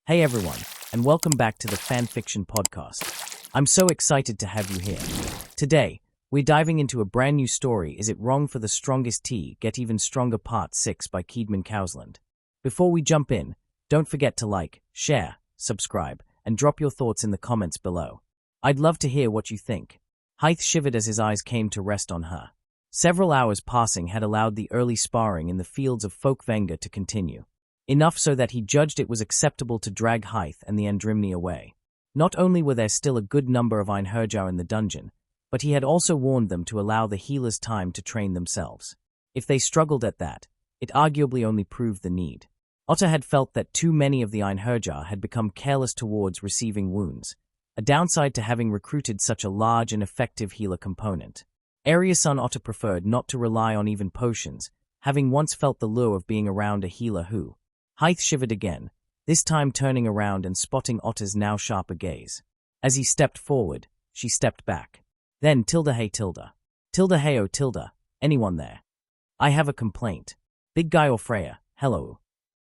Hey everyone, and welcome back to the Fanfiction podcast. I'm so excited to have you here. Today, we're diving into a brand new story, Is It Wrong for the Strongest Tea Get Even Stronger Part 6 by Keedman Cousland. Before we jump in, don't forget to like, share, subscribe, and drop your thoughts in the comments below. I'd love to hear what you think. Hythe shivered as his eyes came to rest on her. Several hours passing had allowed the early sparring in the fields of Folkvanga to continue. Enough so that he judged it was acceptable to drag Hythe and the Andrimni away. Not only were there still a good number of Einherjar in the dungeon, but he had also warned them to allow the healers time to train themselves. If they struggled at that, it arguably only proved the need. Otter had felt that too many of the Einherjar had become careless towards receiving wounds, a downside to having recruited such a large and effective healer component. Ariason Otter preferred not to rely on even potions, having once felt the lure of being around a healer who. Hythe shivered again, this time turning around and spotting Otter's now sharper gaze. As he stepped forward, she stepped back. Then Tilda hey Tilda. Tilda hey oh Tilda, anyone there? I have a complaint. Big guy or Freya, hello.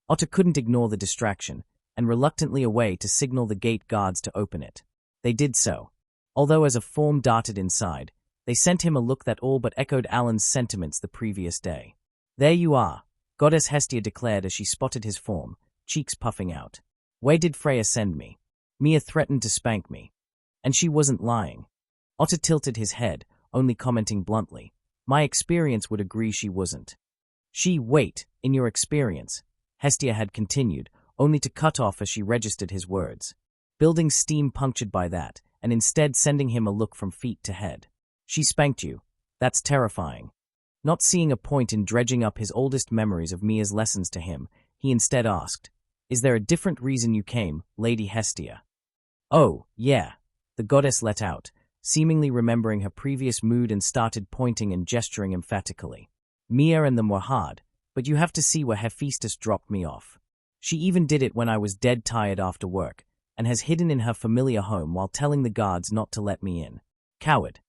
Otter couldn't ignore the distraction, and reluctantly away to signal the gate guards to open it. They did so. Although as a form darted inside, they sent him a look that all but echoed Alan's sentiments the previous day. There you are, Goddess Hestia declared as she spotted his form, cheeks puffing out. Where did Freya send me? Mia threatened to spank me. And she wasn't lying. Otter tilted his head, only commenting bluntly, my experience would agree she wasn't. Wait, in your experience, Hestia had continued, only to cut off as she registered his words. Building steam punctured by that, and instead sending him a look from feet to head. She spanked you. That's terrifying. Not seeing a point in dredging up his oldest memories of Mia's lessons to him, he instead asked, Is there a different reason you came, Lady Hestia? Oh, yeah, the goddess let out, seemingly remembering her previous mood and started pointing and gesturing emphatically. Mia and them were hard, but you have to see where Hephaestus dropped me off. She even did it when I was dead tired after work, and has hidden in her familiar home while telling the guards not to let me in. Coward.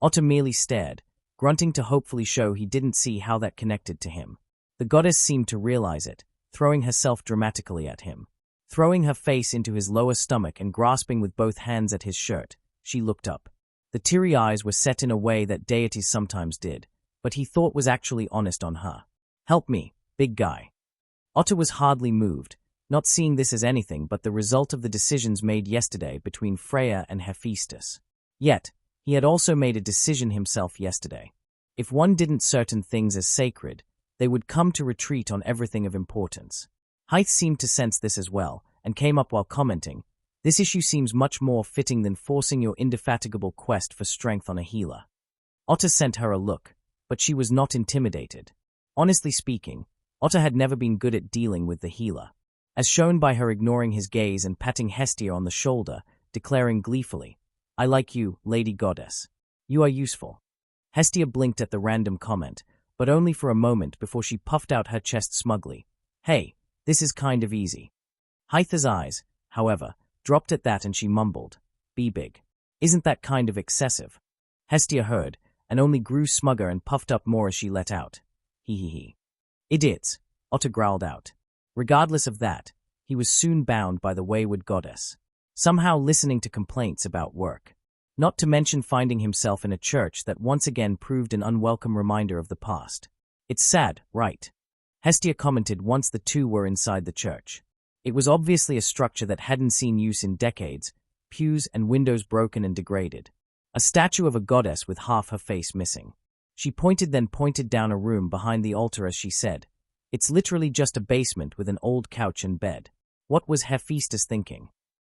Otter merely stared, grunting to hopefully show he didn't see how that connected to him. The goddess seemed to realize it, throwing herself dramatically at him. Throwing her face into his lower stomach and grasping with both hands at his shirt, she looked up. The teary eyes were set in a way that deities sometimes did, but he thought was actually honest on her. Help me, big guy. Otter was hardly moved, not seeing this as anything but the result of the decisions made yesterday between Freya and Hephaestus. Yet, he had also made a decision himself yesterday. If one didn't certain things as sacred, they would come to retreat on everything of importance. Hythe seemed to sense this as well, and came up while commenting, This issue seems much more fitting than forcing your indefatigable quest for strength on a healer. Otter sent her a look, but she was not intimidated. Honestly speaking, Otter had never been good at dealing with the healer, as shown by her ignoring his gaze and patting Hestia on the shoulder, declaring gleefully, I like you, Lady Goddess. You are useful. Hestia blinked at the random comment, but only for a moment before she puffed out her chest smugly. Hey, this is kind of easy. Hythe's eyes, however, dropped at that and she mumbled, Be big. Isn't that kind of excessive? Hestia heard, and only grew smugger and puffed up more as she let out. He. Idiots, Otter growled out. Regardless of that, he was soon bound by the wayward goddess. Somehow listening to complaints about work. Not to mention finding himself in a church that once again proved an unwelcome reminder of the past. It's sad, right? Hestia commented once the two were inside the church. It was obviously a structure that hadn't seen use in decades, pews and windows broken and degraded. A statue of a goddess with half her face missing. She pointed down a room behind the altar as she said, It's literally just a basement with an old couch and bed. What was Hephaestus thinking?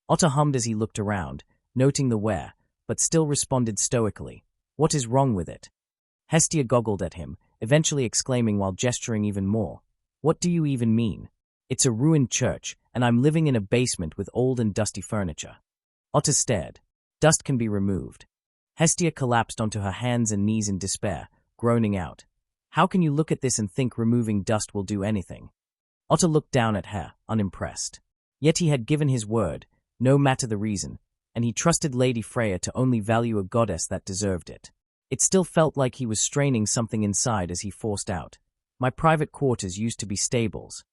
Otter hummed as he looked around, noting the where, but still responded stoically, What is wrong with it? Hestia goggled at him, eventually exclaiming while gesturing even more, What do you even mean? It's a ruined church, and I'm living in a basement with old and dusty furniture. Otter stared. Dust can be removed. Hestia collapsed onto her hands and knees in despair, groaning out, How can you look at this and think removing dust will do anything? Otter looked down at her, unimpressed. Yet he had given his word, no matter the reason, and he trusted Lady Freya to only value a goddess that deserved it. It still felt like he was straining something inside as he forced out, My private quarters used to be stables.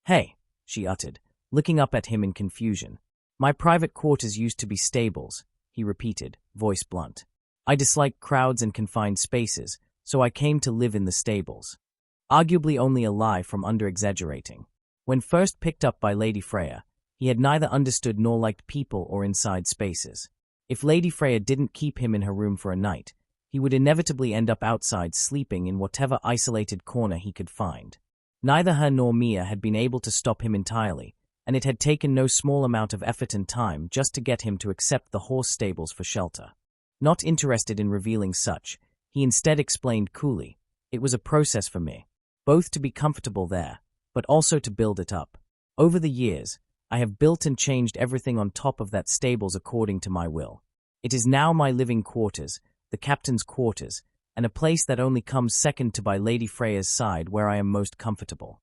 Hey, she uttered, looking up at him in confusion. My private quarters used to be stables, he repeated, voice blunt. I dislike crowds and confined spaces, so I came to live in the stables. Arguably only a lie from under-exaggerating. When first picked up by Lady Freya, he had neither understood nor liked people or inside spaces. If Lady Freya didn't keep him in her room for a night, he would inevitably end up outside sleeping in whatever isolated corner he could find. Neither her nor Mia had been able to stop him entirely, and it had taken no small amount of effort and time just to get him to accept the horse stables for shelter. Not interested in revealing such, he instead explained coolly, it was a process for me, both to be comfortable there, but also to build it up. Over the years, I have built and changed everything on top of that stables according to my will. It is now my living quarters, the captain's quarters, and a place that only comes second to by Lady Freya's side where I am most comfortable.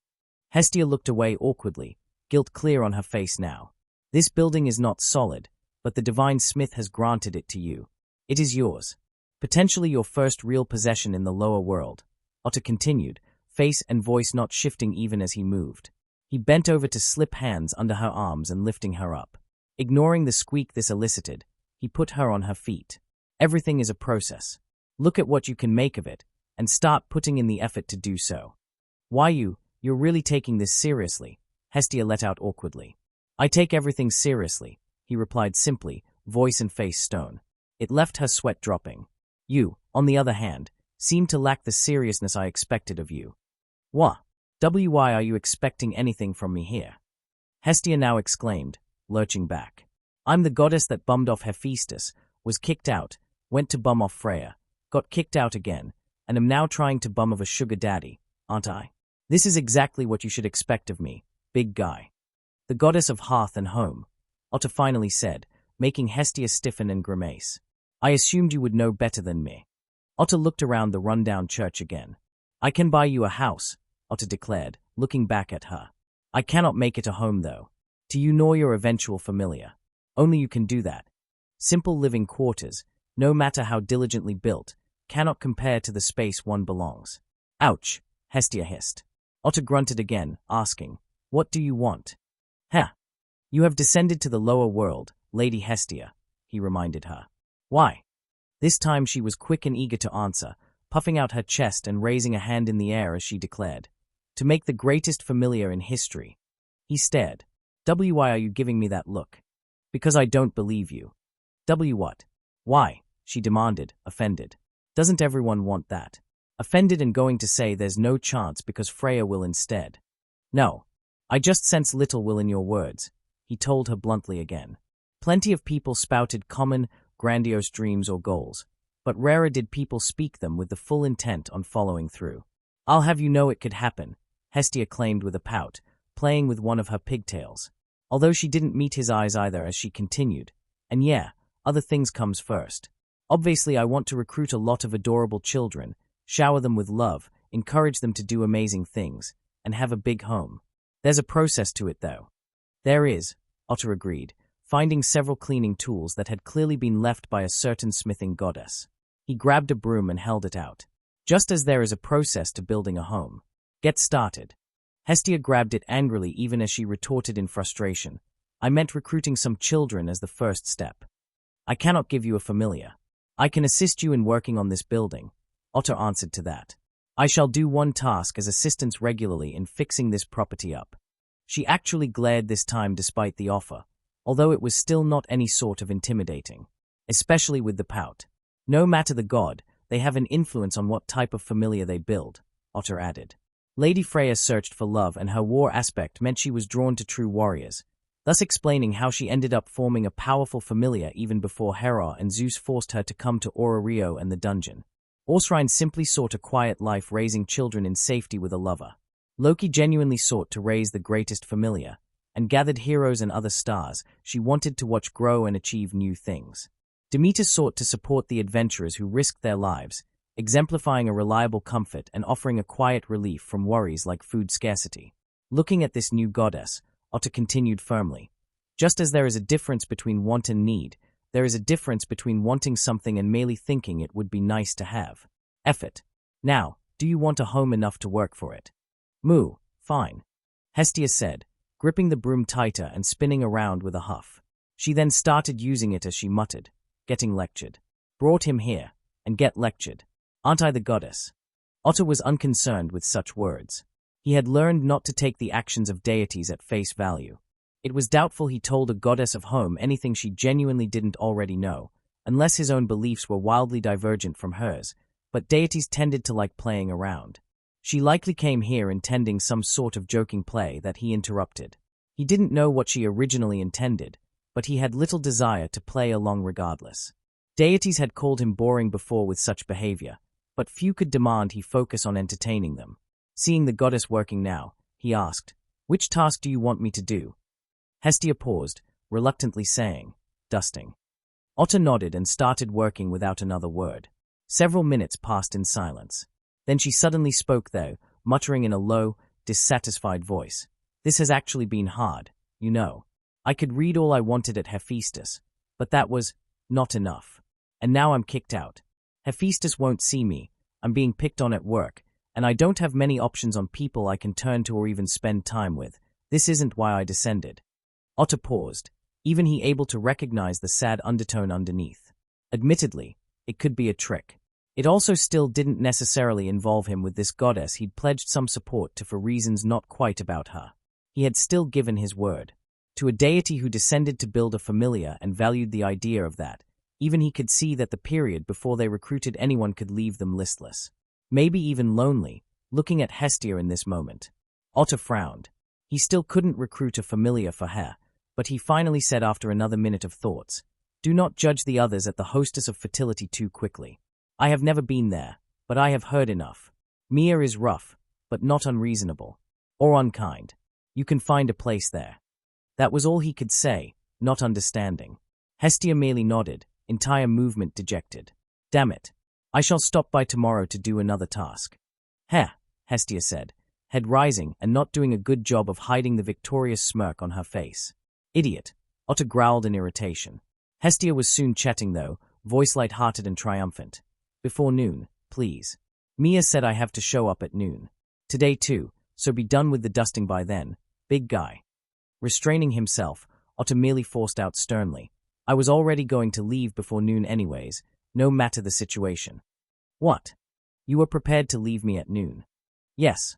Hestia looked away awkwardly, guilt clear on her face now. This building is not solid, but the divine smith has granted it to you. It is yours. Potentially your first real possession in the lower world. Otter continued, face and voice not shifting even as he moved. He bent over to slip hands under her arms and lifting her up. Ignoring the squeak this elicited, he put her on her feet. Everything is a process. Look at what you can make of it, and start putting in the effort to do so. Why you're really taking this seriously, Hestia let out awkwardly. I take everything seriously, he replied simply, voice and face stone. It left her sweat dropping. You, on the other hand, seem to lack the seriousness I expected of you. Why are you expecting anything from me here? Hestia now exclaimed, lurching back. I'm the goddess that bummed off Hephaestus, was kicked out, went to bum off Freya, got kicked out again, and am now trying to bum of a sugar daddy, aren't I? This is exactly what you should expect of me, big guy. The goddess of hearth and home, Otter finally said, making Hestia stiffen and grimace. I assumed you would know better than me. Otter looked around the rundown church again. I can buy you a house, Otter declared, looking back at her. I cannot make it a home, though. To you nor your eventual familiar. Only you can do that. Simple living quarters, no matter how diligently built, cannot compare to the space one belongs. Ouch, Hestia hissed. Otter grunted again, asking, What do you want? You have descended to the lower world, Lady Hestia, he reminded her. Why? This time she was quick and eager to answer, puffing out her chest and raising a hand in the air as she declared. To make the greatest familiar in history. He stared. Why are you giving me that look? Because I don't believe you. What? Why? She demanded, offended. Doesn't everyone want that? Offended and going to say there's no chance because Freya will instead. No. I just sense little will in your words, he told her bluntly again. Plenty of people spouted common, grandiose dreams or goals, but rarer did people speak them with the full intent on following through. I'll have you know it could happen, Hestia claimed with a pout, playing with one of her pigtails. Although she didn't meet his eyes either as she continued. And yeah, other things comes first. Obviously I want to recruit a lot of adorable children, shower them with love, encourage them to do amazing things, and have a big home. There's a process to it though. There is, Otter agreed, finding several cleaning tools that had clearly been left by a certain smithing goddess. He grabbed a broom and held it out. Just as there is a process to building a home. Get started. Hestia grabbed it angrily even as she retorted in frustration. I meant recruiting some children as the first step. I cannot give you a familiar. I can assist you in working on this building, Otter answered to that. I shall do one task as assistance regularly in fixing this property up. She actually glared this time despite the offer, although it was still not any sort of intimidating, especially with the pout. No matter the god, they have an influence on what type of familiar they build, Otter added. Lady Freya searched for love and her war aspect meant she was drawn to true warriors, thus explaining how she ended up forming a powerful familiar even before Hera and Zeus forced her to come to Orario and the dungeon. Orsrine simply sought a quiet life raising children in safety with a lover. Loki genuinely sought to raise the greatest familiar, and gathered heroes and other stars she wanted to watch grow and achieve new things. Demeter sought to support the adventurers who risked their lives, exemplifying a reliable comfort and offering a quiet relief from worries like food scarcity. Looking at this new goddess, Otter continued firmly. Just as there is a difference between want and need, there is a difference between wanting something and merely thinking it would be nice to have. Effort. Now, do you want a home enough to work for it? Moo, fine. Hestia said, gripping the broom tighter and spinning around with a huff. She then started using it as she muttered, "Getting lectured. Brought him here, and get lectured. Aren't I the goddess?" Otter was unconcerned with such words. He had learned not to take the actions of deities at face value. It was doubtful he told a goddess of home anything she genuinely didn't already know, unless his own beliefs were wildly divergent from hers, but deities tended to like playing around. She likely came here intending some sort of joking play that he interrupted. He didn't know what she originally intended, but he had little desire to play along regardless. Deities had called him boring before with such behavior, but few could demand he focus on entertaining them. Seeing the goddess working now, he asked, "Which task do you want me to do?" Hestia paused, reluctantly saying, "Dusting." Otter nodded and started working without another word. Several minutes passed in silence. Then she suddenly spoke though, muttering in a low, dissatisfied voice. "This has actually been hard, you know. I could read all I wanted at Hephaestus, but that was not enough. And now I'm kicked out. Hephaestus won't see me, I'm being picked on at work, and I don't have many options on people I can turn to or even spend time with. This isn't why I descended." Otter paused, even he able to recognize the sad undertone underneath. Admittedly, it could be a trick. It also still didn't necessarily involve him with this goddess he'd pledged some support to for reasons not quite about her. He had still given his word. To a deity who descended to build a familia and valued the idea of that, even he could see that the period before they recruited anyone could leave them listless. Maybe even lonely, looking at Hestia in this moment. Otter frowned. He still couldn't recruit a familia for her, but he finally said after another minute of thoughts, "Do not judge the others at the hostess of fertility too quickly. I have never been there, but I have heard enough. Mia is rough, but not unreasonable. Or unkind. You can find a place there." That was all he could say, not understanding. Hestia merely nodded, entire movement dejected. "Damn it. I shall stop by tomorrow to do another task." "Heh," Hestia said, head rising and not doing a good job of hiding the victorious smirk on her face. "Idiot," Otter growled in irritation. Hestia was soon chatting though, voice light-hearted and triumphant. "Before noon, please. Mia said I have to show up at noon. Today too, so be done with the dusting by then, big guy." Restraining himself, Otter merely forced out sternly, "I was already going to leave before noon anyways, no matter the situation." "What? You were prepared to leave me at noon?" "Yes."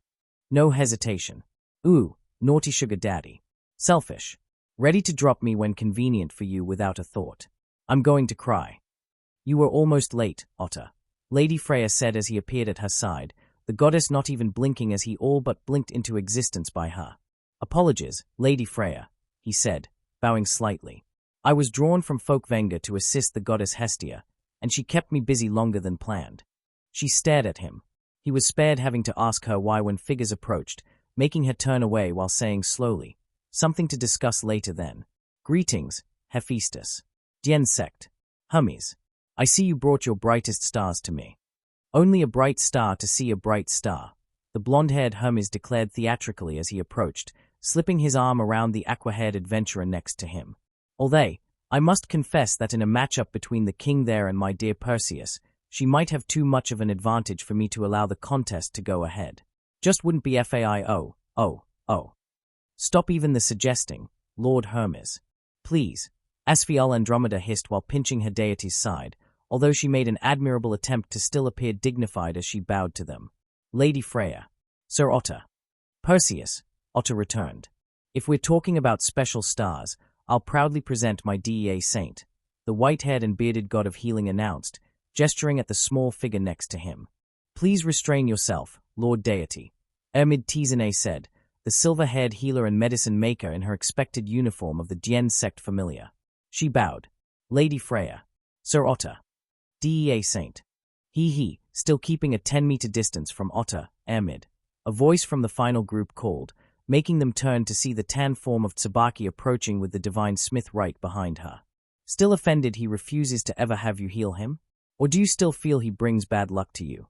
No hesitation. "Ooh, naughty sugar daddy. Selfish. Ready to drop me when convenient for you without a thought. I'm going to cry." "You were almost late, Otter," Lady Freya said as he appeared at her side, the goddess not even blinking as he all but blinked into existence by her. "Apologies, Lady Freya," he said, bowing slightly. "I was drawn from Folkvanger to assist the goddess Hestia, and she kept me busy longer than planned." She stared at him. He was spared having to ask her why when figures approached, making her turn away while saying slowly, "Something to discuss later then. Greetings, Hephaestus. Dien sect. Hummies. I see you brought your brightest stars to me." "Only a bright star to see a bright star," the blonde-haired Hermes declared theatrically as he approached, slipping his arm around the aqua-haired adventurer next to him. "Although, I must confess that in a matchup between the king there and my dear Perseus, she might have too much of an advantage for me to allow the contest to go ahead. Just wouldn't be faio. Oh. Stop even the suggesting, Lord Hermes. Please," Asphiel Andromeda hissed while pinching her deity's side, although she made an admirable attempt to still appear dignified as she bowed to them. "Lady Freya." "Sir Otter." "Perseus," Otter returned. "If we're talking about special stars, I'll proudly present my DEA saint," the white-haired and bearded god of healing announced, gesturing at the small figure next to him. "Please restrain yourself, Lord Deity," Ermid Tizane said, the silver-haired healer and medicine maker in her expected uniform of the Dien sect familia. She bowed. "Lady Freya." "Sir Otter." "DEA saint." He, still keeping a 10-meter distance from Otter, Ermid. A voice from the final group called, making them turn to see the tan form of Tsubaki approaching with the divine smith right behind her. "Still offended he refuses to ever have you heal him? Or do you still feel he brings bad luck to you?"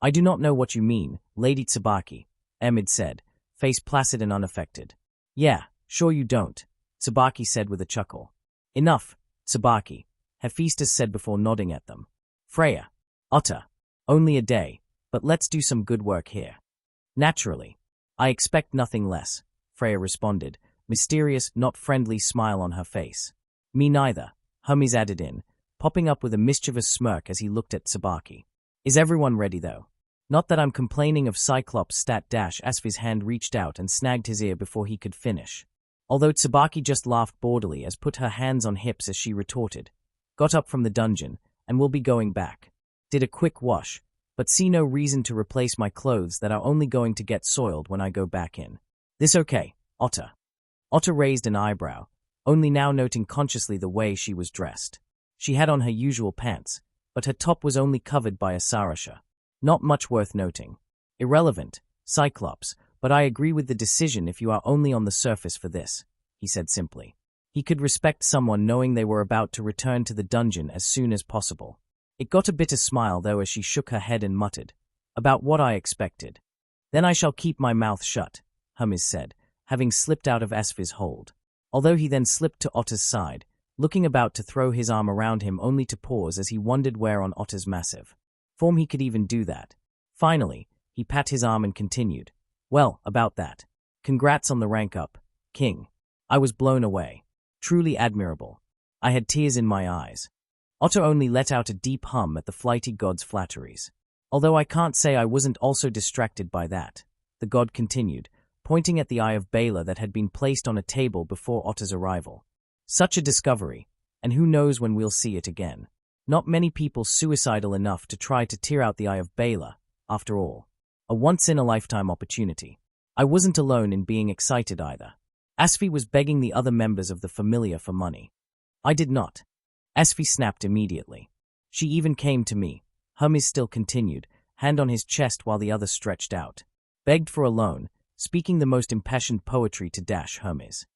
"I do not know what you mean, Lady Tsubaki," Ermid said, face placid and unaffected. "Yeah, sure you don't," Tsubaki said with a chuckle. "Enough, Tsubaki," Hephaestus said before nodding at them. "Freya. Otter. Only a day, but let's do some good work here." "Naturally. I expect nothing less," Freya responded, mysterious, not friendly smile on her face. Me neither, Hermes added in, popping up with a mischievous smirk as he looked at Tsubaki. Is everyone ready though? Not that I'm complaining of Cyclops stat dash. Asfi's hand reached out and snagged his ear before he could finish. Although Tsubaki just laughed boredly as put her hands on hips as she retorted. Got up from the dungeon, and will be going back. Did a quick wash, but see no reason to replace my clothes that are only going to get soiled when I go back in. This okay, Otter? Otter raised an eyebrow, only now noting consciously the way she was dressed. She had on her usual pants, but her top was only covered by a sarasha. Not much worth noting. Irrelevant, Cyclops, but I agree with the decision if you are only on the surface for this, he said simply. He could respect someone knowing they were about to return to the dungeon as soon as possible. It got a bitter smile though as she shook her head and muttered, about what I expected. Then I shall keep my mouth shut, Hermes said, having slipped out of Asfi's hold. Although he then slipped to Otter's side, looking about to throw his arm around him only to pause as he wondered where on Otter's massive form he could even do that. Finally, he pat his arm and continued, well, about that. Congrats on the rank up, King. I was blown away. Truly admirable. I had tears in my eyes. Otter only let out a deep hum at the flighty god's flatteries. Although I can't say I wasn't also distracted by that, the god continued, pointing at the Eye of Bela that had been placed on a table before Otter's arrival. Such a discovery, and who knows when we'll see it again. Not many people suicidal enough to try to tear out the Eye of Bela, after all. A once-in-a-lifetime opportunity. I wasn't alone in being excited either. Asfi was begging the other members of the Familiar for money. I did not. Asfi snapped immediately. She even came to me. Hermes still continued, hand on his chest while the other stretched out. Begged for a loan, speaking the most impassioned poetry to dash Hermes.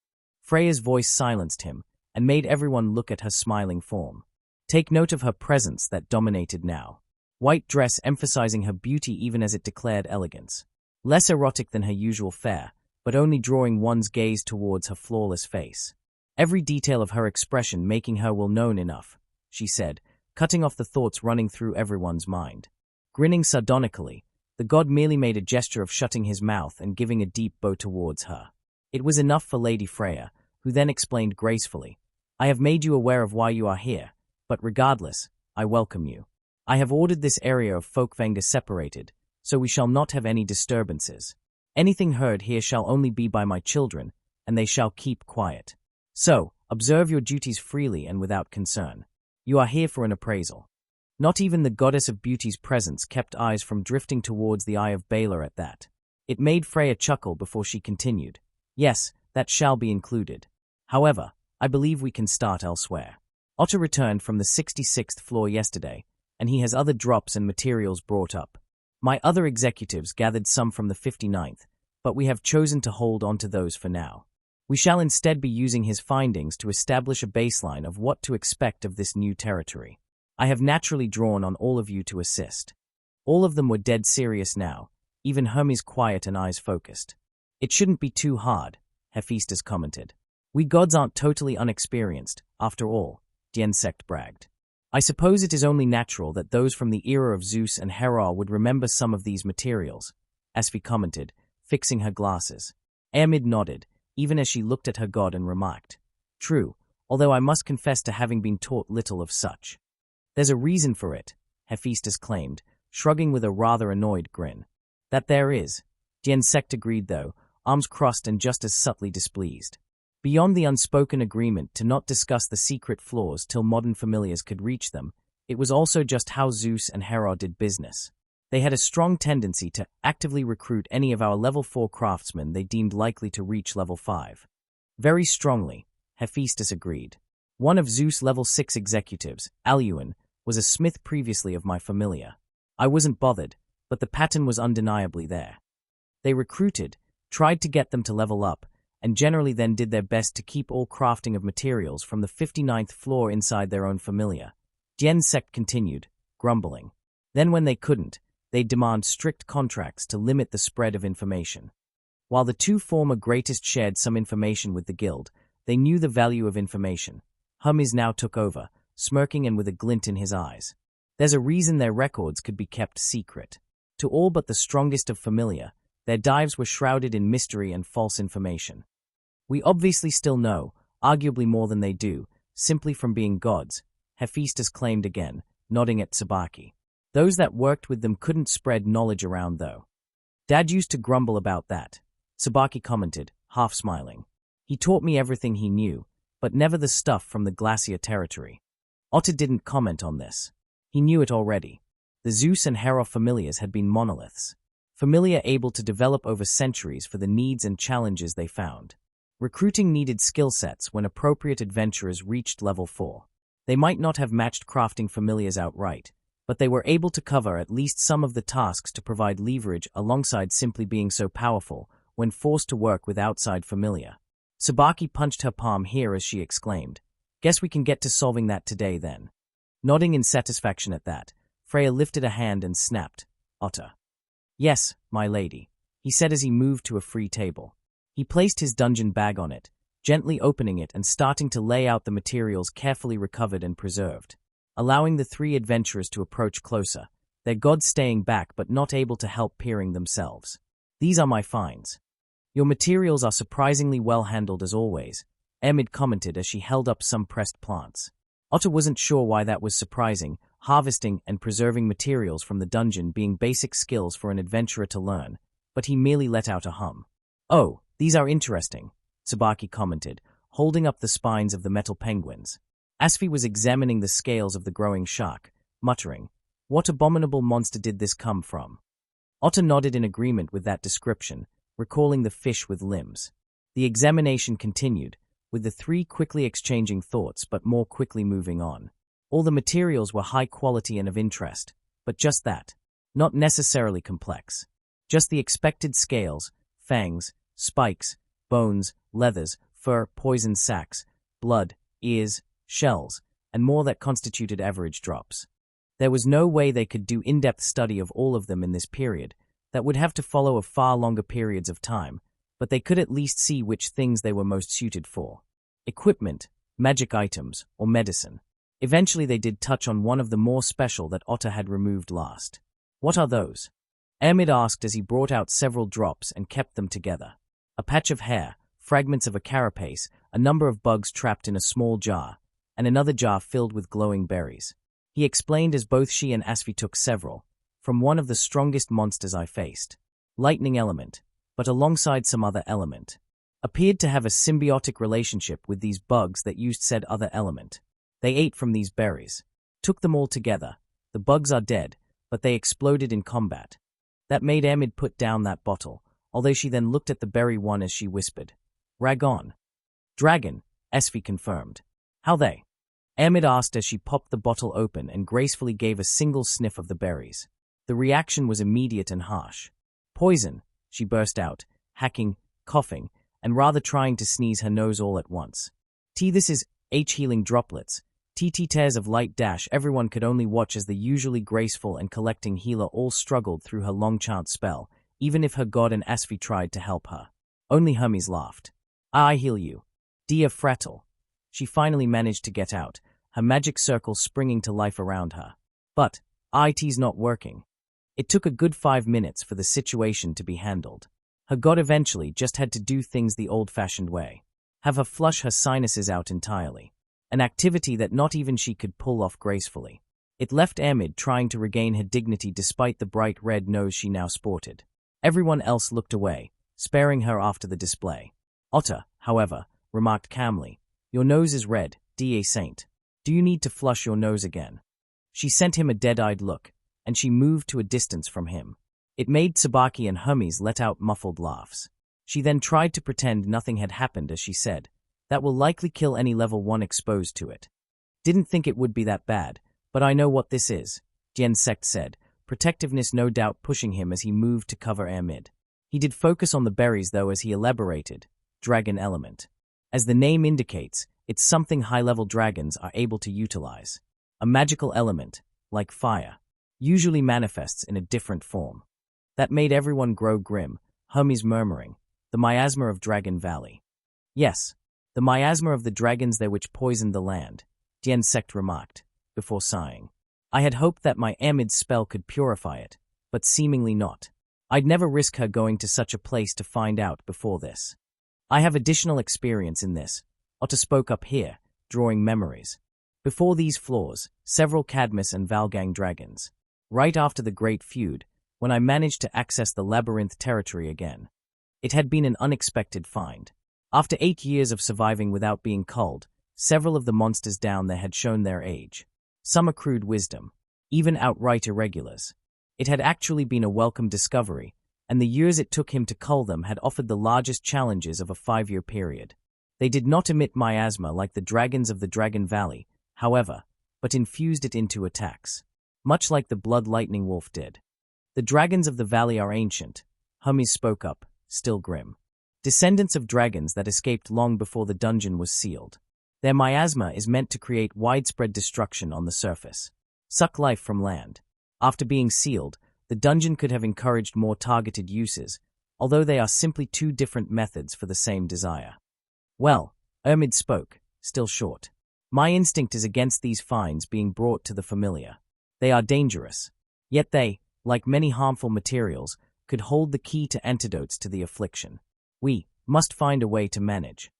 Freya's voice silenced him, and made everyone look at her smiling form. Take note of her presence that dominated now. White dress emphasizing her beauty even as it declared elegance. Less erotic than her usual fare, but only drawing one's gaze towards her flawless face. Every detail of her expression making her well known enough, she said, cutting off the thoughts running through everyone's mind. Grinning sardonically, the god merely made a gesture of shutting his mouth and giving a deep bow towards her. It was enough for Lady Freya, who then explained gracefully, I have made you aware of why you are here, but regardless, I welcome you. I have ordered this area of Folkvanger separated, so we shall not have any disturbances. Anything heard here shall only be by my children, and they shall keep quiet. So, observe your duties freely and without concern. You are here for an appraisal. Not even the goddess of beauty's presence kept eyes from drifting towards the Eye of Bela at that. It made Freya chuckle before she continued. Yes, that shall be included. However, I believe we can start elsewhere. Otter returned from the 66th floor yesterday, and he has other drops and materials brought up. My other executives gathered some from the 59th, but we have chosen to hold on to those for now. We shall instead be using his findings to establish a baseline of what to expect of this new territory. I have naturally drawn on all of you to assist. All of them were dead serious now, even Hermes quiet and eyes focused. It shouldn't be too hard, Hephaestus commented. We gods aren't totally unexperienced, after all, Diensect bragged. I suppose it is only natural that those from the era of Zeus and Hera would remember some of these materials, Asfi commented, fixing her glasses. Airmid nodded, even as she looked at her god and remarked, True, although I must confess to having been taught little of such. There's a reason for it, Hephaestus claimed, shrugging with a rather annoyed grin. That there is. Diensect agreed though, arms crossed and just as subtly displeased. Beyond the unspoken agreement to not discuss the secret floors till modern familiars could reach them, it was also just how Zeus and Hera did business. They had a strong tendency to actively recruit any of our level 4 craftsmen they deemed likely to reach level 5. Very strongly, Hephaestus agreed. One of Zeus' level 6 executives, Aluin, was a smith previously of my familiar. I wasn't bothered, but the pattern was undeniably there. They recruited, tried to get them to level up, and generally then did their best to keep all crafting of materials from the 59th floor inside their own familiar. Diensect continued, grumbling. Then when they couldn't, they'd demand strict contracts to limit the spread of information. While the two former greatest shared some information with the guild, they knew the value of information. Hermes now took over, smirking and with a glint in his eyes. There's a reason their records could be kept secret. To all but the strongest of familiar, Their dives were shrouded in mystery and false information. We obviously still know, arguably more than they do, simply from being gods, Hephaestus claimed again, nodding at Tsubaki. Those that worked with them couldn't spread knowledge around though. Dad used to grumble about that, Tsubaki commented, half smiling. He taught me everything he knew, but never the stuff from the glacier territory. Otter didn't comment on this. He knew it already. The Zeus and Hera familiars had been monoliths. Familiar able to develop over centuries for the needs and challenges they found. Recruiting needed skill sets when appropriate adventurers reached level 4. They might not have matched crafting familiars outright, but they were able to cover at least some of the tasks to provide leverage alongside simply being so powerful when forced to work with outside familiar. Tsubaki punched her palm here as she exclaimed, "Guess we can get to solving that today then." Nodding in satisfaction at that, Freya lifted a hand and snapped, "Otter." "Yes, my lady," he said as he moved to a free table. He placed his dungeon bag on it, gently opening it and starting to lay out the materials carefully recovered and preserved, allowing the three adventurers to approach closer, their gods staying back but not able to help peering themselves. "These are my finds. Your materials are surprisingly well handled as always," Emid commented as she held up some pressed plants. Otter wasn't sure why that was surprising, harvesting and preserving materials from the dungeon being basic skills for an adventurer to learn, but he merely let out a hum. "Oh, these are interesting," Tsubaki commented, holding up the spines of the metal penguins. Asfi was examining the scales of the growing shark, muttering, "What abominable monster did this come from?" Otter nodded in agreement with that description, recalling the fish with limbs. The examination continued, with the three quickly exchanging thoughts but more quickly moving on. All the materials were high quality and of interest, but just that. Not necessarily complex. Just the expected scales, fangs, spikes, bones, leathers, fur, poison sacs, blood, ears, shells, and more that constituted average drops. There was no way they could do in-depth study of all of them in this period. That would have to follow a far longer periods of time, but they could at least see which things they were most suited for. Equipment, magic items, or medicine. Eventually they did touch on one of the more special that Otter had removed last. "What are those?" Emid asked as he brought out several drops and kept them together. A patch of hair, fragments of a carapace, a number of bugs trapped in a small jar, and another jar filled with glowing berries. He explained as both she and Asfi took several, from one of the strongest monsters I faced. Lightning element, but alongside some other element. Appeared to have a symbiotic relationship with these bugs that used said other element. They ate from these berries. Took them all together. The bugs are dead, but they exploded in combat. That made Emid put down that bottle, although she then looked at the berry one as she whispered, "Ragon." "Dragon," Esfi confirmed. "How they?" Emid asked as she popped the bottle open and gracefully gave a single sniff of the berries. The reaction was immediate and harsh. "Poison," she burst out, hacking, coughing, and rather trying to sneeze her nose all at once. This is healing droplets. Tears of light dash everyone could only watch as the usually graceful and collecting healer all struggled through her long chant spell, even if her god and Asfi tried to help her. Only Hermes laughed. "I heal you. Dear Frattle." She finally managed to get out, her magic circle springing to life around her. But, it's not working. It took a good 5 minutes for the situation to be handled. Her god eventually just had to do things the old-fashioned way. Have her flush her sinuses out entirely. An activity that not even she could pull off gracefully. It left Emid trying to regain her dignity despite the bright red nose she now sported. Everyone else looked away, sparing her after the display. Otter, however, remarked calmly, "Your nose is red, da saint. Do you need to flush your nose again?" She sent him a dead-eyed look, and she moved to a distance from him. It made Tsubaki and Hermes let out muffled laughs. She then tried to pretend nothing had happened as she said, "That will likely kill any level 1 exposed to it. Didn't think it would be that bad, but I know what this is," Sect said, protectiveness no doubt pushing him as he moved to cover Emid. He did focus on the berries though as he elaborated, "Dragon element. As the name indicates, it's something high-level dragons are able to utilize. A magical element, like fire, usually manifests in a different form." That made everyone grow grim, Hermes murmuring, "The miasma of Dragon Valley." "Yes, the miasma of the dragons there which poisoned the land," Sect remarked, before sighing. "I had hoped that my Emid's spell could purify it, but seemingly not. I'd never risk her going to such a place to find out before this. I have additional experience in this, Otter spoke up here, drawing memories. Before these floors, several Cadmus and Valgang dragons. Right after the Great Feud, when I managed to access the labyrinth territory again. It had been an unexpected find. After 8 years of surviving without being culled, several of the monsters down there had shown their age. Some accrued wisdom, even outright irregulars. It had actually been a welcome discovery, and the years it took him to cull them had offered the largest challenges of a 5-year period. They did not emit miasma like the dragons of the Dragon Valley, however, but infused it into attacks, much like the Blood Lightning Wolf did. The dragons of the valley are ancient, Hummies spoke up, still grim. Descendants of dragons that escaped long before the dungeon was sealed. Their miasma is meant to create widespread destruction on the surface. Suck life from land. After being sealed, the dungeon could have encouraged more targeted uses, although they are simply 2 different methods for the same desire. Well, Ermid spoke, still short. My instinct is against these finds being brought to the familiar. They are dangerous. Yet they, like many harmful materials, could hold the key to antidotes to the affliction. We must find a way to manage.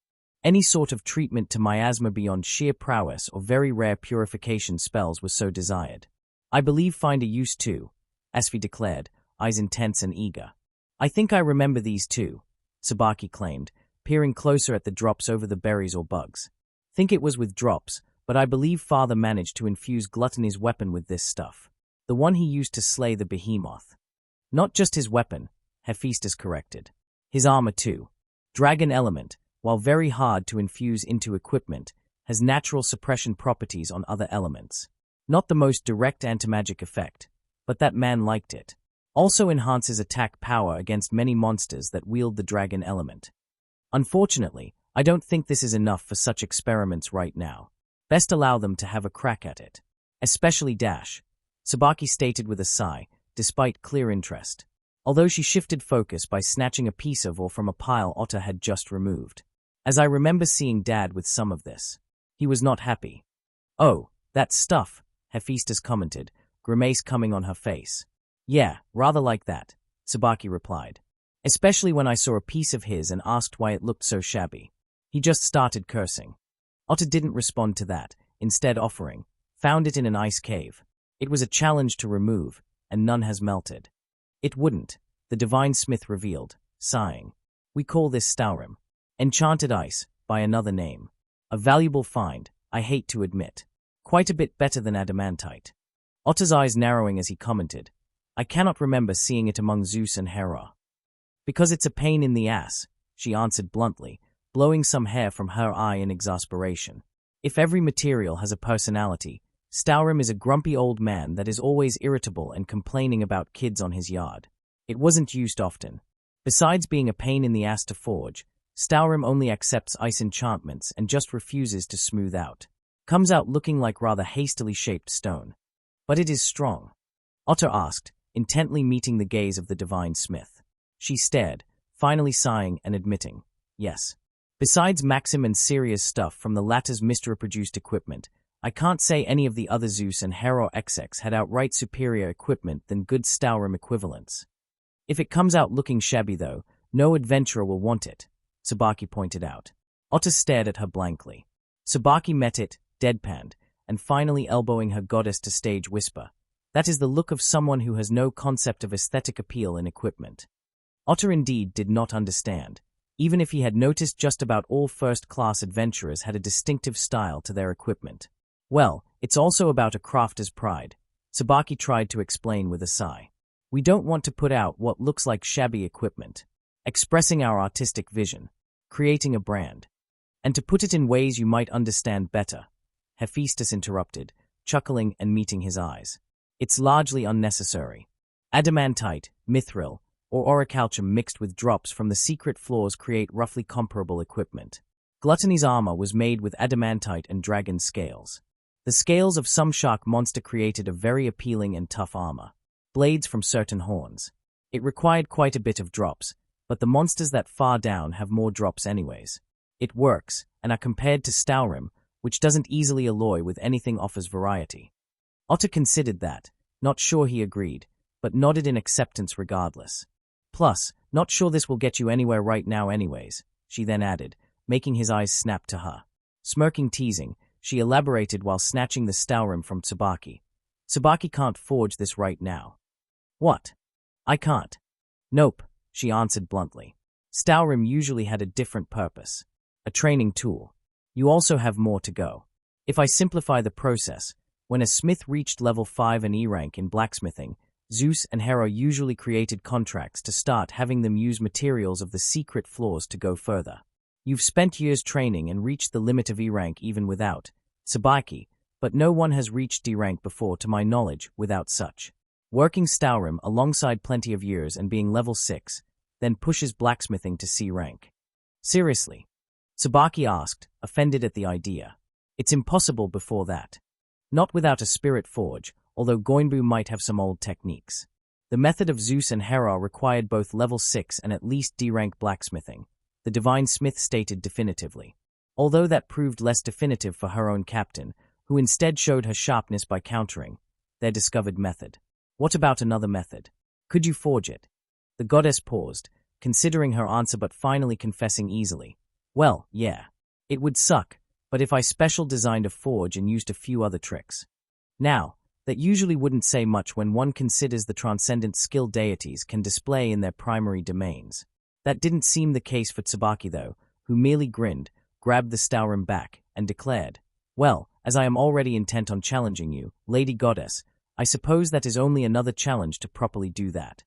Any sort of treatment to miasma beyond sheer prowess or very rare purification spells was so desired. I believe find a use too, Asfi declared, eyes intense and eager. I think I remember these too, Sabaki claimed, peering closer at the drops over the berries or bugs. Think it was with drops, but I believe Father managed to infuse Gluttony's weapon with this stuff. The one he used to slay the behemoth. Not just his weapon, Hephaestus corrected. His armor too. Dragon element, while very hard to infuse into equipment, has natural suppression properties on other elements. Not the most direct anti-magic effect, but that man liked it. Also enhances attack power against many monsters that wield the dragon element. Unfortunately, I don't think this is enough for such experiments right now. Best allow them to have a crack at it. Especially Dash, Sabaki stated with a sigh, despite clear interest. Although she shifted focus by snatching a piece of or from a pile Otter had just removed. As I remember seeing Dad with some of this. He was not happy. Oh, that stuff, Hephaestus commented, grimace coming on her face. Yeah, rather like that, Sabaki replied. Especially when I saw a piece of his and asked why it looked so shabby. He just started cursing. Otter didn't respond to that, instead offering, found it in an ice cave. It was a challenge to remove, and none has melted. It wouldn't, the divine smith revealed, sighing. We call this Staurim. Enchanted ice, by another name. A valuable find, I hate to admit. Quite a bit better than adamantite. Otter's eyes narrowing as he commented, I cannot remember seeing it among Zeus and Hera. Because it's a pain in the ass, she answered bluntly, blowing some hair from her eye in exasperation. If every material has a personality, Staurim is a grumpy old man that is always irritable and complaining about kids on his yard. It wasn't used often. Besides being a pain in the ass to forge, Staurim only accepts ice enchantments and just refuses to smooth out. Comes out looking like rather hastily shaped stone. But it is strong. Otter asked, intently meeting the gaze of the divine smith. She stared, finally sighing and admitting, yes. Besides Maxim and Sirius stuff from the latter's mystery-produced equipment, I can't say any of the other Zeus and Hera XX had outright superior equipment than good Staurim equivalents. If it comes out looking shabby though, no adventurer will want it, Sabaki pointed out. Otter stared at her blankly. Sabaki met it, deadpanned, and finally elbowing her goddess to stage whisper. That is the look of someone who has no concept of aesthetic appeal in equipment. Otter indeed did not understand, even if he had noticed just about all first-class adventurers had a distinctive style to their equipment. Well, it's also about a crafter's pride, Sabaki tried to explain with a sigh. We don't want to put out what looks like shabby equipment, expressing our artistic vision, creating a brand. And to put it in ways you might understand better, Hephaestus interrupted, chuckling and meeting his eyes. It's largely unnecessary. Adamantite, mithril, or orichalcum mixed with drops from the secret floors create roughly comparable equipment. Gluttony's armor was made with adamantite and dragon scales. The scales of some shark monster created a very appealing and tough armor. Blades from certain horns. It required quite a bit of drops, but the monsters that far down have more drops anyways. It works, and are compared to Staurim, which doesn't easily alloy with anything offers variety. Otter considered that, not sure he agreed, but nodded in acceptance regardless. Plus, not sure this will get you anywhere right now anyways, she then added, making his eyes snap to her. Smirking teasing, she elaborated while snatching the Staurim from Tsubaki. Tsubaki can't forge this right now. What? I can't. Nope, she answered bluntly. Staurim usually had a different purpose. A training tool. You also have more to go. If I simplify the process, when a smith reached level 5 and E rank in blacksmithing, Zeus and Hera usually created contracts to start having them use materials of the secret floors to go further. You've spent years training and reached the limit of E rank even without Tsubaki, but no one has reached D rank before to my knowledge without such. Working Staurim alongside plenty of years and being level 6, then pushes blacksmithing to C rank. Seriously? Tsubaki asked, offended at the idea. It's impossible before that. Not without a spirit forge, although Goinbu might have some old techniques. The method of Zeus and Hera required both level 6 and at least D-rank blacksmithing, the divine smith stated definitively. Although that proved less definitive for her own captain, who instead showed her sharpness by countering their discovered method. What about another method? Could you forge it? The goddess paused, considering her answer but finally confessing easily. Well, yeah. It would suck, but if I special designed a forge and used a few other tricks. Now, that usually wouldn't say much when one considers the transcendent skill deities can display in their primary domains. That didn't seem the case for Tsubaki though, who merely grinned, grabbed the Staurim back, and declared, Well, as I am already intent on challenging you, Lady Goddess, I suppose that is only another challenge to properly do that.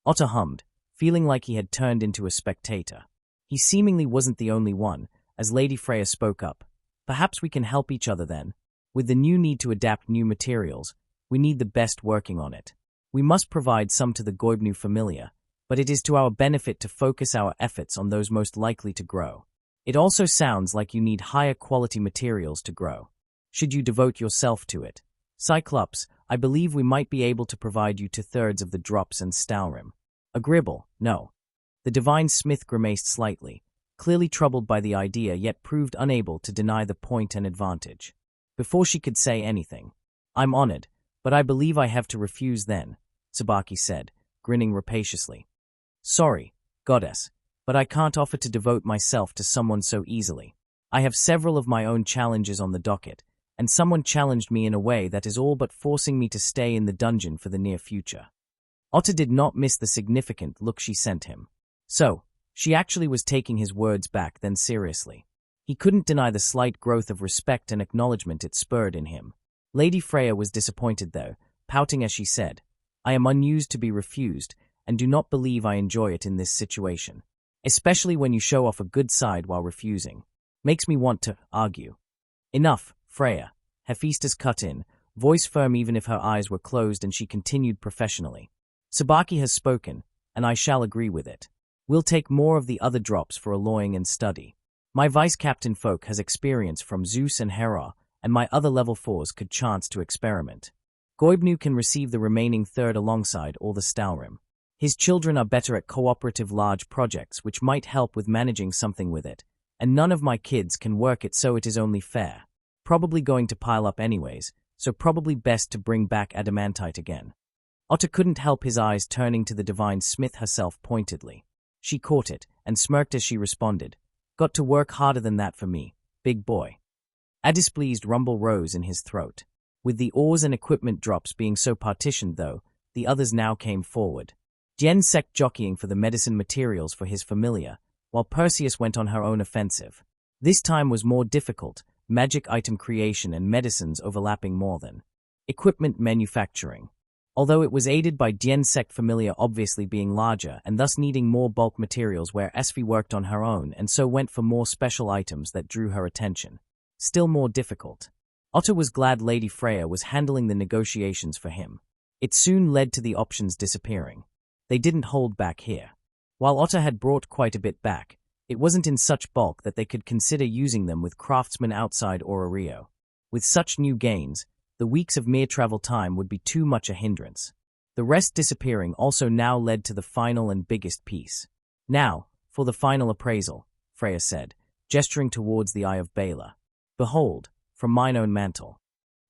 Otter hummed, feeling like he had turned into a spectator. He seemingly wasn't the only one, as Lady Freya spoke up. Perhaps we can help each other then. With the new need to adapt new materials, we need the best working on it. We must provide some to the Goibnu familia, but it is to our benefit to focus our efforts on those most likely to grow. It also sounds like you need higher quality materials to grow. Should you devote yourself to it? Cyclops, I believe we might be able to provide you 2/3 of the drops and Staurim. Agreeable, no. The divine smith grimaced slightly, clearly troubled by the idea yet proved unable to deny the point and advantage. Before she could say anything, I'm honored, but I believe I have to refuse then, Tsubaki said, grinning rapaciously. Sorry, goddess, but I can't offer to devote myself to someone so easily. I have several of my own challenges on the docket, and someone challenged me in a way that is all but forcing me to stay in the dungeon for the near future. Otter did not miss the significant look she sent him. So, she actually was taking his words back then seriously. He couldn't deny the slight growth of respect and acknowledgement it spurred in him. Lady Freya was disappointed though, pouting as she said, I am unused to be refused, and do not believe I enjoy it in this situation. Especially when you show off a good side while refusing. Makes me want to argue. Enough, Freya. Hephaestus cut in, voice firm even if her eyes were closed, and she continued professionally. Tsubaki has spoken, and I shall agree with it. We'll take more of the other drops for alloying and study. My vice-captain folk has experience from Zeus and Hera, and my other level 4s could chance to experiment. Goibnu can receive the remaining 1/3 alongside all the Staurim. His children are better at cooperative large projects which might help with managing something with it, and none of my kids can work it, so it is only fair. Probably going to pile up anyways, so probably best to bring back adamantite again. Otter couldn't help his eyes turning to the divine smith herself pointedly. She caught it, and smirked as she responded, Got to work harder than that for me, big boy. A displeased rumble rose in his throat. With the ores and equipment drops being so partitioned though, the others now came forward. Jensek jockeying for the medicine materials for his familia, while Perseus went on her own offensive. This time was more difficult, magic item creation and medicines overlapping more than equipment manufacturing. Although it was aided by Jensek familia obviously being larger and thus needing more bulk materials, where Esfi worked on her own and so went for more special items that drew her attention. Still more difficult. Otter was glad Lady Freya was handling the negotiations for him. It soon led to the options disappearing. They didn't hold back here. While Otter had brought quite a bit back, it wasn't in such bulk that they could consider using them with craftsmen outside Orario. With such new gains, the weeks of mere travel time would be too much a hindrance. The rest disappearing also now led to the final and biggest piece. Now, for the final appraisal, Freya said, gesturing towards the Eye of Bela. Behold, from mine own mantle.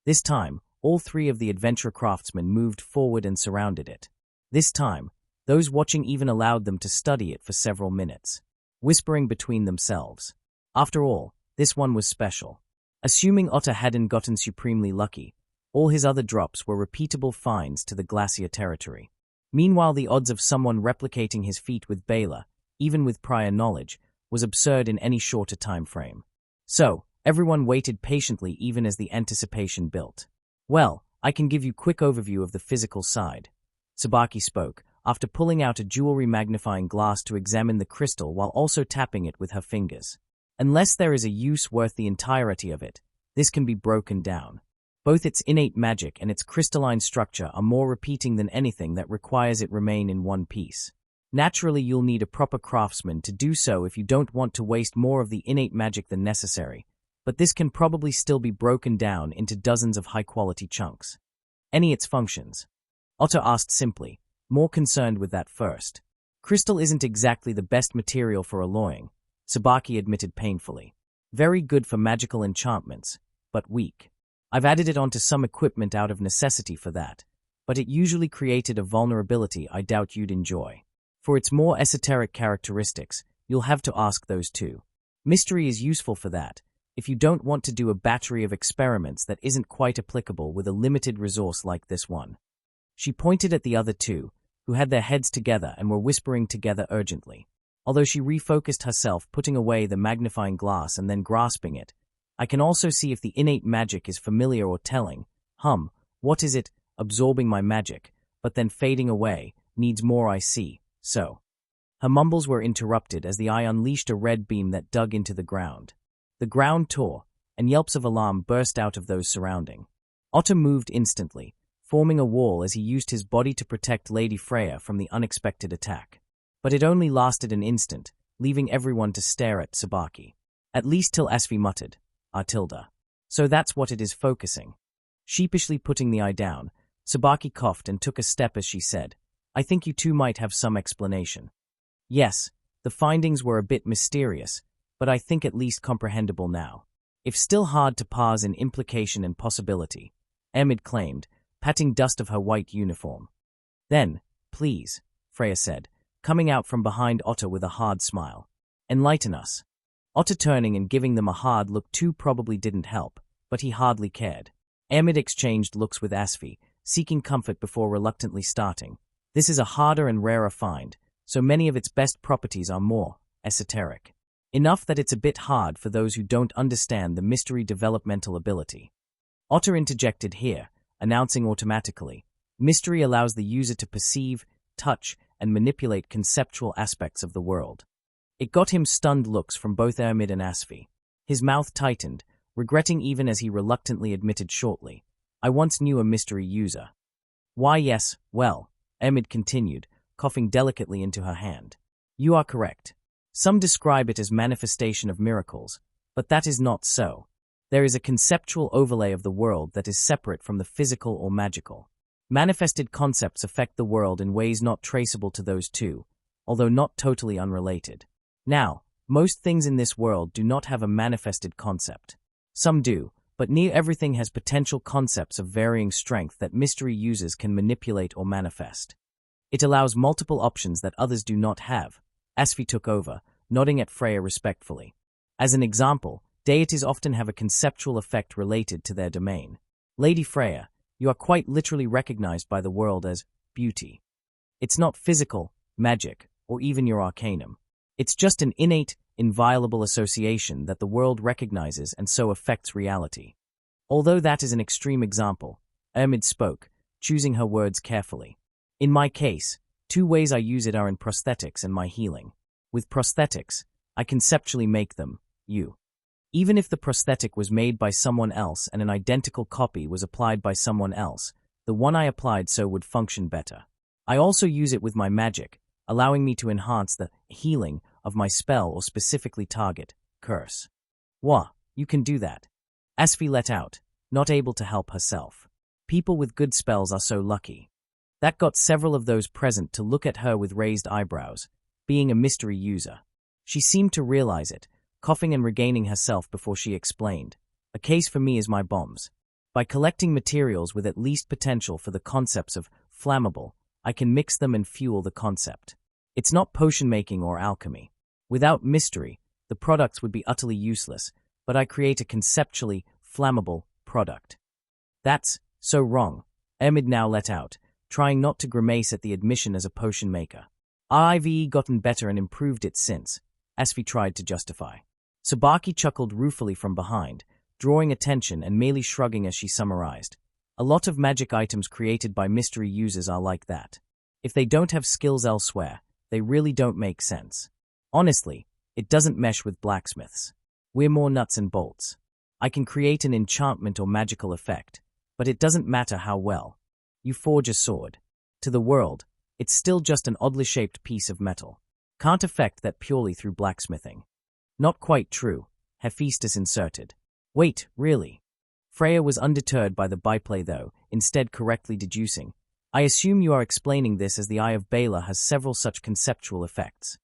This time, all 3 of the adventure craftsmen moved forward and surrounded it. This time, Those watching even allowed them to study it for several minutes, whispering between themselves. After all, this one was special. Assuming Otter hadn't gotten supremely lucky, all his other drops were repeatable finds to the glacier territory. Meanwhile, the odds of someone replicating his feat with Bela, even with prior knowledge, was absurd in any shorter time frame. So, everyone waited patiently even as the anticipation built. Well, I can give you a quick overview of the physical side. Tsubaki spoke, after pulling out a jewelry magnifying glass to examine the crystal while also tapping it with her fingers. Unless there is a use worth the entirety of it, this can be broken down. Both its innate magic and its crystalline structure are more repeating than anything that requires it remain in one piece. Naturally, you'll need a proper craftsman to do so if you don't want to waste more of the innate magic than necessary, but this can probably still be broken down into dozens of high-quality chunks. Any its functions? Otter asked simply, more concerned with that first. Crystal isn't exactly the best material for alloying, Tsubaki admitted painfully. Very good for magical enchantments, but weak. I've added it onto some equipment out of necessity for that, but it usually created a vulnerability I doubt you'd enjoy. For its more esoteric characteristics, you'll have to ask those too. Mystery is useful for that, if you don't want to do a battery of experiments that isn't quite applicable with a limited resource like this one. She pointed at the other two, who had their heads together and were whispering together urgently. Although she refocused herself, putting away the magnifying glass and then grasping it, I can also see if the innate magic is familiar or telling. What is it? Absorbing my magic, but then fading away, needs more I see, so. Her mumbles were interrupted as the eye unleashed a red beam that dug into the ground. The ground tore, and yelps of alarm burst out of those surrounding. Otter moved instantly, forming a wall as he used his body to protect Lady Freya from the unexpected attack. But it only lasted an instant, leaving everyone to stare at Tsubaki. At least till Asfi muttered, Tilda. So that's what it is focusing. Sheepishly putting the eye down, Tsubaki coughed and took a step as she said, I think you two might have some explanation. Yes, the findings were a bit mysterious, but I think at least comprehensible now. If still hard to parse in implication and possibility, Emid claimed, patting dust of her white uniform. Then, please, Freya said, coming out from behind Otter with a hard smile. Enlighten us. Otter turning and giving them a hard look too probably didn't help, but he hardly cared. Emid exchanged looks with Asfi, seeking comfort before reluctantly starting. This is a harder and rarer find, so many of its best properties are more esoteric. Enough that it's a bit hard for those who don't understand the mystery developmental ability. Otter interjected here, announcing automatically, mystery allows the user to perceive, touch, and manipulate conceptual aspects of the world. It got him stunned looks from both Ermid and Asfi. His mouth tightened, regretting even as he reluctantly admitted shortly, I once knew a mystery user. Why yes, well, Ermid continued, coughing delicately into her hand. You are correct. Some describe it as manifestation of miracles, but that is not so. There is a conceptual overlay of the world that is separate from the physical or magical. Manifested concepts affect the world in ways not traceable to those two, although not totally unrelated. Now, most things in this world do not have a manifested concept. Some do, but near everything has potential concepts of varying strength that mystery users can manipulate or manifest. It allows multiple options that others do not have. Asfi took over, nodding at Freya respectfully. As an example, deities often have a conceptual effect related to their domain. Lady Freya, you are quite literally recognized by the world as beauty. It's not physical, magic, or even your arcanum. It's just an innate, inviolable association that the world recognizes and so affects reality. Although that is an extreme example, Ermid spoke, choosing her words carefully. In my case, two ways I use it are in prosthetics and my healing. With prosthetics, I conceptually make them, you. Even if the prosthetic was made by someone else and an identical copy was applied by someone else, the one I applied so would function better. I also use it with my magic, allowing me to enhance the healing of my spell or specifically target curse. Wah, you can do that. Asfi let out, not able to help herself. People with good spells are so lucky. That got several of those present to look at her with raised eyebrows, being a mystery user. She seemed to realize it, coughing and regaining herself before she explained. A case for me is my bombs. By collecting materials with at least potential for the concepts of flammable, I can mix them and fuel the concept. It's not potion making or alchemy. Without mystery, the products would be utterly useless, but I create a conceptually flammable product. That's so wrong, Emid now let out, trying not to grimace at the admission as a potion maker. I've gotten better and improved it since, Asfi tried to justify. Sabaki chuckled ruefully from behind, drawing attention and merely shrugging as she summarized. A lot of magic items created by mystery users are like that. If they don't have skills elsewhere, they really don't make sense. Honestly, it doesn't mesh with blacksmiths. We're more nuts and bolts. I can create an enchantment or magical effect, but it doesn't matter how well. You forge a sword. To the world, it's still just an oddly shaped piece of metal. Can't affect that purely through blacksmithing. Not quite true, Hephaestus inserted. Wait, really? Freya was undeterred by the byplay though, instead correctly deducing. I assume you are explaining this as the Eye of Bela has several such conceptual effects.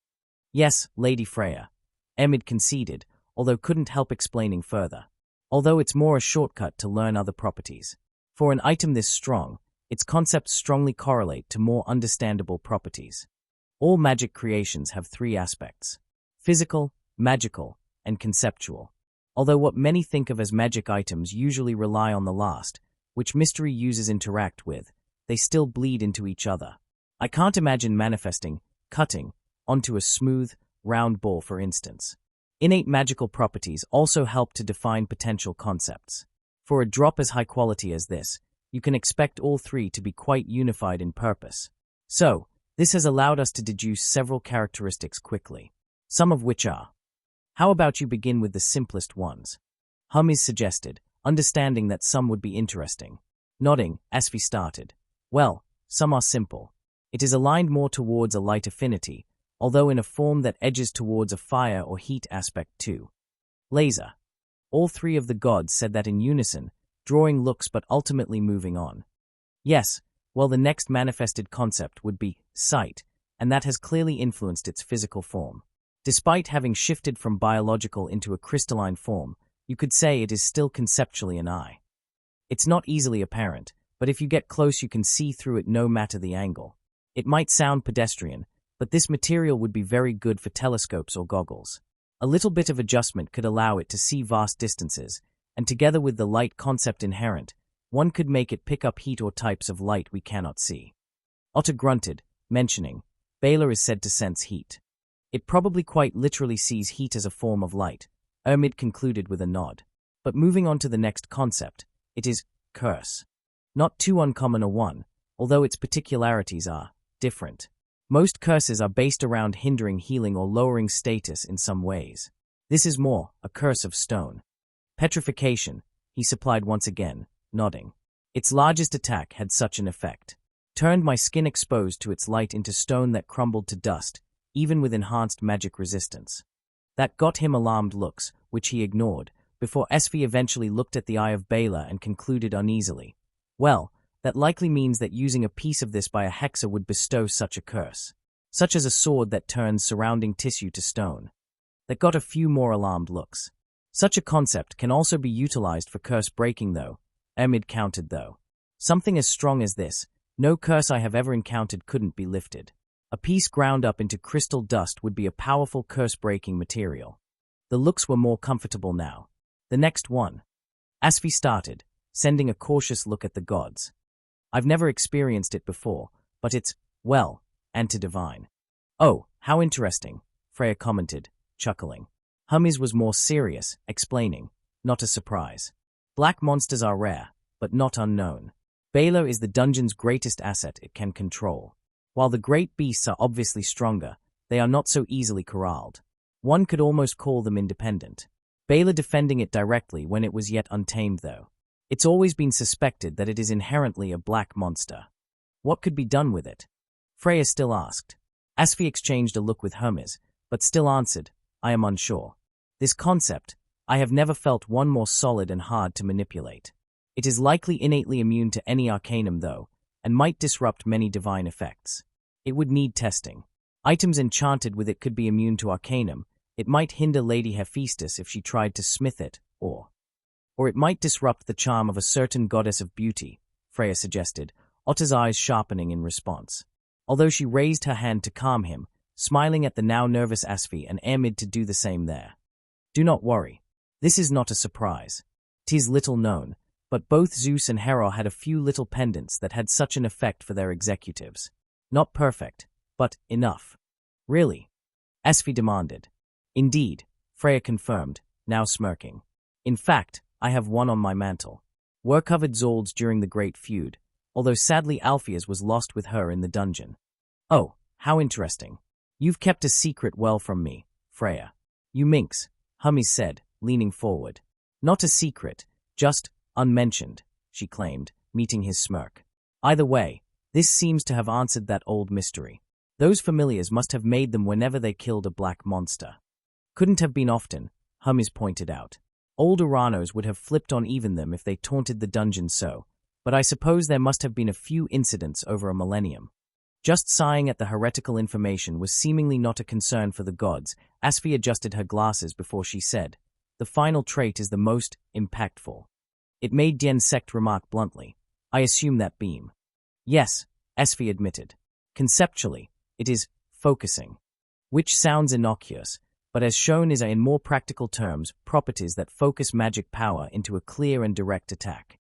Yes, Lady Freya. Emid conceded, although couldn't help explaining further. Although it's more a shortcut to learn other properties. For an item this strong, its concepts strongly correlate to more understandable properties. All magic creations have three aspects: physical, magical, and conceptual. Although what many think of as magic items usually rely on the last, which mystery users interact with, they still bleed into each other. I can't imagine manifesting, cutting, onto a smooth, round ball for instance. Innate magical properties also help to define potential concepts. For a drop as high quality as this, you can expect all three to be quite unified in purpose. So, this has allowed us to deduce several characteristics quickly, some of which are: how about you begin with the simplest ones? Hummies suggested, understanding that some would be interesting. Nodding, Asfi started. Well, some are simple. It is aligned more towards a light affinity, although in a form that edges towards a fire or heat aspect too. Laser. All three of the gods said that in unison, drawing looks but ultimately moving on. Yes, well, the next manifested concept would be sight, and that has clearly influenced its physical form. Despite having shifted from biological into a crystalline form, you could say it is still conceptually an eye. It's not easily apparent, but if you get close you can see through it no matter the angle. It might sound pedestrian, but this material would be very good for telescopes or goggles. A little bit of adjustment could allow it to see vast distances, and together with the light concept inherent, one could make it pick up heat or types of light we cannot see. Otter grunted, mentioning, Bela is said to sense heat. It probably quite literally sees heat as a form of light, Ermid concluded with a nod. But moving on to the next concept, it is curse. Not too uncommon a one, although its particularities are different. Most curses are based around hindering healing or lowering status in some ways. This is more a curse of stone. Petrification, he supplied once again, nodding. Its largest attack had such an effect. Turned my skin exposed to its light into stone that crumbled to dust, even with enhanced magic resistance. That got him alarmed looks, which he ignored, before Esfi eventually looked at the Eye of Bela and concluded uneasily. Well, that likely means that using a piece of this by a hexer would bestow such a curse. Such as a sword that turns surrounding tissue to stone. That got a few more alarmed looks. Such a concept can also be utilized for curse breaking though, Emid countered though. Something as strong as this, no curse I have ever encountered couldn't be lifted. A piece ground up into crystal dust would be a powerful curse-breaking material. The looks were more comfortable now. The next one. Asfi started, sending a cautious look at the gods. I've never experienced it before, but it's, well, and to divine. Oh, how interesting, Freya commented, chuckling. Hummies was more serious, explaining, not a surprise. Black monsters are rare, but not unknown. Bela is the dungeon's greatest asset it can control. While the great beasts are obviously stronger, they are not so easily corralled. One could almost call them independent. Bela defending it directly when it was yet untamed though. It's always been suspected that it is inherently a black monster. What could be done with it? Freya still asked. Asfi exchanged a look with Hermes, but still answered, I am unsure. This concept, I have never felt one more solid and hard to manipulate. It is likely innately immune to any arcanum though, and might disrupt many divine effects. It would need testing. Items enchanted with it could be immune to arcanum. It might hinder Lady Hephaestus if she tried to smith it, or it might disrupt the charm of a certain goddess of beauty, Freya suggested, Otter's eyes sharpening in response. Although she raised her hand to calm him, smiling at the now nervous Asfi and Amid to do the same there. Do not worry. This is not a surprise. 'Tis little known, but both Zeus and Hera had a few little pendants that had such an effect for their executives. Not perfect, but enough. Really? Asfi demanded. Indeed, Freya confirmed, now smirking. In fact, I have one on my mantle. Were covered Zold's during the Great Feud, although sadly Alpheus was lost with her in the dungeon. Oh, how interesting. You've kept a secret well from me, Freya. You minx, Hummies said, leaning forward. Not a secret, just unmentioned, she claimed, meeting his smirk. Either way, this seems to have answered that old mystery. Those familiars must have made them whenever they killed a black monster. Couldn't have been often, Hummies pointed out. Old Oranos would have flipped on even them if they taunted the dungeon so, but I suppose there must have been a few incidents over a millennium. Just sighing at the heretical information was seemingly not a concern for the gods. Asfi adjusted her glasses before she said, the final trait is the most impactful. It made Dien Sect remark bluntly, I assume that beam. Yes, Asfi admitted. Conceptually, it is focusing. Which sounds innocuous, but as shown is in more practical terms, properties that focus magic power into a clear and direct attack.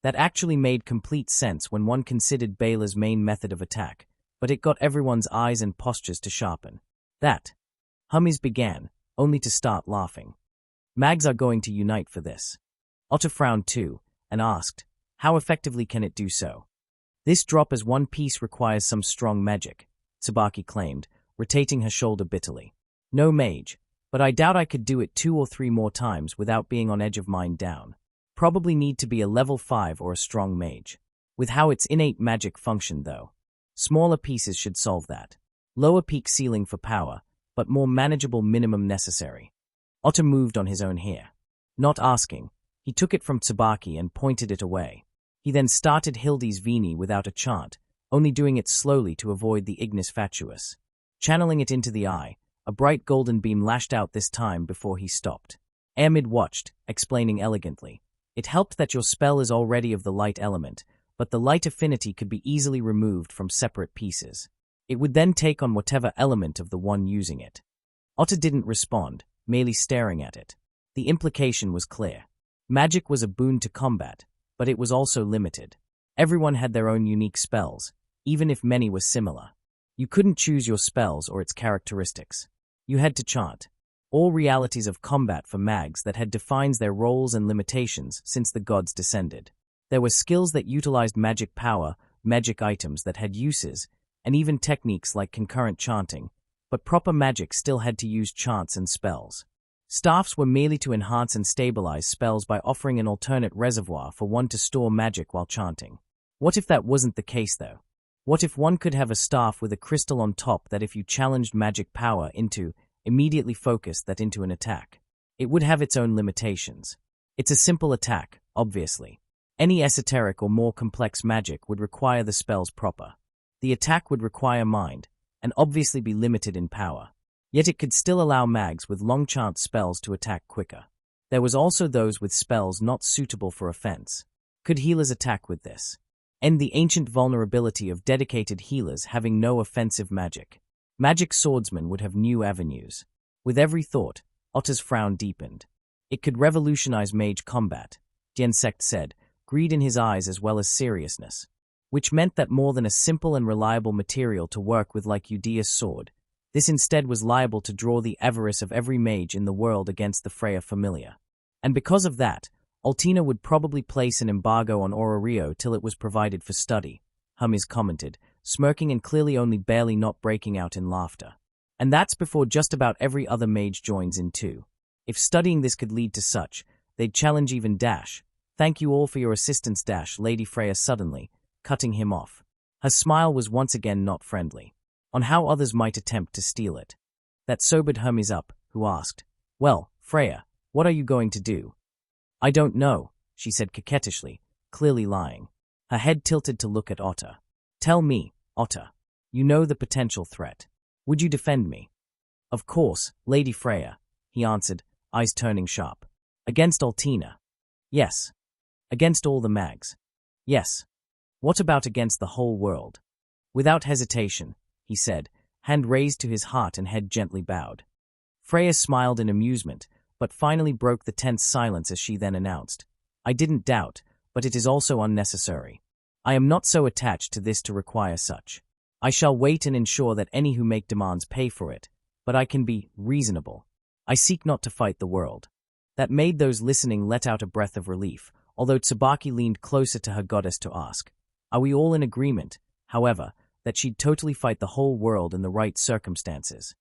That actually made complete sense when one considered Baela's main method of attack, but it got everyone's eyes and postures to sharpen. That. Hummies began, only to start laughing. Mags are going to unite for this. Otter frowned too, and asked, how effectively can it do so? This drop as one piece requires some strong magic, Tsubaki claimed, rotating her shoulder bitterly. No mage, but I doubt I could do it 2 or 3 more times without being on edge of mind down. Probably need to be a level 5 or a strong mage. With how its innate magic functioned though. Smaller pieces should solve that. Lower peak ceiling for power, but more manageable minimum necessary. Otter moved on his own here. Not asking, he took it from Tsubaki and pointed it away. He then started Hildy's Vini without a chant, only doing it slowly to avoid the ignis fatuus. Channeling it into the eye, a bright golden beam lashed out this time before he stopped. Amid watched, explaining elegantly. It helped that your spell is already of the light element, but the light affinity could be easily removed from separate pieces. It would then take on whatever element of the one using it. Otter didn't respond, merely staring at it. The implication was clear. Magic was a boon to combat, but it was also limited. Everyone had their own unique spells, even if many were similar. You couldn't choose your spells or its characteristics. You had to chant. All realities of combat for mags that had defined their roles and limitations since the gods descended. There were skills that utilized magic power, magic items that had uses, and even techniques like concurrent chanting, but proper magic still had to use chants and spells. Staffs were merely to enhance and stabilize spells by offering an alternate reservoir for one to store magic while chanting. What if that wasn't the case though? What if one could have a staff with a crystal on top that if you challenged magic power into, immediately focused that into an attack? It would have its own limitations. It's a simple attack, obviously. Any esoteric or more complex magic would require the spells proper. The attack would require mind, and obviously be limited in power. Yet it could still allow mags with long chant spells to attack quicker. There was also those with spells not suitable for offense. Could healers attack with this? End the ancient vulnerability of dedicated healers having no offensive magic. Magic swordsmen would have new avenues. With every thought, Otter's frown deepened. It could revolutionize mage combat, Diensect said, greed in his eyes as well as seriousness. Which meant that more than a simple and reliable material to work with like Eudea's sword, this instead was liable to draw the avarice of every mage in the world against the Freya familiar. And because of that, Altina would probably place an embargo on Orario till it was provided for study, Hummies commented, smirking and clearly only barely not breaking out in laughter. And that's before just about every other mage joins in too. If studying this could lead to such, they'd challenge even Dash. Thank you all for your assistance, Dash, Lady Freya suddenly, cutting him off. Her smile was once again not friendly. On how others might attempt to steal it. That sobered Hermes up, who asked, well, Freya, what are you going to do? I don't know, she said coquettishly, clearly lying. Her head tilted to look at Otter. Tell me, Otter. You know the potential threat. Would you defend me? Of course, Lady Freya, he answered, eyes turning sharp. Against Altina? Yes. Against all the mags? Yes. What about against the whole world? Without hesitation, he said, hand raised to his heart and head gently bowed. Freya smiled in amusement, but finally broke the tense silence as she then announced, I didn't doubt, but it is also unnecessary. I am not so attached to this to require such. I shall wait and ensure that any who make demands pay for it, but I can be reasonable. I seek not to fight the world. That made those listening let out a breath of relief, although Tsubaki leaned closer to her goddess to ask, are we all in agreement, however, that she'd totally fight the whole world in the right circumstances?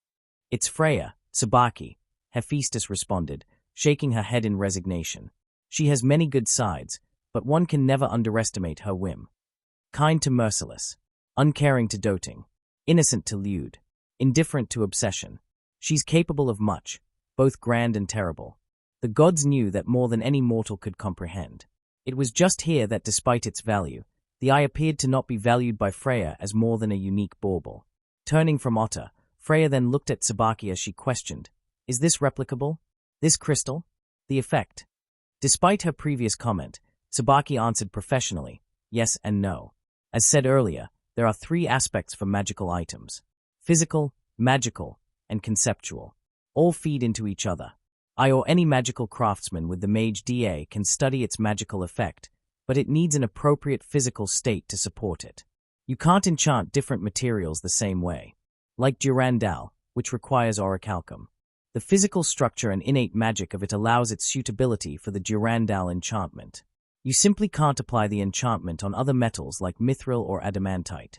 It's Freya, Tsubaki, Hephaestus responded, shaking her head in resignation. She has many good sides, but one can never underestimate her whim. Kind to merciless, uncaring to doting, innocent to lewd, indifferent to obsession. She's capable of much, both grand and terrible. The gods knew that more than any mortal could comprehend. It was just here that despite its value, the eye appeared to not be valued by Freya as more than a unique bauble. Turning from Otter, Freya then looked at Tsubaki as she questioned, is this replicable? This crystal? The effect? Despite her previous comment, Tsubaki answered professionally, yes and no. As said earlier, there are three aspects for magical items: physical, magical, and conceptual. All feed into each other. I or any magical craftsman with the Mage DA can study its magical effect, but it needs an appropriate physical state to support it. You can't enchant different materials the same way. Like Durandal, which requires orichalcum. The physical structure and innate magic of it allows its suitability for the Durandal enchantment. You simply can't apply the enchantment on other metals like mithril or adamantite.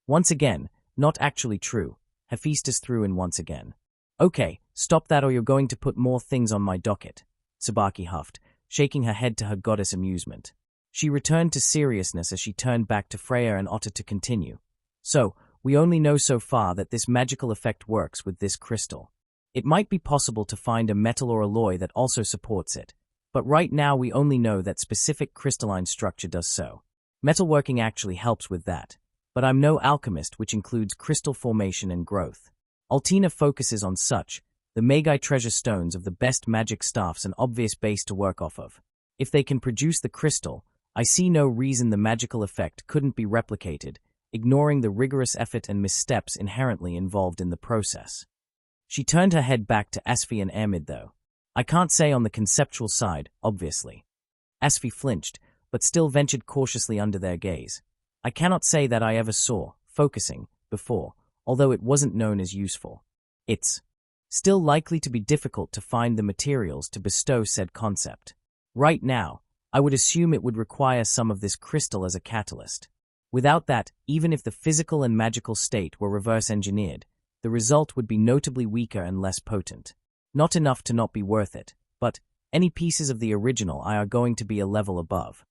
Once again, not actually true, Hephaestus threw in once again. Okay, stop that or you're going to put more things on my docket, Tsubaki huffed, shaking her head to her goddess amusement. She returned to seriousness as she turned back to Freya and Otter to continue. So, we only know so far that this magical effect works with this crystal. It might be possible to find a metal or alloy that also supports it, but right now we only know that specific crystalline structure does so. Metalworking actually helps with that, but I'm no alchemist, which includes crystal formation and growth. Altina focuses on such, the Magi treasure stones of the best magic staffs, an obvious base to work off of. If they can produce the crystal, I see no reason the magical effect couldn't be replicated, ignoring the rigorous effort and missteps inherently involved in the process. She turned her head back to Asfi and Amid though. I can't say on the conceptual side, obviously. Asfi flinched, but still ventured cautiously under their gaze. I cannot say that I ever saw, focusing, before, although it wasn't known as useful. It's still likely to be difficult to find the materials to bestow said concept. Right now, I would assume it would require some of this crystal as a catalyst. Without that, even if the physical and magical state were reverse-engineered, the result would be notably weaker and less potent. Not enough to not be worth it, but any pieces of the original I are going to be a level above.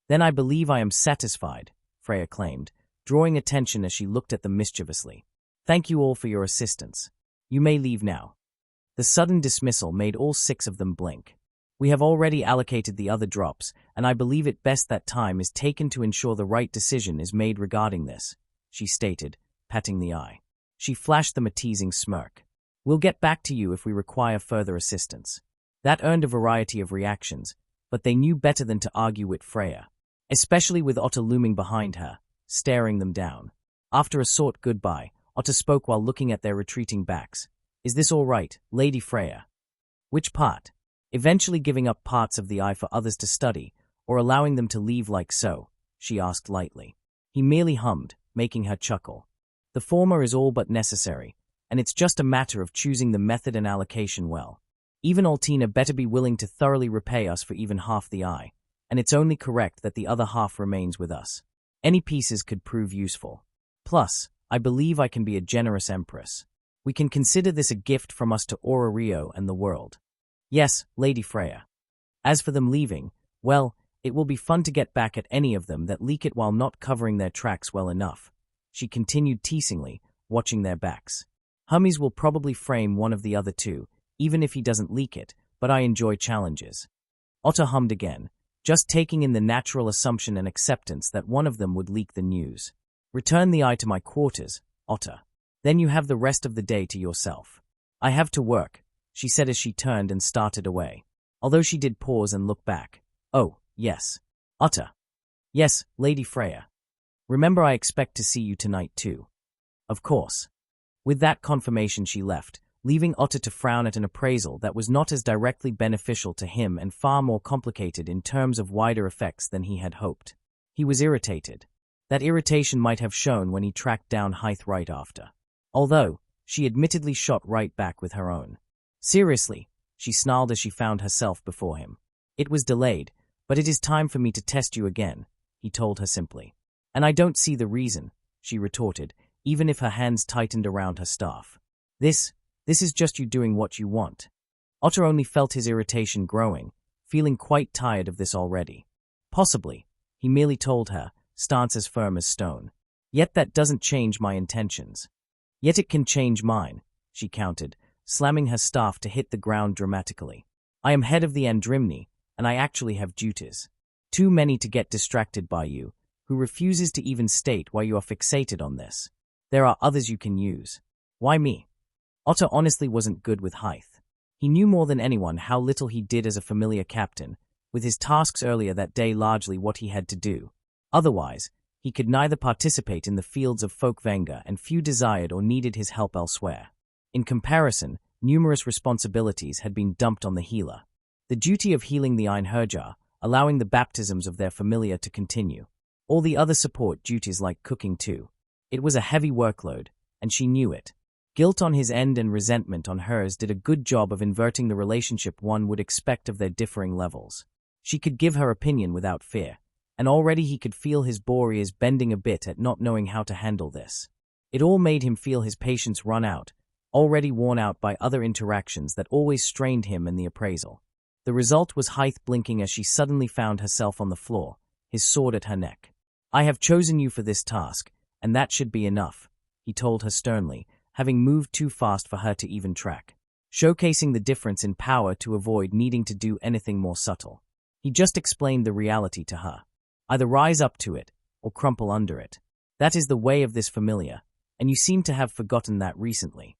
Then I believe I am satisfied, Freya claimed, drawing attention as she looked at them mischievously. Thank you all for your assistance. You may leave now. The sudden dismissal made all six of them blink. We have already allocated the other drops, and I believe it best that time is taken to ensure the right decision is made regarding this, she stated, patting the eye. She flashed them a teasing smirk. We'll get back to you if we require further assistance. That earned a variety of reactions, but they knew better than to argue with Freya, especially with Otter looming behind her, staring them down. After a short goodbye, Otter spoke while looking at their retreating backs. Is this all right, Lady Freya? Which part? Eventually giving up parts of the eye for others to study, or allowing them to leave like so, she asked lightly. He merely hummed, making her chuckle. The former is all but necessary, and it's just a matter of choosing the method and allocation well. Even Altina better be willing to thoroughly repay us for even half the eye, and it's only correct that the other half remains with us. Any pieces could prove useful. Plus, I believe I can be a generous empress. We can consider this a gift from us to Orario and the world. Yes, Lady Freya. As for them leaving, well, it will be fun to get back at any of them that leak it while not covering their tracks well enough, she continued teasingly, watching their backs. Hummies will probably frame one of the other two, even if he doesn't leak it, but I enjoy challenges. Otter hummed again, just taking in the natural assumption and acceptance that one of them would leak the news. Return the eye to my quarters, Otter. Then you have the rest of the day to yourself. I have to work, she said as she turned and started away. Although she did pause and look back. Oh, yes. Otter. Yes, Lady Freya. Remember, I expect to see you tonight too. Of course. With that confirmation she left, leaving Otter to frown at an appraisal that was not as directly beneficial to him and far more complicated in terms of wider effects than he had hoped. He was irritated. That irritation might have shown when he tracked down Hythe right after. Although, she admittedly shot right back with her own. Seriously, she snarled as she found herself before him. It was delayed, but it is time for me to test you again, he told her simply. And I don't see the reason, she retorted, even if her hands tightened around her staff. This is just you doing what you want. Otter only felt his irritation growing, feeling quite tired of this already. Possibly, he merely told her, stance as firm as stone. Yet that doesn't change my intentions. Yet it can change mine, she countered, slamming her staff to hit the ground dramatically. I am head of the Andrimni, and I actually have duties. Too many to get distracted by you, who refuses to even state why you are fixated on this. There are others you can use. Why me? Otter honestly wasn't good with Hythe. He knew more than anyone how little he did as a familiar captain, with his tasks earlier that day largely what he had to do. Otherwise, he could neither participate in the fields of Folkvanga and few desired or needed his help elsewhere. In comparison, numerous responsibilities had been dumped on the healer. The duty of healing the Einherjar, allowing the baptisms of their familiar to continue. All the other support duties like cooking too. It was a heavy workload, and she knew it. Guilt on his end and resentment on hers did a good job of inverting the relationship one would expect of their differing levels. She could give her opinion without fear, and already he could feel his boreas bending a bit at not knowing how to handle this. It all made him feel his patience run out, already worn out by other interactions that always strained him in the appraisal. The result was Hythe blinking as she suddenly found herself on the floor, his sword at her neck. I have chosen you for this task, and that should be enough, he told her sternly, having moved too fast for her to even track, showcasing the difference in power to avoid needing to do anything more subtle. He just explained the reality to her. Either rise up to it, or crumple under it. That is the way of this familiar, and you seem to have forgotten that recently.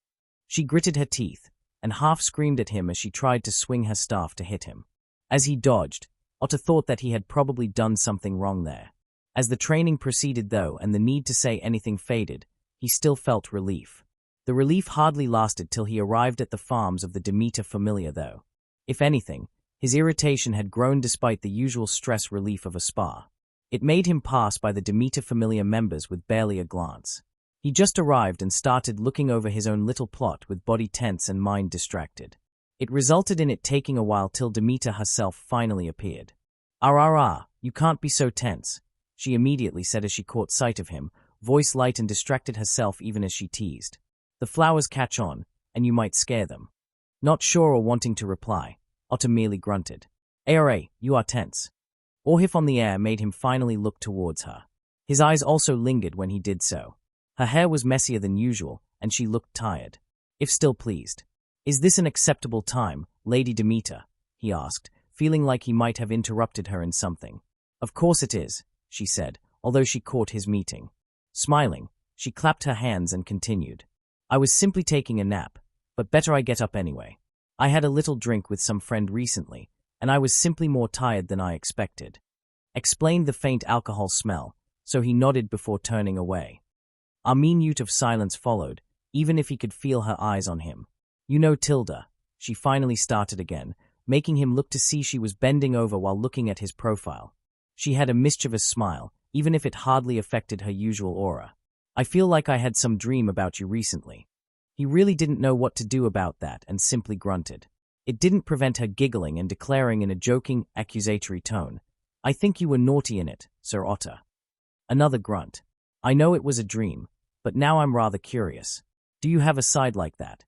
She gritted her teeth, and half screamed at him as she tried to swing her staff to hit him. As he dodged, Otter thought that he had probably done something wrong there. As the training proceeded though, and the need to say anything faded, he still felt relief. The relief hardly lasted till he arrived at the farms of the Demeter familiar though. If anything, his irritation had grown despite the usual stress relief of a spa. It made him pass by the Demeter familiar members with barely a glance. He just arrived and started looking over his own little plot with body tense and mind distracted. It resulted in it taking a while till Demeter herself finally appeared. You can't be so tense, she immediately said as she caught sight of him, voice light and distracted herself even as she teased. The flowers catch on, and you might scare them. Not sure or wanting to reply, Otter merely grunted. You are tense. Orhif on the air made him finally look towards her. His eyes also lingered when he did so. Her hair was messier than usual, and she looked tired, if still pleased. Is this an acceptable time, Lady Demeter? He asked, feeling like he might have interrupted her in something. Of course it is, she said, although she caught his meaning. Smiling, she clapped her hands and continued. I was simply taking a nap, but better I get up anyway. I had a little drink with some friend recently, and I was simply more tired than I expected. Explained the faint alcohol smell, so he nodded before turning away. A minute of silence followed, even if he could feel her eyes on him. You know Tilda, she finally started again, making him look to see she was bending over while looking at his profile. She had a mischievous smile, even if it hardly affected her usual aura. I feel like I had some dream about you recently. He really didn't know what to do about that and simply grunted. It didn't prevent her giggling and declaring in a joking, accusatory tone, I think you were naughty in it, Sir Otter. Another grunt. I know it was a dream, but now I'm rather curious. Do you have a side like that?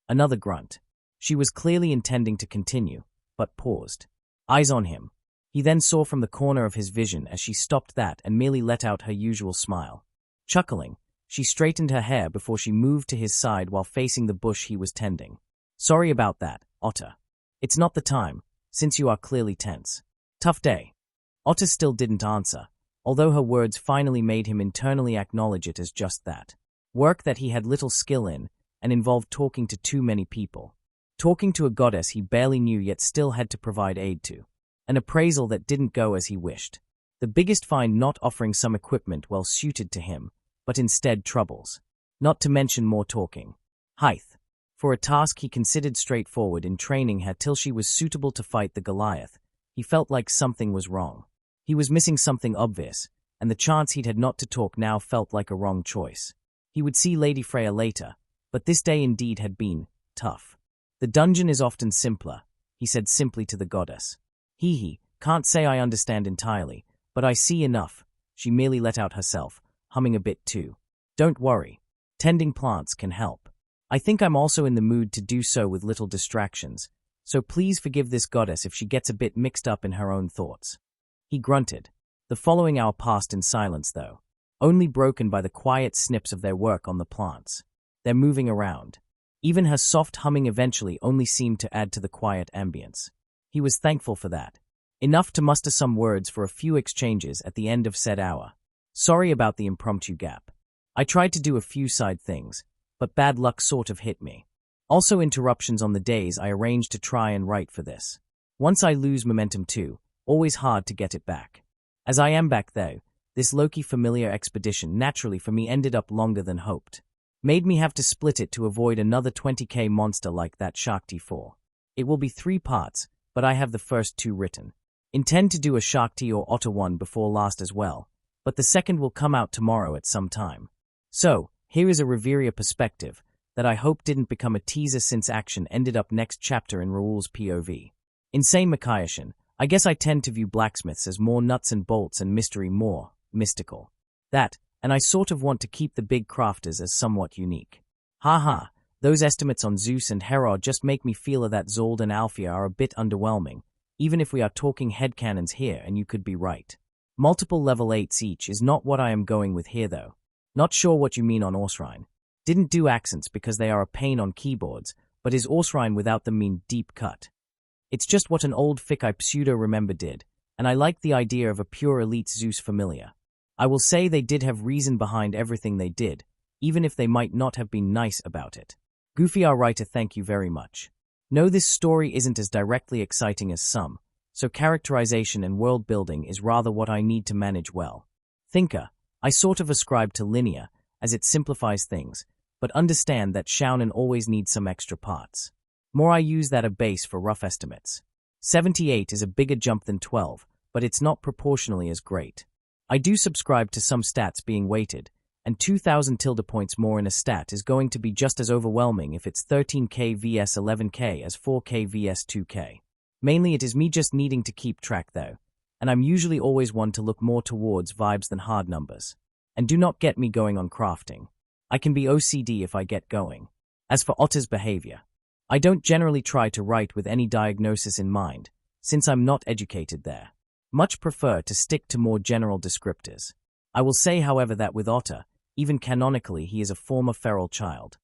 Another grunt. She was clearly intending to continue, but paused. Eyes on him. He then saw from the corner of his vision as she stopped that and merely let out her usual smile. Chuckling, she straightened her hair before she moved to his side while facing the bush he was tending. Sorry about that, Otter. It's not the time, since you are clearly tense. Tough day. Otter still didn't answer, although her words finally made him internally acknowledge it as just that. Work that he had little skill in, and involved talking to too many people. Talking to a goddess he barely knew yet still had to provide aid to. An appraisal that didn't go as he wished. The biggest find not offering some equipment well suited to him, but instead troubles. Not to mention more talking. Height. For a task he considered straightforward in training her till she was suitable to fight the Goliath, he felt like something was wrong. He was missing something obvious, and the chance he'd had not to talk now felt like a wrong choice. He would see Lady Freya later, but this day indeed had been tough. The dungeon is often simpler, he said simply to the goddess. Can't say I understand entirely, but I see enough, she merely let out herself, humming a bit too. Don't worry. Tending plants can help. I think I'm also in the mood to do so with little distractions, so please forgive this goddess if she gets a bit mixed up in her own thoughts. He grunted. The following hour passed in silence, though, only broken by the quiet snips of their work on the plants. They're moving around. Even her soft humming eventually only seemed to add to the quiet ambience. He was thankful for that. Enough to muster some words for a few exchanges at the end of said hour. Sorry about the impromptu gap. I tried to do a few side things, but bad luck sort of hit me. Also interruptions on the days I arranged to try and write for this. Once I lose momentum too, always hard to get it back. As I am back though, this Loki familiar expedition naturally for me ended up longer than hoped. Made me have to split it to avoid another 20k monster like that Shakti 4. It will be 3 parts, but I have the first 2 written. Intend to do a Shakti or Otter one before last as well, but the second will come out tomorrow at some time. So, here is a Reveria perspective that I hope didn't become a teaser since action ended up next chapter in Raoul's POV. Insane Makaishan, I guess I tend to view blacksmiths as more nuts and bolts and mystery more mystical. That, and I sort of want to keep the big crafters as somewhat unique. Haha, those estimates on Zeus and Hera just make me feel that Zold and Alfea are a bit underwhelming, even if we are talking headcanons here and you could be right. Multiple level 8s each is not what I am going with here though. Not sure what you mean on Orsrine. Didn't do accents because they are a pain on keyboards, but is Orsrine without them mean deep cut? It's just what an old fic I pseudo-remember did, and I like the idea of a pure elite Zeus familiar. I will say they did have reason behind everything they did, even if they might not have been nice about it. Goofy our writer, thank you very much. No, this story isn't as directly exciting as some, so characterization and world building is rather what I need to manage well. Thinker, I sort of ascribe to linear, as it simplifies things, but understand that Shounen always needs some extra parts. More I use that a base for rough estimates. 78 is a bigger jump than 12, but it's not proportionally as great. I do subscribe to some stats being weighted, and 2000 tilde points more in a stat is going to be just as overwhelming if it's 13k vs 11k as 4k vs 2k. Mainly it is me just needing to keep track though, and I'm usually always one to look more towards vibes than hard numbers. And do not get me going on crafting. I can be OCD if I get going. As for Otter's behavior, I don't generally try to write with any diagnosis in mind, since I'm not educated there. Much prefer to stick to more general descriptors. I will say, however, that with Otter, even canonically he is a former feral child.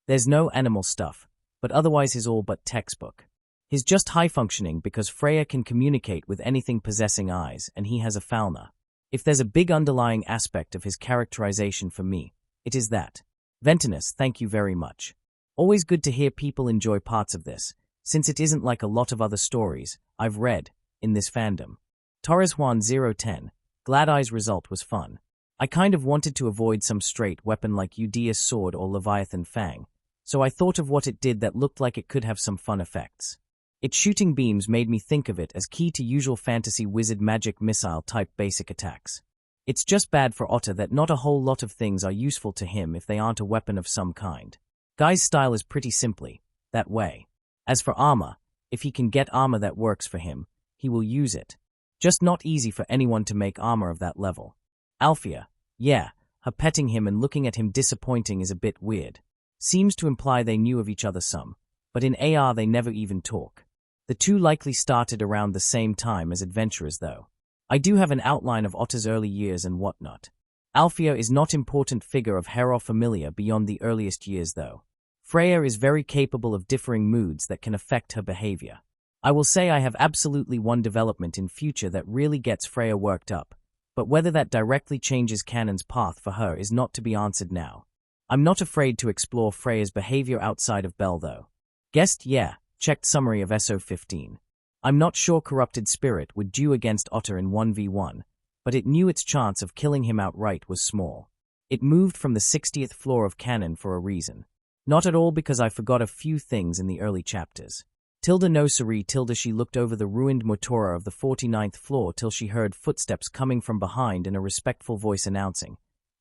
There's no animal stuff, but otherwise he's all but textbook. He's just high-functioning because Freya can communicate with anything possessing eyes and he has a Falna. If there's a big underlying aspect of his characterization for me, it is that. Ventinus, thank you very much. Always good to hear people enjoy parts of this, since it isn't like a lot of other stories I've read in this fandom. Torres Juan 010, Glad Eye's result was fun. I kind of wanted to avoid some straight weapon like Eudea's sword or Leviathan Fang, so I thought of what it did that looked like it could have some fun effects. Its shooting beams made me think of it as key to usual fantasy wizard magic missile type basic attacks. It's just bad for Otter that not a whole lot of things are useful to him if they aren't a weapon of some kind. Guy's style is pretty simply that way. As for armor, if he can get armor that works for him, he will use it. Just not easy for anyone to make armor of that level. Alfea, yeah, her petting him and looking at him disappointing is a bit weird. Seems to imply they knew of each other some, but in AR they never even talk. The two likely started around the same time as adventurers though. I do have an outline of Otter's early years and whatnot. Alfea is not important figure of Hera familiar beyond the earliest years though. Freya is very capable of differing moods that can affect her behavior. I will say I have absolutely one development in future that really gets Freya worked up, but whether that directly changes canon's path for her is not to be answered now. I'm not afraid to explore Freya's behavior outside of Bell though. Guessed, yeah, checked summary of SO15. I'm not sure Corrupted Spirit would do against Otter in 1v1, but it knew its chance of killing him outright was small. It moved from the 60th floor of Cannon for a reason. Not at all because I forgot a few things in the early chapters. Tilda no siree tilde she looked over the ruined motora of the 49th floor till she heard footsteps coming from behind and a respectful voice announcing,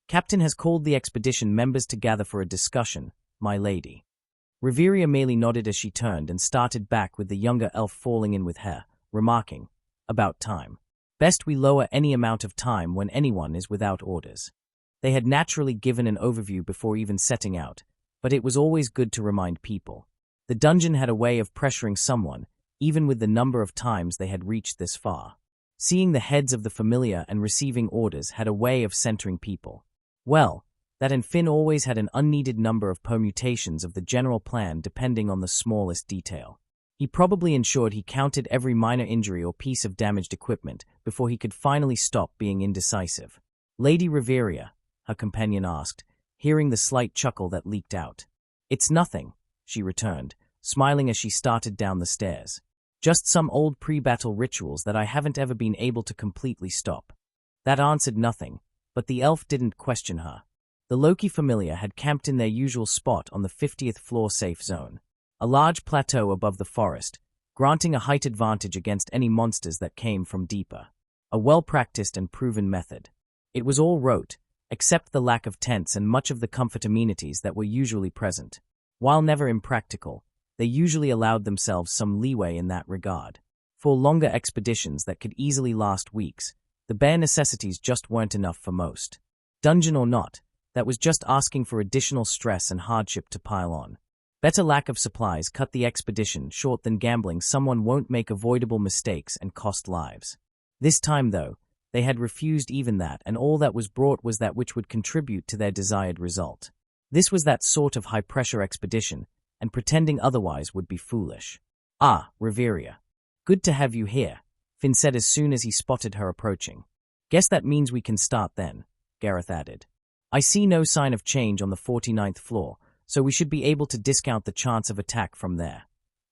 "Captain has called the expedition members to gather for a discussion, my lady." Riveria merely nodded as she turned and started back with the younger elf falling in with her, remarking, "About time. Best we lower any amount of time when anyone is without orders." They had naturally given an overview before even setting out, but it was always good to remind people. The dungeon had a way of pressuring someone, even with the number of times they had reached this far. Seeing the heads of the familiar and receiving orders had a way of centering people. Well, that and Finn always had an unneeded number of permutations of the general plan depending on the smallest detail. He probably ensured he counted every minor injury or piece of damaged equipment before he could finally stop being indecisive. "Lady Riveria," her companion asked, hearing the slight chuckle that leaked out. "It's nothing," she returned, smiling as she started down the stairs. "Just some old pre-battle rituals that I haven't ever been able to completely stop." That answered nothing, but the elf didn't question her. The Loki familiar had camped in their usual spot on the 50th floor safe zone, a large plateau above the forest, granting a height advantage against any monsters that came from deeper. A well-practiced and proven method. It was all rote, except the lack of tents and much of the comfort amenities that were usually present. While never impractical, they usually allowed themselves some leeway in that regard. For longer expeditions that could easily last weeks, the bare necessities just weren't enough for most. Dungeon or not, that was just asking for additional stress and hardship to pile on. Better lack of supplies cut the expedition short than gambling someone won't make avoidable mistakes and cost lives. This time, though, they had refused even that, and all that was brought was that which would contribute to their desired result. This was that sort of high-pressure expedition, and pretending otherwise would be foolish. "Ah, Riveria. Good to have you here," Finn said as soon as he spotted her approaching. "Guess that means we can start then," Gareth added. "I see no sign of change on the 49th floor, so we should be able to discount the chance of attack from there,"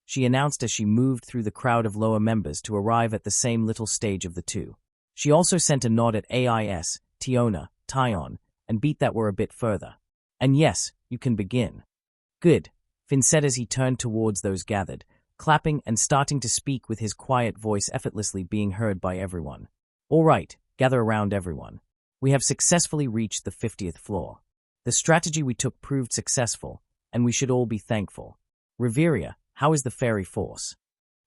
she announced as she moved through the crowd of lower members to arrive at the same little stage of the two. She also sent a nod at AIS, Tiona, Tyon, and Beat that were a bit further. "And yes, you can begin." "Good," Finn said as he turned towards those gathered, clapping and starting to speak with his quiet voice effortlessly being heard by everyone. "All right, gather around everyone. We have successfully reached the 50th floor. The strategy we took proved successful, and we should all be thankful. Riveria, how is the fairy force?"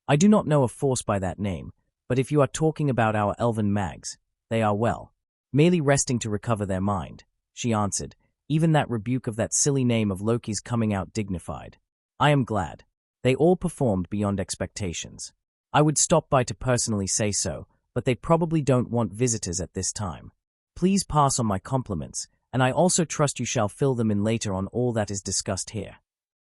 "I do not know a force by that name, but if you are talking about our elven mags, they are well. Merely resting to recover their mind," she answered, even that rebuke of that silly name of Loki's coming out dignified. "I am glad. They all performed beyond expectations. I would stop by to personally say so, but they probably don't want visitors at this time. Please pass on my compliments, and I also trust you shall fill them in later on all that is discussed here."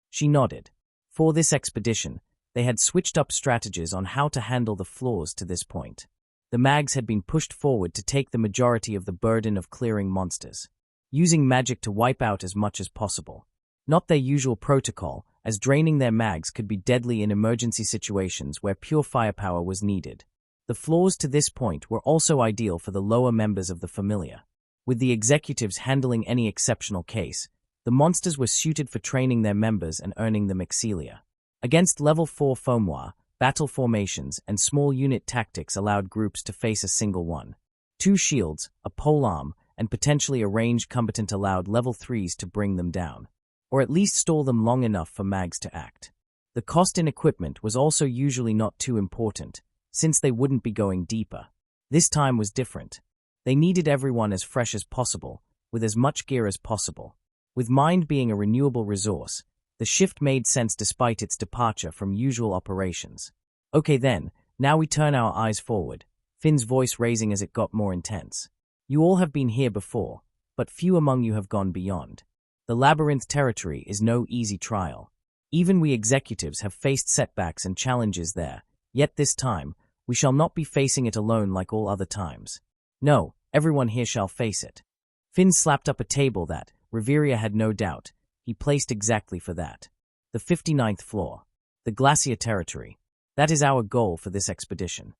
She nodded. For this expedition, they had switched up strategies on how to handle the floors to this point. The mags had been pushed forward to take the majority of the burden of clearing monsters, using magic to wipe out as much as possible. Not their usual protocol, as draining their mags could be deadly in emergency situations where pure firepower was needed. The floors to this point were also ideal for the lower members of the familiar. With the executives handling any exceptional case, the monsters were suited for training their members and earning them excelia. Against level 4 Fomoir, battle formations and small unit tactics allowed groups to face a single one. 2 shields, a polearm, and potentially a ranged combatant allowed level 3s to bring them down, or at least stall them long enough for mags to act. The cost in equipment was also usually not too important, since they wouldn't be going deeper. This time was different. They needed everyone as fresh as possible, with as much gear as possible. With mind being a renewable resource, the shift made sense despite its departure from usual operations. "Okay then, now we turn our eyes forward," Finn's voice raising as it got more intense. "You all have been here before, but few among you have gone beyond. The labyrinth territory is no easy trial. Even we executives have faced setbacks and challenges there, yet this time, we shall not be facing it alone like all other times. No, everyone here shall face it." Finn slapped up a table that, Riveria had no doubt, he placed exactly for that. "The 59th floor. The glacier territory. That is our goal for this expedition."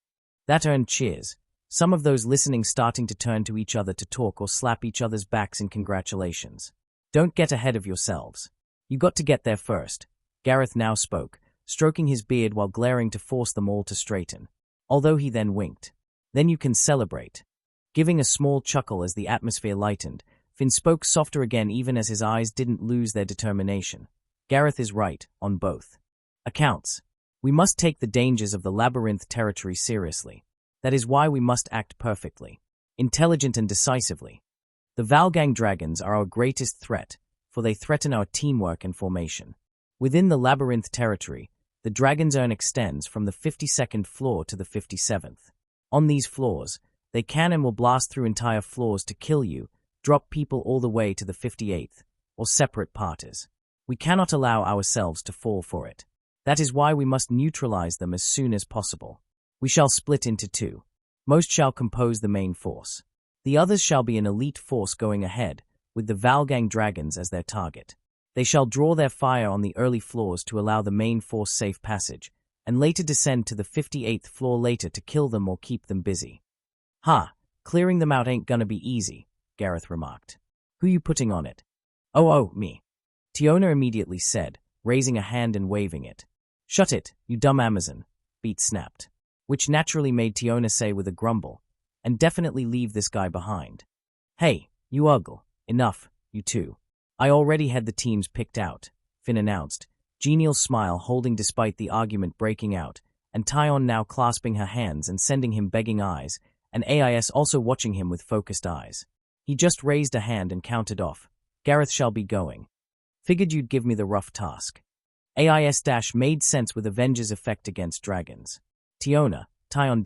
That earned cheers, some of those listening starting to turn to each other to talk or slap each other's backs in congratulations. Don't get ahead of yourselves. You got to get there first. Gareth now spoke, stroking his beard while glaring to force them all to straighten. Although he then winked. Then you can celebrate. Giving a small chuckle as the atmosphere lightened, Finn spoke softer again even as his eyes didn't lose their determination. Gareth is right, on both accounts. We must take the dangers of the labyrinth territory seriously. That is why we must act perfectly, intelligent and decisively. The Valgang dragons are our greatest threat, for they threaten our teamwork and formation. Within the labyrinth territory, the dragon's urn extends from the 52nd floor to the 57th. On these floors, they can and will blast through entire floors to kill you, drop people all the way to the 58th, or separate parties. We cannot allow ourselves to fall for it. That is why we must neutralize them as soon as possible. We shall split into two. Most shall compose the main force. The others shall be an elite force going ahead, with the Valgang dragons as their target. They shall draw their fire on the early floors to allow the main force safe passage, and later descend to the 58th floor later to kill them or keep them busy. Clearing them out ain't gonna be easy, Gareth remarked. Who you putting on it? Oh, me. Tiona immediately said, raising a hand and waving it. Shut it, you dumb Amazon, Beat snapped. Which naturally made Tiona say with a grumble, and definitely leave this guy behind. Hey, you uggle, enough, you two. I already had the teams picked out, Finn announced, genial smile holding despite the argument breaking out, and Tyon now clasping her hands and sending him begging eyes, and AIS also watching him with focused eyes. He just raised a hand and counted off. Gareth shall be going. Figured you'd give me the rough task. AIS- made sense with Avengers effect against dragons. Tiona, Tyon-,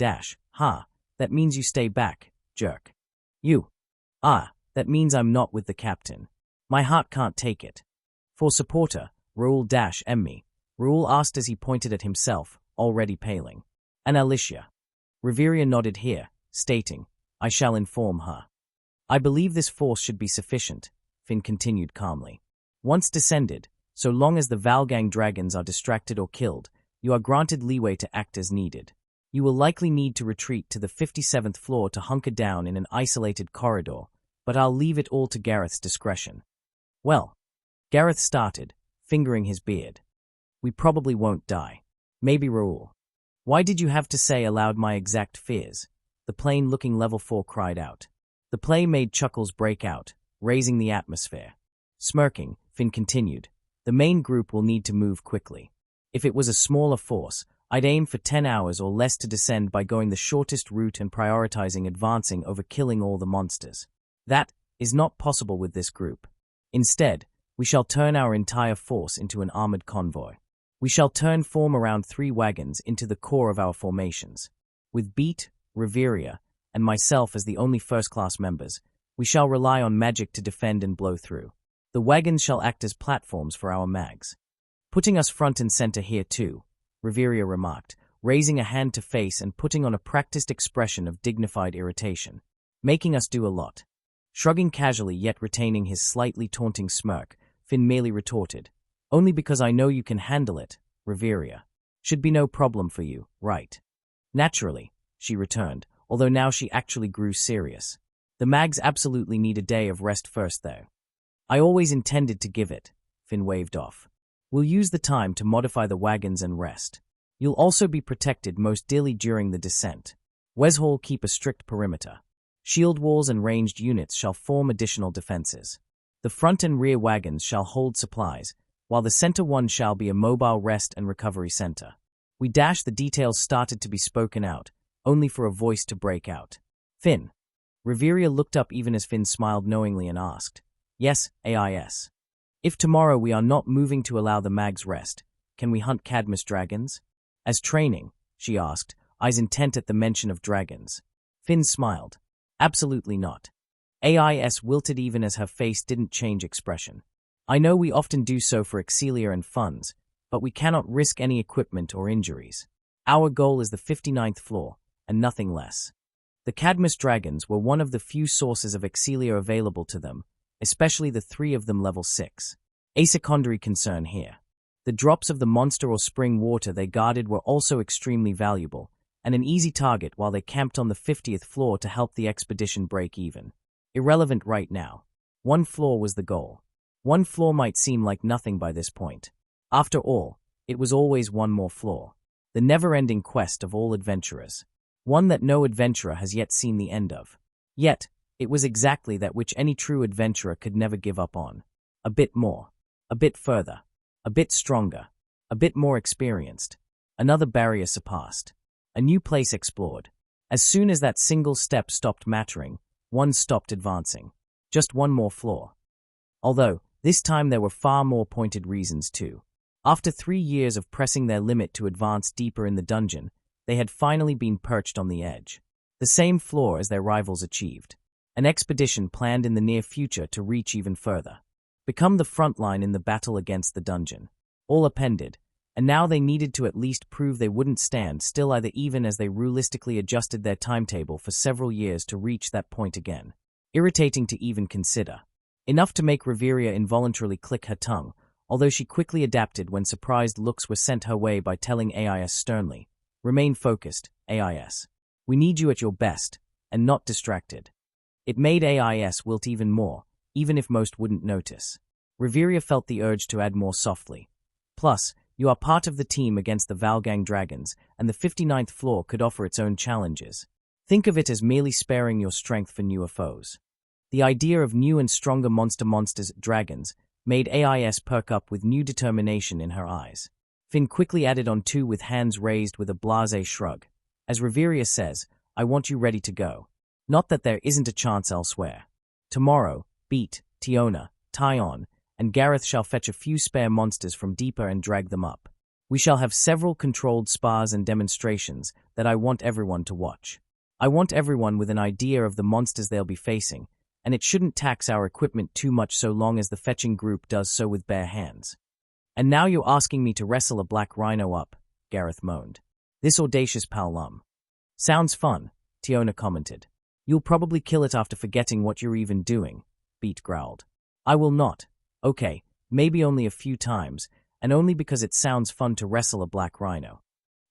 that means you stay back, jerk. You. That means I'm not with the captain. My heart can't take it. For supporter, Raoul- Emmy, Raoul asked as he pointed at himself, already paling. And Alicia. Reveria nodded here, stating, I shall inform her. I believe this force should be sufficient, Finn continued calmly. Once descended, so long as the Valgang dragons are distracted or killed, you are granted leeway to act as needed. You will likely need to retreat to the 57th floor to hunker down in an isolated corridor, but I'll leave it all to Gareth's discretion. Well, Gareth started, fingering his beard. We probably won't die. Maybe Raoul. Why did you have to say aloud my exact fears? The plain-looking level 4 cried out. The play made chuckles break out, raising the atmosphere. Smirking, Finn continued, the main group will need to move quickly. If it was a smaller force, I'd aim for 10 hours or less to descend by going the shortest route and prioritizing advancing over killing all the monsters. That is not possible with this group. Instead, we shall turn our entire force into an armored convoy. We shall form around 3 wagons into the core of our formations. With Beat, Reveria, and myself as the only first-class members, we shall rely on magic to defend and blow through. The wagons shall act as platforms for our mags. Putting us front and center here too, Reveria remarked, raising a hand to face and putting on a practiced expression of dignified irritation. Making us do a lot. Shrugging casually yet retaining his slightly taunting smirk, Finn merely retorted, Only because I know you can handle it, Reveria. Should be no problem for you, right? Naturally, she returned, although now she actually grew serious. The mags absolutely need a day of rest first though. I always intended to give it, Finn waved off. We'll use the time to modify the wagons and rest. You'll also be protected most dearly during the descent. Weshall keep a strict perimeter. Shield walls and ranged units shall form additional defenses. The front and rear wagons shall hold supplies, while the center one shall be a mobile rest and recovery center. The details started to be spoken out, only for a voice to break out. Finn. Reveria looked up even as Finn smiled knowingly and asked, Yes, AIS. If tomorrow we are not moving to allow the mags rest, can we hunt Cadmus dragons? As training, she asked, eyes intent at the mention of dragons. Finn smiled. Absolutely not. AIS wilted even as her face didn't change expression. I know we often do so for Excelia and funds, but we cannot risk any equipment or injuries. Our goal is the 59th floor, and nothing less. The Cadmus dragons were one of the few sources of Excelia available to them, especially the 3 of them level 6. A secondary concern here. The drops of the monster or spring water they guarded were also extremely valuable, and an easy target while they camped on the 50th floor to help the expedition break even. Irrelevant right now. One floor was the goal. One floor might seem like nothing by this point. After all, it was always one more floor. The never-ending quest of all adventurers. One that no adventurer has yet seen the end of. Yet, it was exactly that which any true adventurer could never give up on. A bit more. A bit further. A bit stronger. A bit more experienced. Another barrier surpassed. A new place explored. As soon as that single step stopped mattering, one stopped advancing. Just one more floor. Although, this time there were far more pointed reasons too. After 3 years of pressing their limit to advance deeper in the dungeon, they had finally been perched on the edge. The same floor as their rivals achieved. An expedition planned in the near future to reach even further. Become the front line in the battle against the dungeon. All appended, and now they needed to at least prove they wouldn't stand still either even as they realistically adjusted their timetable for several years to reach that point again. Irritating to even consider. Enough to make Riveria involuntarily click her tongue, although she quickly adapted when surprised looks were sent her way by telling AIS sternly, "Remain focused, AIS. We need you at your best, and not distracted." It made AIS wilt even more, even if most wouldn't notice. Riveria felt the urge to add more softly. Plus, you are part of the team against the Valgang dragons, and the 59th floor could offer its own challenges. Think of it as merely sparing your strength for newer foes. The idea of new and stronger monsters, dragons, made AIS perk up with new determination in her eyes. Finn quickly added on too with hands raised with a blasé shrug. As Riveria says, "I want you ready to go. Not that there isn't a chance elsewhere. Tomorrow, Beat, Tiona, Tyon, and Gareth shall fetch a few spare monsters from deeper and drag them up. We shall have several controlled spars and demonstrations that I want everyone to watch. I want everyone with an idea of the monsters they'll be facing, and it shouldn't tax our equipment too much so long as the fetching group does so with bare hands." "And now you're asking me to wrestle a black rhino up," Gareth moaned. "This audacious palum." "Sounds fun," Tiona commented. "You'll probably kill it after forgetting what you're even doing," Beat growled. "I will not. Okay, maybe only a few times, and only because it sounds fun to wrestle a black rhino."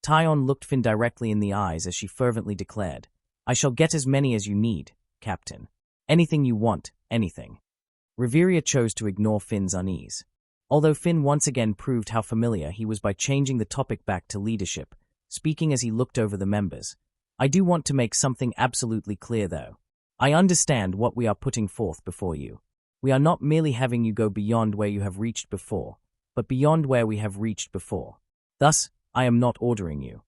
Tyon looked Finn directly in the eyes as she fervently declared, "I shall get as many as you need, Captain. Anything you want, anything." Riveria chose to ignore Finn's unease. Although Finn once again proved how familiar he was by changing the topic back to leadership, speaking as he looked over the members. "I do want to make something absolutely clear though. I understand what we are putting forth before you. We are not merely having you go beyond where you have reached before, but beyond where we have reached before. Thus, I am not ordering you."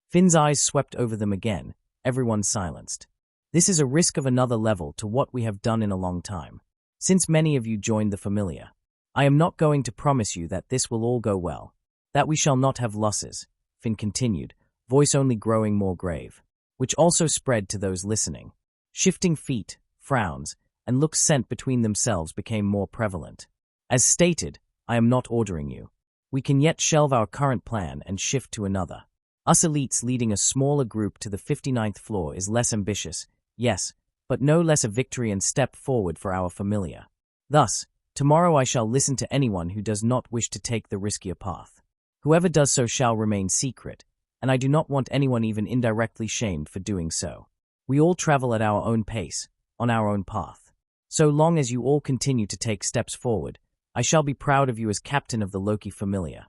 Finn's eyes swept over them again, everyone silenced. "This is a risk of another level to what we have done in a long time. Since many of you joined the Familiar. I am not going to promise you that this will all go well, that we shall not have losses," Finn continued, voice only growing more grave, which also spread to those listening. Shifting feet, frowns, and looks sent between themselves became more prevalent. "As stated, I am not ordering you. We can yet shelve our current plan and shift to another. Us elites leading a smaller group to the 59th floor is less ambitious, yes, but no less a victory and step forward for our Familiar. Thus, tomorrow I shall listen to anyone who does not wish to take the riskier path. Whoever does so shall remain secret, and I do not want anyone even indirectly shamed for doing so. We all travel at our own pace, on our own path. So long as you all continue to take steps forward, I shall be proud of you as captain of the Loki Familiar."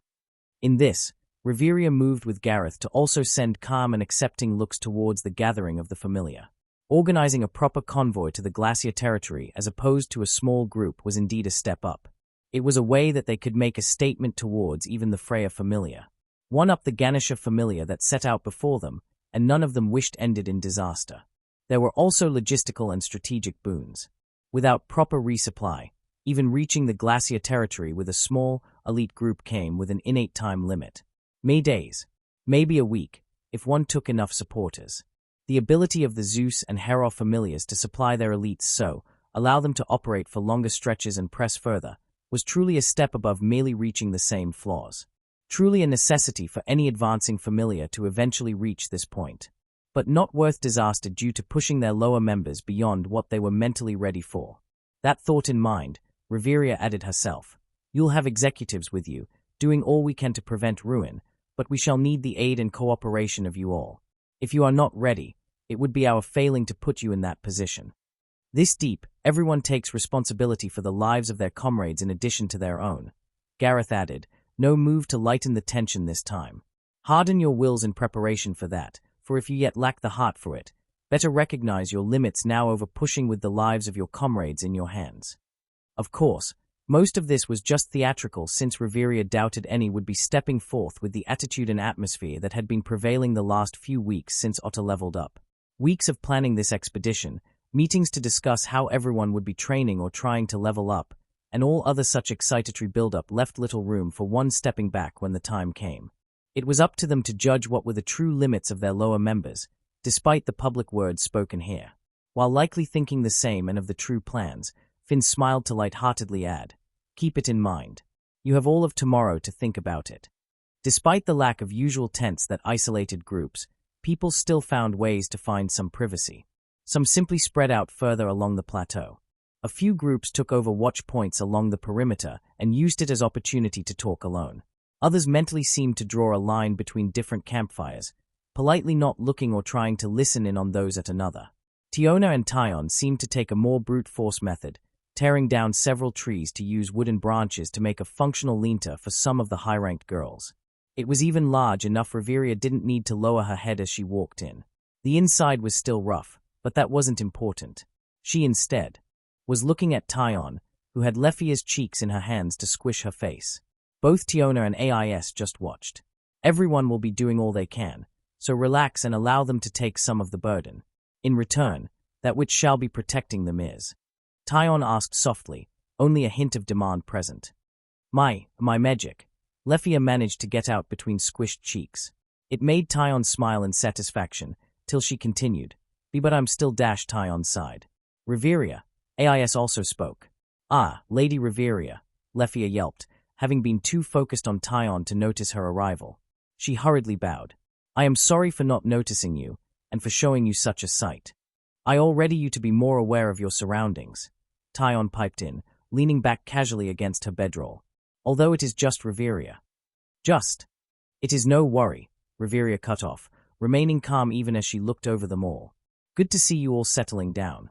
In this, Riveria moved with Gareth to also send calm and accepting looks towards the gathering of the Familiar. Organizing a proper convoy to the Glacier territory as opposed to a small group was indeed a step up. It was a way that they could make a statement towards even the Freya Familiar. One up the Ganesha Familiar that set out before them, and none of them wished ended in disaster. There were also logistical and strategic boons. Without proper resupply, even reaching the Glacier territory with a small, elite group came with an innate time limit. May days, maybe a week, if one took enough supporters. The ability of the Zeus and Hera Familiars to supply their elites so, allow them to operate for longer stretches and press further, was truly a step above merely reaching the same floors. Truly a necessity for any advancing Familiar to eventually reach this point. But not worth disaster due to pushing their lower members beyond what they were mentally ready for. That thought in mind, Riveria added herself, "You'll have executives with you, doing all we can to prevent ruin, but we shall need the aid and cooperation of you all. If you are not ready, it would be our failing to put you in that position. This deep, everyone takes responsibility for the lives of their comrades in addition to their own. Gareth added, no move to lighten the tension this time. Harden your wills in preparation for that, for if you yet lack the heart for it, better recognize your limits now over pushing with the lives of your comrades in your hands. Of course, most of this was just theatrical since Reveria doubted any would be stepping forth with the attitude and atmosphere that had been prevailing the last few weeks since Otter leveled up. Weeks of planning this expedition, meetings to discuss how everyone would be training or trying to level up, and all other such excitatory build-up left little room for one stepping back when the time came. It was up to them to judge what were the true limits of their lower members, despite the public words spoken here. While likely thinking the same and of the true plans, Finn smiled to light-heartedly add, keep it in mind. You have all of tomorrow to think about it. Despite the lack of usual tents that isolated groups, people still found ways to find some privacy. Some simply spread out further along the plateau. A few groups took over watch points along the perimeter and used it as opportunity to talk alone. Others mentally seemed to draw a line between different campfires, politely not looking or trying to listen in on those at another. Tiona and Tyon seemed to take a more brute force method, tearing down several trees to use wooden branches to make a functional lean-to for some of the high-ranked girls. It was even large enough Reveria didn't need to lower her head as she walked in. The inside was still rough, but that wasn't important. She instead was looking at Tyon, who had Lefia's cheeks in her hands to squish her face. Both Tiona and AIS just watched. Everyone will be doing all they can, so relax and allow them to take some of the burden. In return, that which shall be protecting them is. Tyon asked softly, only a hint of demand present. My magic. Lefia managed to get out between squished cheeks. It made Tyon smile in satisfaction, till she continued, but I'm still Tyon's side. Reveria. AIS also spoke. Ah, Lady Reveria, Lefia yelped, having been too focused on Tyon to notice her arrival. She hurriedly bowed. I am sorry for not noticing you, and for showing you such a sight. I already you to be more aware of your surroundings. Tyon piped in, leaning back casually against her bedroll. Although it is just Reveria. Just. It is no worry, Reveria cut off, remaining calm even as she looked over them all. Good to see you all settling down.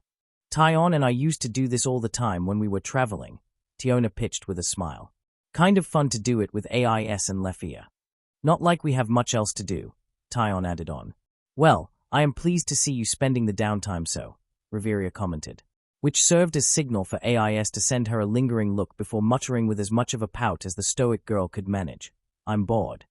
Tyon and I used to do this all the time when we were traveling, Tiona pitched with a smile. Kind of fun to do it with AIS and Lefia. Not like we have much else to do, Tyon added on. Well, I am pleased to see you spending the downtime so, Reveria commented, which served as signal for AIS to send her a lingering look before muttering with as much of a pout as the stoic girl could manage. I'm bored.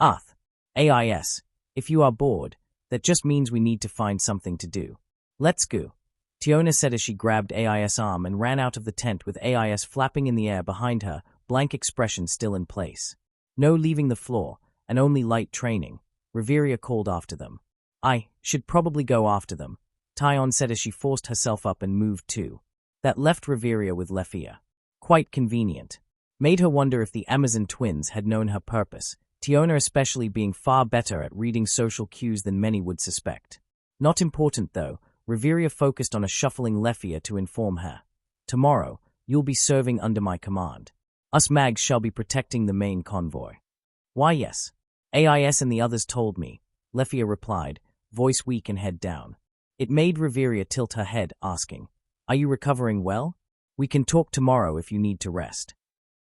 AIS, if you are bored, that just means we need to find something to do. Let's go, Tiona said as she grabbed AIS' arm and ran out of the tent with AIS flapping in the air behind her, blank expression still in place. No leaving the floor, and only light training, Reveria called after them. I should probably go after them, Tyon said as she forced herself up and moved too. That left Reveria with Lefia. Quite convenient. Made her wonder if the Amazon twins had known her purpose, Tiona especially being far better at reading social cues than many would suspect. Not important though, Reveria focused on a shuffling Lefia to inform her. Tomorrow, you'll be serving under my command. Us mags shall be protecting the main convoy. Why yes. AIS and the others told me, Lefia replied, voice weak and head down. It made Reveria tilt her head, asking, are you recovering well? We can talk tomorrow if you need to rest.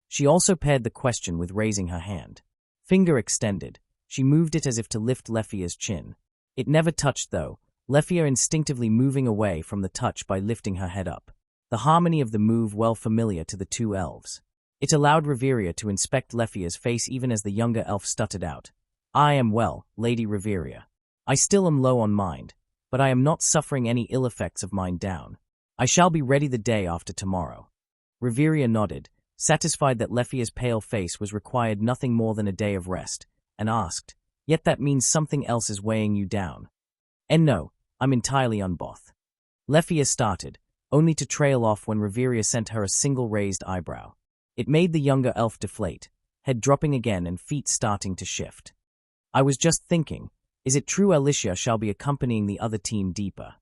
She also paired the question with raising her hand. Finger extended, she moved it as if to lift Lefia's chin. It never touched though, Lefia instinctively moving away from the touch by lifting her head up. The harmony of the move well familiar to the two elves. It allowed Reveria to inspect Lefia's face even as the younger elf stuttered out. I am well, Lady Reveria. I still am low on mind, but I am not suffering any ill effects of mine down. I shall be ready the day after tomorrow. Reveria nodded, satisfied that Lefia's pale face was required nothing more than a day of rest, and asked, yet that means something else is weighing you down. And no, I'm entirely unbothered. Lefia started, only to trail off when Reveria sent her a single raised eyebrow. It made the younger elf deflate, head dropping again and feet starting to shift. I was just thinking, is it true Alicia shall be accompanying the other team deeper?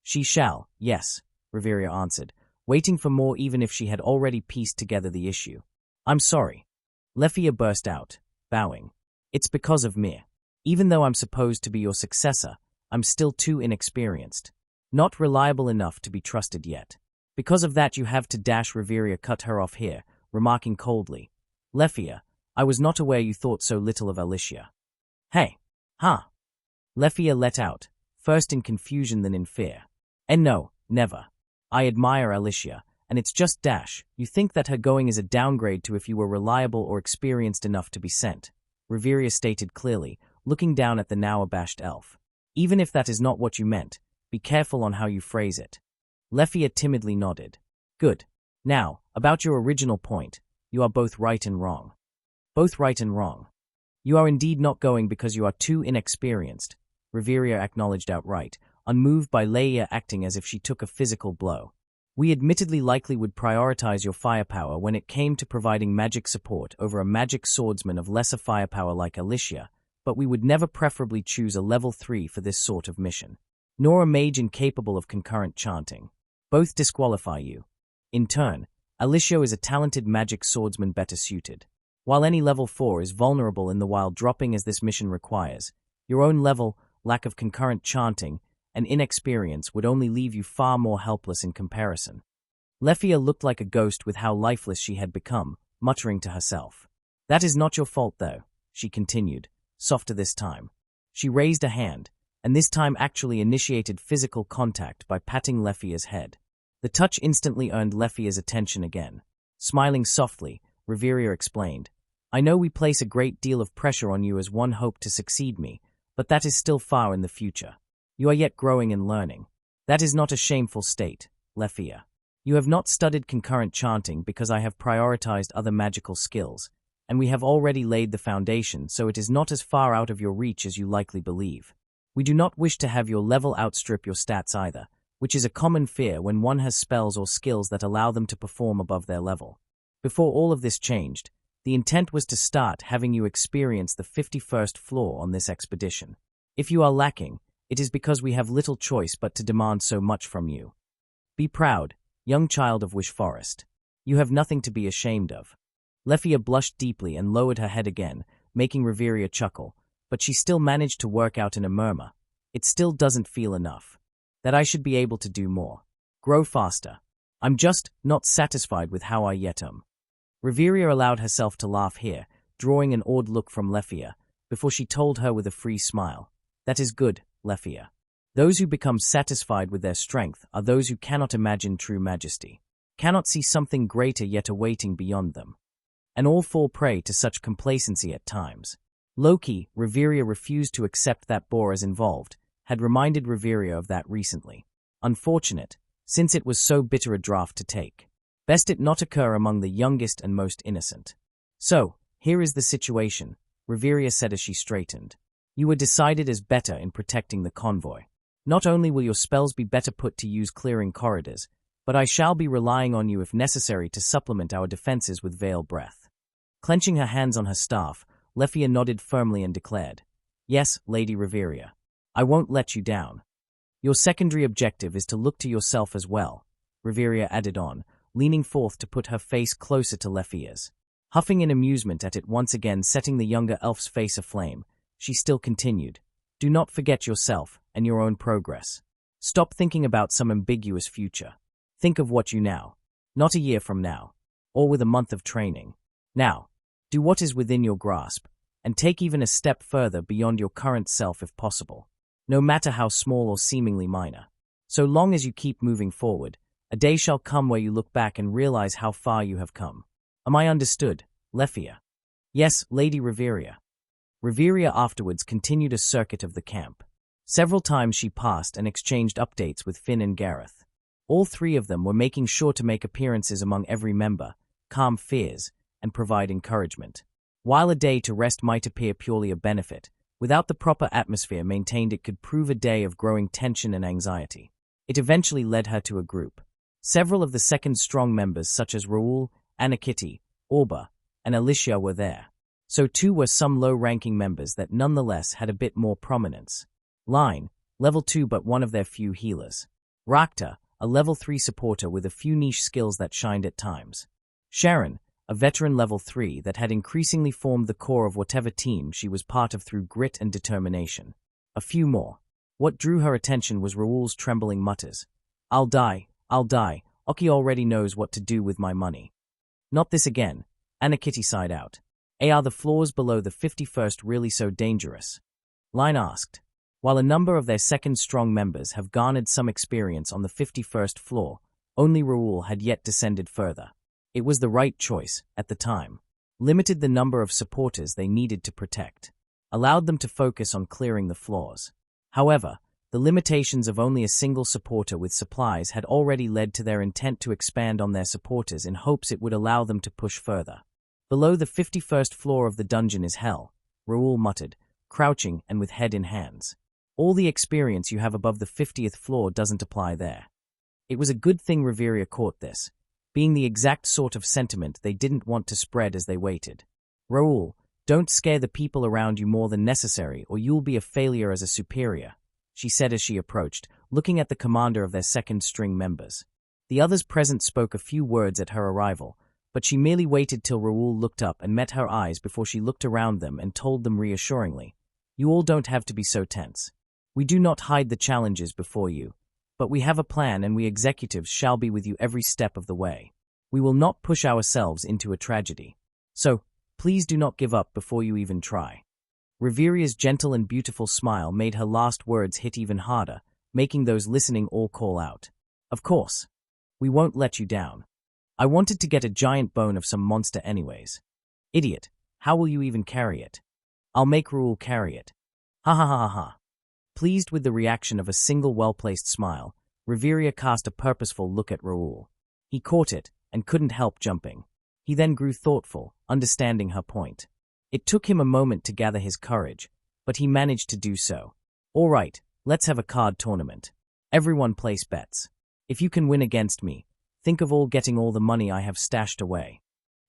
She shall, yes, Reveria answered, waiting for more even if she had already pieced together the issue. I'm sorry. Lefia burst out, bowing. It's because of me. Even though I'm supposed to be your successor, I'm still too inexperienced. Not reliable enough to be trusted yet. Because of that you have to dash. Reveria cut her off here, remarking coldly. Lefia, I was not aware you thought so little of Alicia. Hey. Huh? Lefia let out, first in confusion then in fear. And no, never. I admire Alicia, and it's just dash. You think that her going is a downgrade to if you were reliable or experienced enough to be sent, Reveria stated clearly, looking down at the now abashed elf. Even if that is not what you meant, be careful on how you phrase it. Lefia timidly nodded. Good. Now, about your original point, you are both right and wrong. Both right and wrong. You are indeed not going because you are too inexperienced, Reveria acknowledged outright, unmoved by Leia acting as if she took a physical blow. We admittedly likely would prioritize your firepower when it came to providing magic support over a magic swordsman of lesser firepower like Alicia, but we would never preferably choose a level 3 for this sort of mission. Nor a mage incapable of concurrent chanting. Both disqualify you. In turn, Alicia is a talented magic swordsman better suited. While any level 4 is vulnerable in the wild dropping as this mission requires, your own level, lack of concurrent chanting, and inexperience would only leave you far more helpless in comparison. Lefia looked like a ghost with how lifeless she had become, muttering to herself. That is not your fault though, she continued, softer this time. She raised a hand, and this time actually initiated physical contact by patting Lefia's head. The touch instantly earned Lefia's attention again. Smiling softly, Reveria explained, I know we place a great deal of pressure on you as one hope to succeed me, but that is still far in the future. You are yet growing and learning. That is not a shameful state, Lefia. You have not studied concurrent chanting because I have prioritized other magical skills, and we have already laid the foundation, so it is not as far out of your reach as you likely believe. We do not wish to have your level outstrip your stats either, which is a common fear when one has spells or skills that allow them to perform above their level. Before all of this changed, the intent was to start having you experience the 51st floor on this expedition. If you are lacking, it is because we have little choice but to demand so much from you. Be proud, young child of Wish Forest. You have nothing to be ashamed of. Lefia blushed deeply and lowered her head again, making Reveria chuckle, but she still managed to work out in a murmur. It still doesn't feel enough. That I should be able to do more. Grow faster. I'm just not satisfied with how I yet am. Reveria allowed herself to laugh here, drawing an awed look from Lefia, before she told her with a free smile. That is good, Lefia. Those who become satisfied with their strength are those who cannot imagine true majesty, cannot see something greater yet awaiting beyond them. And all fall prey to such complacency at times. Loki, Reveria refused to accept that Bor as involved, had reminded Reveria of that recently. Unfortunate, since it was so bitter a draught to take. Best it not occur among the youngest and most innocent. So, here is the situation, Reveria said as she straightened. You were decided as better in protecting the convoy. Not only will your spells be better put to use clearing corridors, but I shall be relying on you if necessary to supplement our defenses with veil breath. Clenching her hands on her staff, Lefia nodded firmly and declared, Yes, Lady Reveria. I won't let you down. Your secondary objective is to look to yourself as well, Reveria added on, leaning forth to put her face closer to Lefia's. Huffing in amusement at it once again setting the younger elf's face aflame, she still continued, Do not forget yourself and your own progress. Stop thinking about some ambiguous future. Think of what you now, not a year from now, or with a month of training. Now, do what is within your grasp, and take even a step further beyond your current self if possible, no matter how small or seemingly minor. So long as you keep moving forward, a day shall come where you look back and realize how far you have come. Am I understood, Lefia? Yes, Lady Reveria. Reveria afterwards continued a circuit of the camp. Several times she passed and exchanged updates with Finn and Gareth. All three of them were making sure to make appearances among every member, calm fears, and provide encouragement. While a day to rest might appear purely a benefit, without the proper atmosphere maintained it could prove a day of growing tension and anxiety. It eventually led her to a group. Several of the second strong members such as Raoul, Anakitty, Orba, and Alicia were there. So too were some low-ranking members that nonetheless had a bit more prominence. Line, level 2 but one of their few healers. Rakta, a level 3 supporter with a few niche skills that shined at times. Sharon, a veteran level 3 that had increasingly formed the core of whatever team she was part of through grit and determination. A few more. What drew her attention was Raoul's trembling mutters. I'll die. Oki already knows what to do with my money. Not this again. Anakitty sighed out. Are the floors below the 51st really so dangerous? Line asked. While a number of their second strong members have garnered some experience on the 51st floor, only Raoul had yet descended further. It was the right choice, at the time. Limited the number of supporters they needed to protect. Allowed them to focus on clearing the floors. However, the limitations of only a single supporter with supplies had already led to their intent to expand on their supporters in hopes it would allow them to push further. Below the 51st floor of the dungeon is hell, Raoul muttered, crouching and with head in hands. All the experience you have above the 50th floor doesn't apply there. It was a good thing Reveria caught this, being the exact sort of sentiment they didn't want to spread as they waited. Raoul, don't scare the people around you more than necessary or you'll be a failure as a superior, she said as she approached, looking at the commander of their second-string members. The others present spoke a few words at her arrival, but she merely waited till Raoul looked up and met her eyes before she looked around them and told them reassuringly, "You all don't have to be so tense. We do not hide the challenges before you, but we have a plan and we executives shall be with you every step of the way. We will not push ourselves into a tragedy. So, please do not give up before you even try." Reveria's gentle and beautiful smile made her last words hit even harder, making those listening all call out. "Of course. We won't let you down. I wanted to get a giant bone of some monster anyways. Idiot, how will you even carry it? I'll make Raoul carry it. Ha ha ha ha ha." Pleased with the reaction of a single well-placed smile, Reveria cast a purposeful look at Raoul. He caught it and couldn't help jumping. He then grew thoughtful, understanding her point. It took him a moment to gather his courage, but he managed to do so. "All right, let's have a card tournament. Everyone place bets. If you can win against me, think of all getting all the money I have stashed away."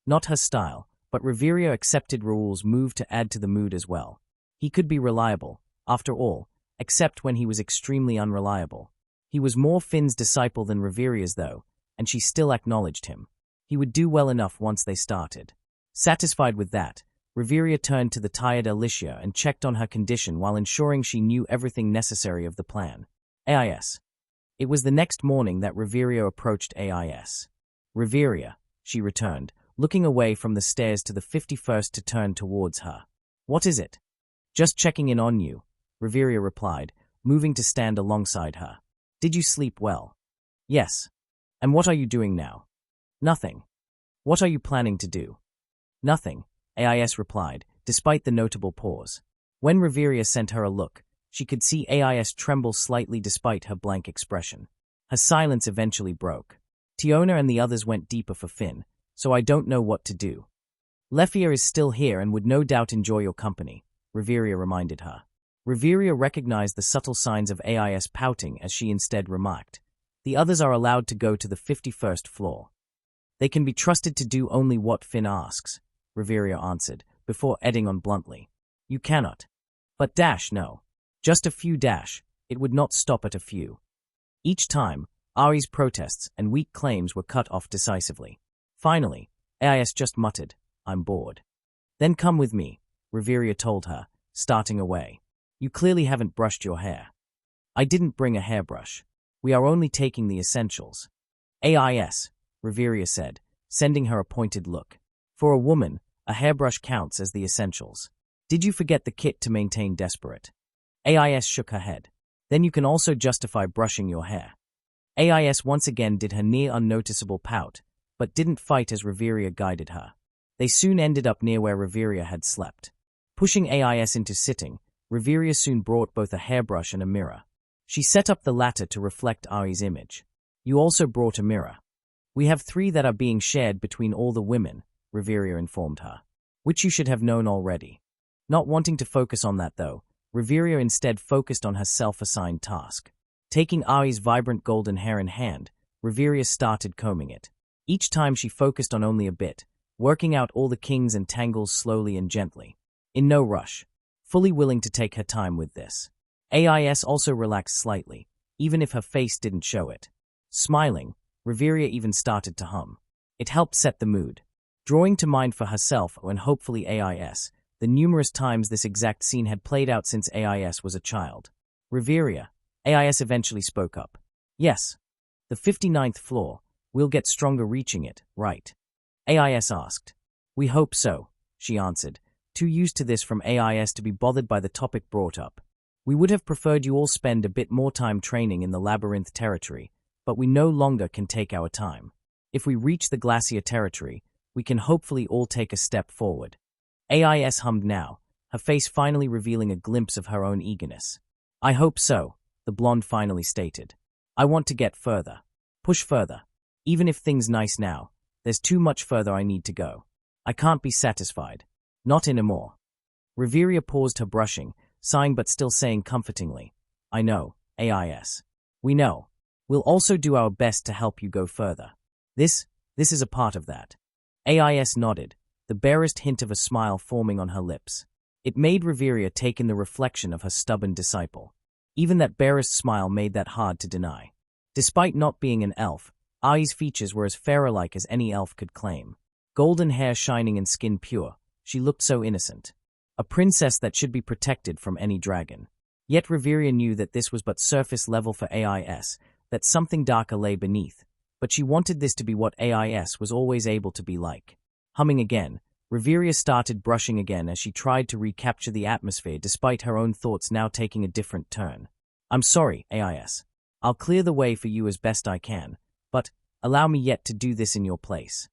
Not her style, but Reveria accepted Raoul's move to add to the mood as well. He could be reliable, after all, except when he was extremely unreliable. He was more Finn's disciple than Reveria's though, and she still acknowledged him. He would do well enough once they started. Satisfied with that, Reveria turned to the tired Alicia and checked on her condition while ensuring she knew everything necessary of the plan. AIS. It was the next morning that Reveria approached AIS. "Reveria," she returned, looking away from the stairs to the 51st to turn towards her. "What is it?" "Just checking in on you," Reveria replied, moving to stand alongside her. "Did you sleep well?" "Yes." "And what are you doing now?" "Nothing." "What are you planning to do?" "Nothing," AIS replied, despite the notable pause. When Reveria sent her a look, she could see AIS tremble slightly despite her blank expression. Her silence eventually broke. "Tiona and the others went deeper for Finn, so I don't know what to do." "Lefia is still here and would no doubt enjoy your company," Reveria reminded her. Reveria recognized the subtle signs of AIS pouting as she instead remarked, "The others are allowed to go to the 51st floor. They can be trusted to do only what Finn asks," Reveria answered, before adding on bluntly, "You cannot." "But no. Just a few it would not stop at a few." Each time, Ari's protests and weak claims were cut off decisively. Finally, AIS just muttered, "I'm bored." "Then come with me," Reveria told her, starting away. "You clearly haven't brushed your hair." "I didn't bring a hairbrush. We are only taking the essentials." "AIS," Reveria said, sending her a pointed look. "For a woman, a hairbrush counts as the essentials. Did you forget the kit to maintain desperate?" AIS shook her head. "Then you can also justify brushing your hair." AIS once again did her near unnoticeable pout, but didn't fight as Reveria guided her. They soon ended up near where Reveria had slept. Pushing AIS into sitting, Reveria soon brought both a hairbrush and a mirror. She set up the latter to reflect Ari's image. "You also brought a mirror." "We have 3 that are being shared between all the women," Reveria informed her, "which you should have known already." Not wanting to focus on that though, Reveria instead focused on her self-assigned task. Taking Ari's vibrant golden hair in hand, Reveria started combing it. Each time she focused on only a bit, working out all the kinks and tangles slowly and gently. In no rush, fully willing to take her time with this. AIS also relaxed slightly, even if her face didn't show it. Smiling, Reveria even started to hum. It helped set the mood. drawing to mind for herself and hopefully AIS, the numerous times this exact scene had played out since AIS was a child. Riveria, AIS eventually spoke up. Yes. The 59th floor. We'll get stronger reaching it, right? AIS asked. We hope so, she answered, too used to this from AIS to be bothered by the topic brought up. We would have preferred you all spend a bit more time training in the labyrinth territory, but we no longer can take our time. If we reach the glacier territory, we can hopefully all take a step forward. AIS hummed now, her face finally revealing a glimpse of her own eagerness. I hope so, the blonde finally stated. I want to get further. Push further. Even if things nice now, there's too much further I need to go. I can't be satisfied. Not anymore. Riveria paused her brushing, sighing but still saying comfortingly, I know, AIS. We know. We'll also do our best to help you go further. This is a part of that. AIS nodded, the barest hint of a smile forming on her lips. It made Riveria take in the reflection of her stubborn disciple. Even that barest smile made that hard to deny. Despite not being an elf, Ai's features were as pharaoh-like as any elf could claim. Golden hair shining and skin pure, she looked so innocent. A princess that should be protected from any dragon. Yet Riveria knew that this was but surface level for AIS, that something darker lay beneath, but she wanted this to be what AIS was always able to be like. Humming again, Riveria started brushing again as she tried to recapture the atmosphere despite her own thoughts now taking a different turn. I'm sorry, AIS. I'll clear the way for you as best I can, but allow me yet to do this in your place.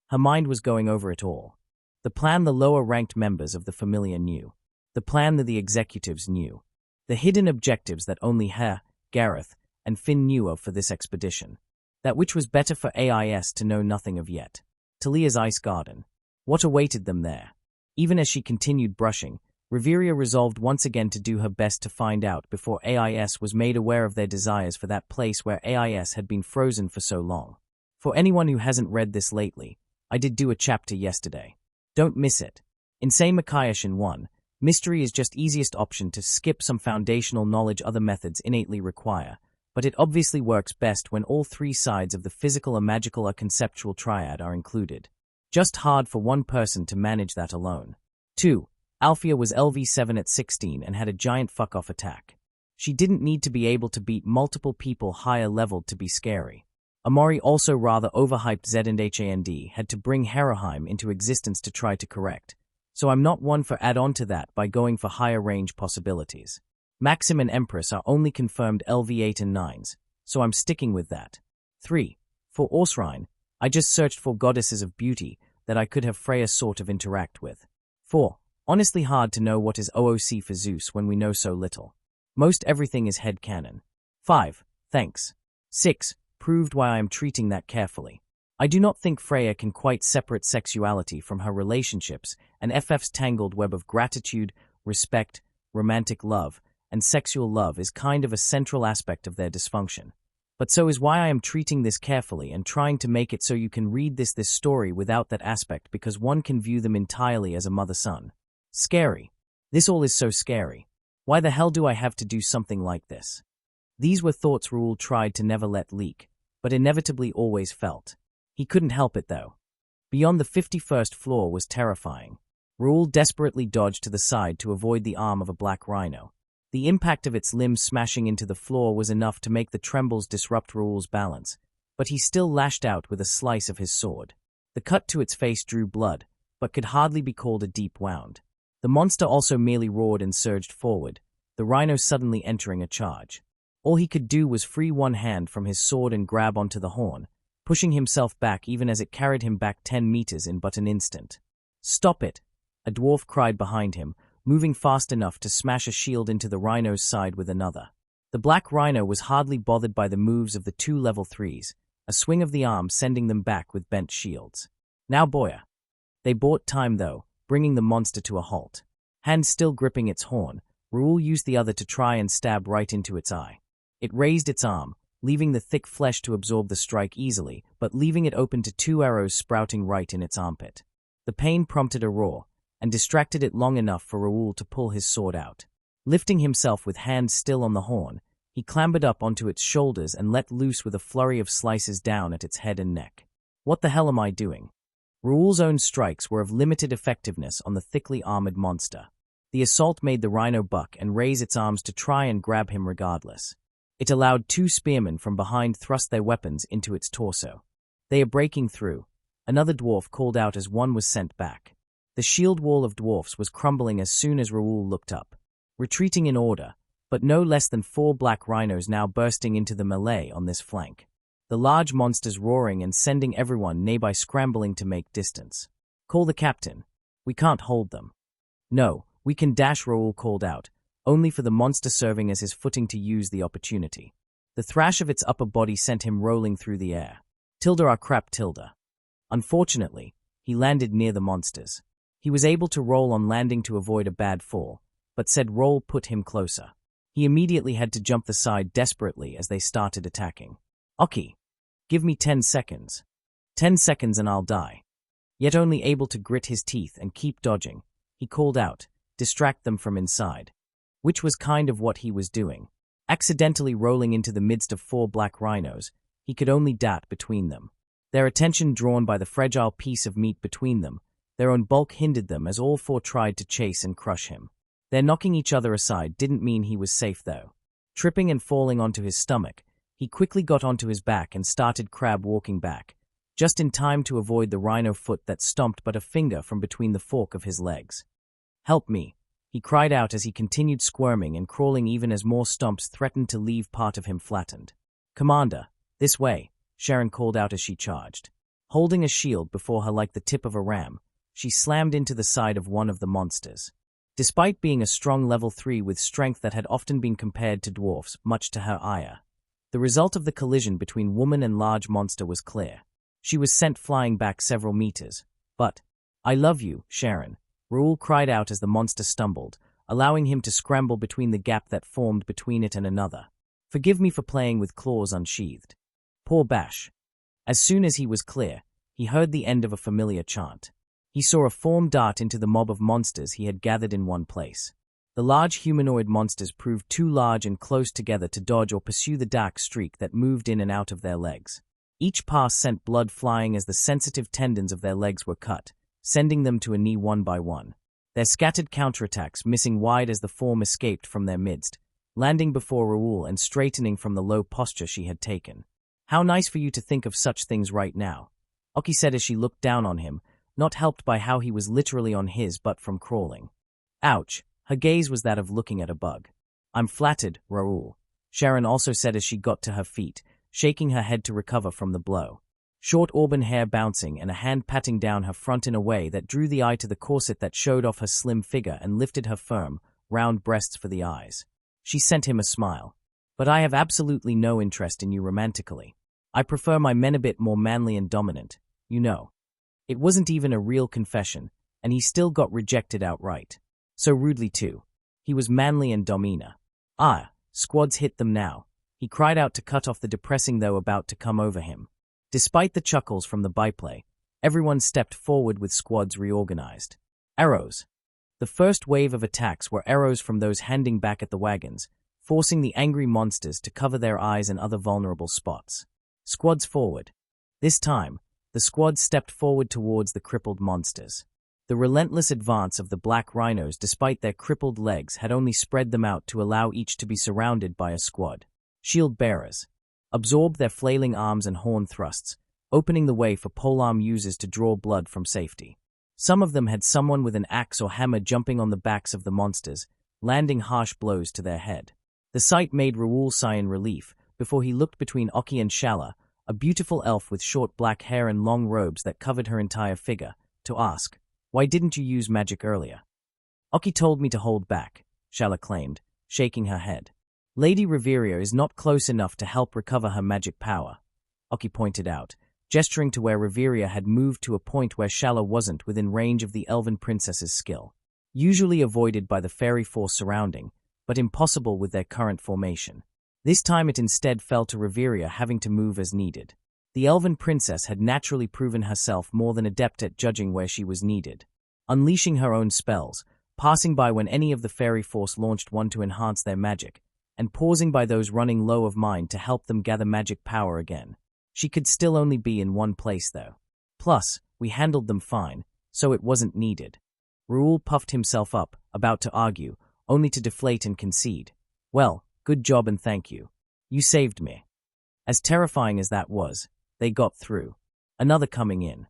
Her mind was going over it all. The plan the lower-ranked members of the Familiar knew. The plan that the executives knew. The hidden objectives that only Hare, Gareth, and Finn knew of for this expedition. That which was better for AIS to know nothing of yet. Talia's ice garden. What awaited them there? Even as she continued brushing, Riveria resolved once again to do her best to find out before AIS was made aware of their desires for that place where AIS had been frozen for so long. For anyone who hasn't read this lately, I did do a chapter yesterday. Don't miss it. In Say Makayashin 1, mystery is just easiest option to skip some foundational knowledge other methods innately require, but it obviously works best when all three sides of the physical, a magical, a conceptual triad are included. Just hard for one person to manage that alone. 2. Alfea was LV7 at 16 and had a giant fuck-off attack. She didn't need to be able to beat multiple people higher leveled to be scary. Amari, also rather overhyped Z&HAND, had to bring Heraheim into existence to try to correct, so I'm not one for add-on to that by going for higher range possibilities. Maxim and Empress are only confirmed LV8 and 9s, so I'm sticking with that. 3. For Orsrine, I just searched for goddesses of beauty that I could have Freya sort of interact with. 4. Honestly hard to know what is OOC for Zeus when we know so little. Most everything is headcanon. 5. Thanks. 6. Proved why I am treating that carefully. I do not think Freya can quite separate sexuality from her relationships, and FF's tangled web of gratitude, respect, romantic love, and sexual love is kind of a central aspect of their dysfunction. But so is why I am treating this carefully and trying to make it so you can read this story without that aspect, because one can view them entirely as a mother-son. Scary. This all is so scary. Why the hell do I have to do something like this? These were thoughts Raoul tried to never let leak, but inevitably always felt. He couldn't help it though. Beyond the 51st floor was terrifying. Raoul desperately dodged to the side to avoid the arm of a black rhino. The impact of its limbs smashing into the floor was enough to make the trembles disrupt Raoul's balance, but he still lashed out with a slice of his sword. The cut to its face drew blood, but could hardly be called a deep wound. The monster also merely roared and surged forward, the rhino suddenly entering a charge. All he could do was free one hand from his sword and grab onto the horn, pushing himself back even as it carried him back 10 meters in but an instant. Stop it! A dwarf cried behind him, moving fast enough to smash a shield into the rhino's side with another. The black rhino was hardly bothered by the moves of the 2 level 3s, a swing of the arm sending them back with bent shields. Now boya. They bought time though, bringing the monster to a halt. Hand still gripping its horn, Raoul used the other to try and stab right into its eye. It raised its arm, leaving the thick flesh to absorb the strike easily, but leaving it open to 2 arrows sprouting right in its armpit. The pain prompted a roar, and distracted it long enough for Raoul to pull his sword out. Lifting himself with hands still on the horn, he clambered up onto its shoulders and let loose with a flurry of slices down at its head and neck. What the hell am I doing? Raoul's own strikes were of limited effectiveness on the thickly armored monster. The assault made the rhino buck and raise its arms to try and grab him regardless. It allowed two spearmen from behind thrust their weapons into its torso. "They are breaking through," another dwarf called out as one was sent back. The shield wall of dwarfs was crumbling as soon as Raoul looked up. Retreating in order, but no less than 4 black rhinos now bursting into the melee on this flank. The large monsters roaring and sending everyone nearby scrambling to make distance. "Call the captain. We can't hold them." "No, we can dash," Raoul called out, only for the monster serving as his footing to use the opportunity. The thrash of its upper body sent him rolling through the air. "Tilda our crap, Tilda." Unfortunately, he landed near the monsters. He was able to roll on landing to avoid a bad fall, but said roll put him closer. He immediately had to jump the side desperately as they started attacking. "Oki, give me 10 seconds. 10 seconds and I'll die." Yet only able to grit his teeth and keep dodging, he called out, "Distract them from inside." Which was kind of what he was doing. Accidentally rolling into the midst of 4 black rhinos, he could only dart between them. Their attention drawn by the fragile piece of meat between them, their own bulk hindered them as all 4 tried to chase and crush him. Their knocking each other aside didn't mean he was safe though. Tripping and falling onto his stomach, he quickly got onto his back and started crab walking back, just in time to avoid the rhino foot that stomped but a finger from between the fork of his legs. "Help me," he cried out as he continued squirming and crawling even as more stomps threatened to leave part of him flattened. "Commander, this way," Sharon called out as she charged. Holding a shield before her like the tip of a ram, she slammed into the side of one of the monsters. Despite being a strong level 3 with strength that had often been compared to dwarfs, much to her ire, the result of the collision between woman and large monster was clear. She was sent flying back several meters. But, "I love you, Sharon," Raoul cried out as the monster stumbled, allowing him to scramble between the gap that formed between it and another. "Forgive me for playing with claws unsheathed." Poor Bash. As soon as he was clear, he heard the end of a familiar chant. He saw a form dart into the mob of monsters he had gathered in one place. The large humanoid monsters proved too large and close together to dodge or pursue the dark streak that moved in and out of their legs. Each pass sent blood flying as the sensitive tendons of their legs were cut, sending them to a knee one by one. Their scattered counterattacks missing wide as the form escaped from their midst, landing before Raoul and straightening from the low posture she had taken. "How nice for you to think of such things right now," Oki said as she looked down on him, not helped by how he was literally on his butt from crawling. Ouch, her gaze was that of looking at a bug. "I'm flattered, Raoul," Sharon also said as she got to her feet, shaking her head to recover from the blow. Short auburn hair bouncing and a hand patting down her front in a way that drew the eye to the corset that showed off her slim figure and lifted her firm, round breasts for the eyes. She sent him a smile. "But I have absolutely no interest in you romantically. I prefer my men a bit more manly and dominant, you know." It wasn't even a real confession, and he still got rejected outright. So rudely too. He was manly and domina. "Ah, squads hit them now," he cried out to cut off the depressing though about to come over him. Despite the chuckles from the byplay, everyone stepped forward with squads reorganized. Arrows. The first wave of attacks were arrows from those handing back at the wagons, forcing the angry monsters to cover their eyes and other vulnerable spots. Squads forward. This time, the squad stepped forward towards the crippled monsters. The relentless advance of the black rhinos despite their crippled legs had only spread them out to allow each to be surrounded by a squad. Shield bearers. Absorbed their flailing arms and horn thrusts, opening the way for polearm users to draw blood from safety. Some of them had someone with an axe or hammer jumping on the backs of the monsters, landing harsh blows to their head. The sight made Raoul sigh in relief before he looked between Oki and Shala, a beautiful elf with short black hair and long robes that covered her entire figure, to ask, "Why didn't you use magic earlier?" "Oki told me to hold back," Shala claimed, shaking her head. "Lady Reveria is not close enough to help recover her magic power," Oki pointed out, gesturing to where Reveria had moved to a point where Shala wasn't within range of the elven princess's skill. Usually avoided by the fairy force surrounding, but impossible with their current formation. This time it instead fell to Reveria having to move as needed. The elven princess had naturally proven herself more than adept at judging where she was needed. Unleashing her own spells, passing by when any of the fairy force launched one to enhance their magic, and pausing by those running low of mind to help them gather magic power again. She could still only be in one place though. Plus, We handled them fine, so it wasn't needed. Raoul puffed himself up, about to argue, only to deflate and concede. Well, good job and thank you. You saved me. As terrifying as that was, they got through. Another coming in.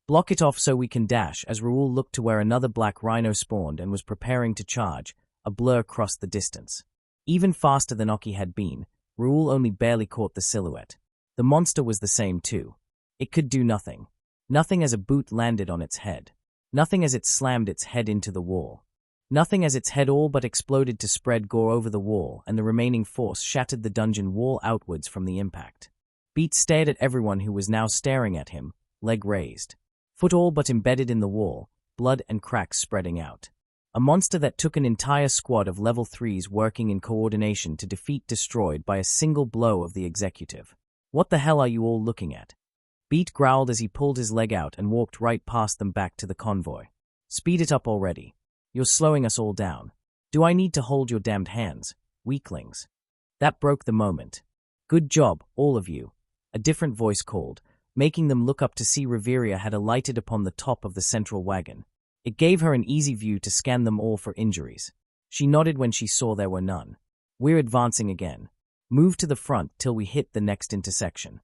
Block it off so we can dash, as Raoul looked to where another black rhino spawned and was preparing to charge. A blur crossed the distance. Even faster than Oki had been, Raoul only barely caught the silhouette. The monster was the same too. It could do nothing. Nothing as a boot landed on its head. Nothing as it slammed its head into the wall. Nothing as its head all but exploded to spread gore over the wall, and the remaining force shattered the dungeon wall outwards from the impact. Beat stared at everyone who was now staring at him, leg raised. Foot all but embedded in the wall, blood and cracks spreading out. A monster that took an entire squad of level 3s working in coordination to defeat destroyed by a single blow of the executive. What the hell are you all looking at? Beat growled as he pulled his leg out and walked right past them back to the convoy. Speed it up already. You're slowing us all down. Do I need to hold your damned hands, weaklings? That broke the moment. Good job, all of you. A different voice called, making them look up to see Riveria had alighted upon the top of the central wagon. It gave her an easy view to scan them all for injuries. She nodded when she saw there were none. We're advancing again. Move to the front till we hit the next intersection.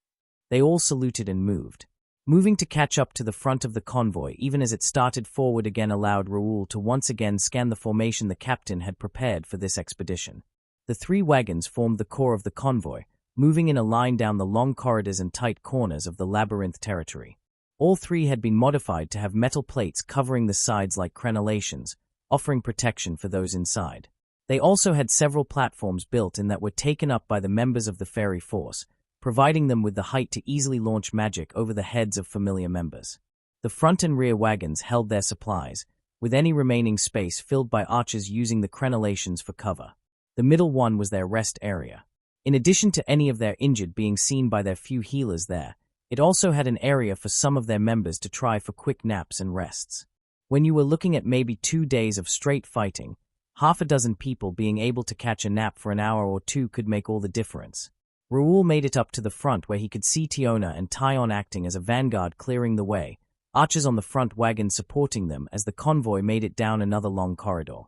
They all saluted and moved. Moving to catch up to the front of the convoy even as it started forward again allowed Raoul to once again scan the formation the captain had prepared for this expedition. The 3 wagons formed the core of the convoy, moving in a line down the long corridors and tight corners of the labyrinth territory. All 3 had been modified to have metal plates covering the sides like crenellations, offering protection for those inside. They also had several platforms built in that were taken up by the members of the fairy force, providing them with the height to easily launch magic over the heads of familiar members. The front and rear wagons held their supplies, with any remaining space filled by archers using the crenellations for cover. The middle one was their rest area. In addition to any of their injured being seen by their few healers there, it also had an area for some of their members to try for quick naps and rests. When you were looking at maybe 2 days of straight fighting, half a dozen people being able to catch a nap for an hour or 2 could make all the difference. Raoul made it up to the front where he could see Tiona and Tyon acting as a vanguard clearing the way, archers on the front wagon supporting them as the convoy made it down another long corridor.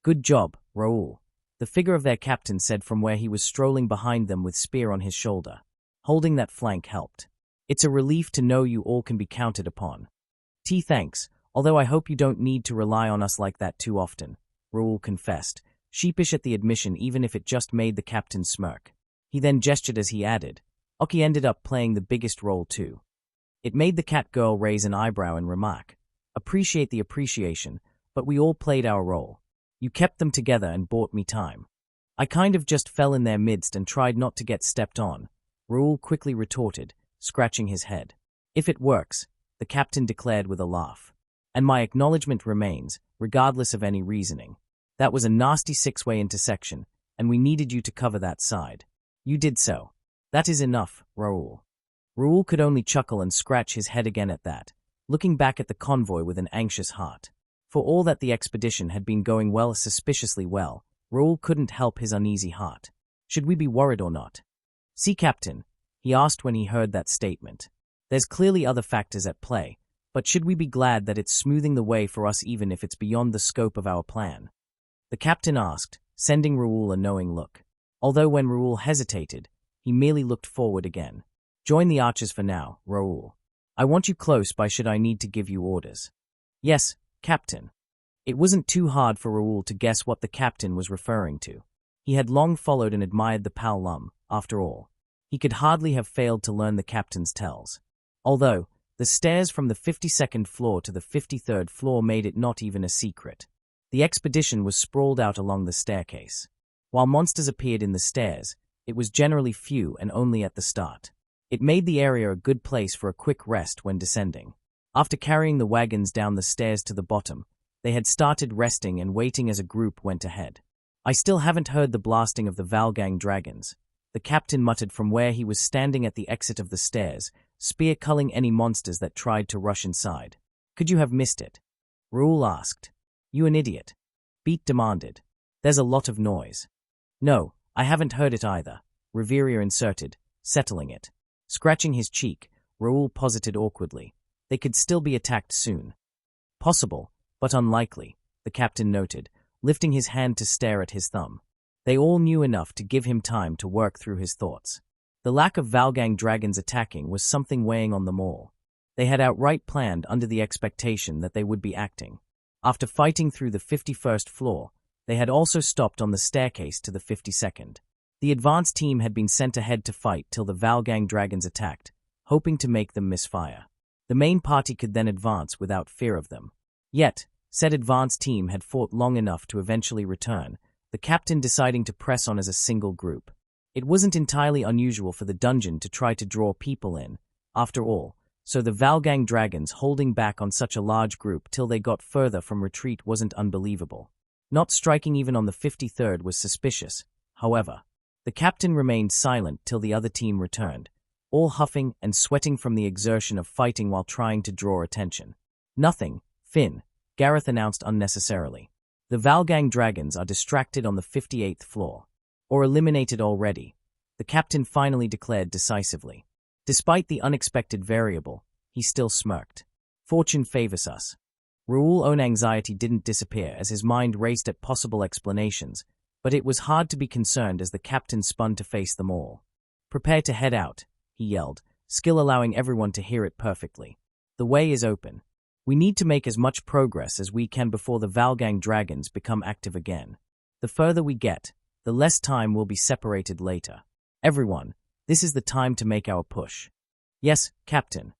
Good job, Raoul, the figure of their captain said from where he was strolling behind them with spear on his shoulder. Holding that flank helped. It's a relief to know you all can be counted upon. Thanks, although I hope you don't need to rely on us like that too often, Raoul confessed, sheepish at the admission even if it just made the captain smirk. He then gestured as he added, Oki ended up playing the biggest role too. It made the cat girl raise an eyebrow and remark, appreciate the appreciation, but we all played our role. You kept them together and bought me time. I kind of just fell in their midst and tried not to get stepped on, Raoul quickly retorted, scratching his head. If it works, the captain declared with a laugh. And my acknowledgement remains, regardless of any reasoning. That was a nasty 6-way intersection, and we needed you to cover that side. You did so. That is enough, Raoul. Raoul could only chuckle and scratch his head again at that, looking back at the convoy with an anxious heart. For all that the expedition had been going suspiciously well, Raoul couldn't help his uneasy heart. Should we be worried or not? See, Captain, he asked when he heard that statement. There's clearly other factors at play, but should we be glad that it's smoothing the way for us even if it's beyond the scope of our plan? The captain asked, sending Raoul a knowing look. Although when Raoul hesitated, he merely looked forward again. Join the archers for now, Raoul. I want you close by should I need to give you orders. Yes, Captain. It wasn't too hard for Raoul to guess what the captain was referring to. He had long followed and admired the Pal-Lum, after all. He could hardly have failed to learn the captain's tells. Although, the stairs from the 52nd floor to the 53rd floor made it not even a secret. The expedition was sprawled out along the staircase. While monsters appeared in the stairs, it was generally few and only at the start. It made the area a good place for a quick rest when descending. After carrying the wagons down the stairs to the bottom, they had started resting and waiting as a group went ahead. I still haven't heard the blasting of the Valgang dragons, the captain muttered from where he was standing at the exit of the stairs, spear-culling any monsters that tried to rush inside. Could you have missed it? Raoul asked. You an idiot? Beat demanded. There's a lot of noise. No, I haven't heard it either, Riveria inserted, settling it. Scratching his cheek, Raoul posited awkwardly. They could still be attacked soon. Possible, but unlikely, the captain noted, lifting his hand to stare at his thumb. They all knew enough to give him time to work through his thoughts. The lack of Valgang dragons attacking was something weighing on them all. They had outright planned under the expectation that they would be acting. After fighting through the 51st floor, they had also stopped on the staircase to the 52nd. The advance team had been sent ahead to fight till the Valgang dragons attacked, hoping to make them misfire. The main party could then advance without fear of them. Yet, said advance team had fought long enough to eventually return, the captain deciding to press on as a single group. It wasn't entirely unusual for the dungeon to try to draw people in, after all, so the Valgang dragons holding back on such a large group till they got further from retreat wasn't unbelievable. Not striking even on the 53rd was suspicious, however. The captain remained silent till the other team returned, all huffing and sweating from the exertion of fighting while trying to draw attention. Nothing, Finn, Gareth announced unnecessarily. The Valgang dragons are distracted on the 58th floor. Or eliminated already, the captain finally declared decisively. Despite the unexpected variable, he still smirked. Fortune favors us. Raoul's own anxiety didn't disappear as his mind raced at possible explanations, but it was hard to be concerned as the captain spun to face them all. Prepare to head out, he yelled, skill allowing everyone to hear it perfectly. The way is open. We need to make as much progress as we can before the Valgang dragons become active again. The further we get, the less time will be separated later. Everyone, this is the time to make our push. Yes, Captain.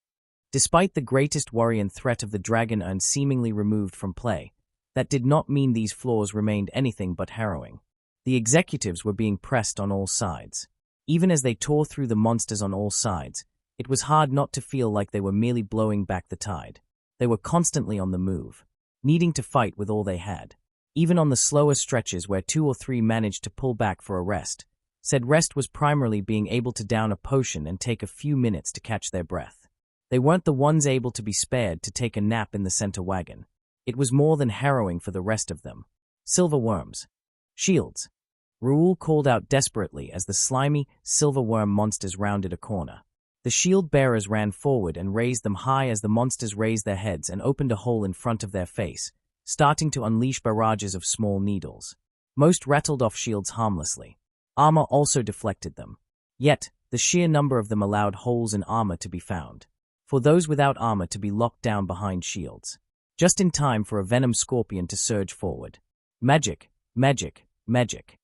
Despite the greatest worry and threat of the dragon urn seemingly removed from play, that did not mean these floors remained anything but harrowing. The executives were being pressed on all sides. Even as they tore through the monsters on all sides, it was hard not to feel like they were merely blowing back the tide. They were constantly on the move, needing to fight with all they had. Even on the slower stretches where 2 or 3 managed to pull back for a rest, said rest was primarily being able to down a potion and take a few minutes to catch their breath. They weren't the ones able to be spared to take a nap in the center wagon. It was more than harrowing for the rest of them. Silver worms. Shields. Raoul called out desperately as the slimy, silver worm monsters rounded a corner. The shield bearers ran forward and raised them high as the monsters raised their heads and opened a hole in front of their face, starting to unleash barrages of small needles. Most rattled off shields harmlessly. Armor also deflected them. Yet, the sheer number of them allowed holes in armor to be found, for those without armor to be locked down behind shields. Just in time for a venom scorpion to surge forward. Magic, magic, magic.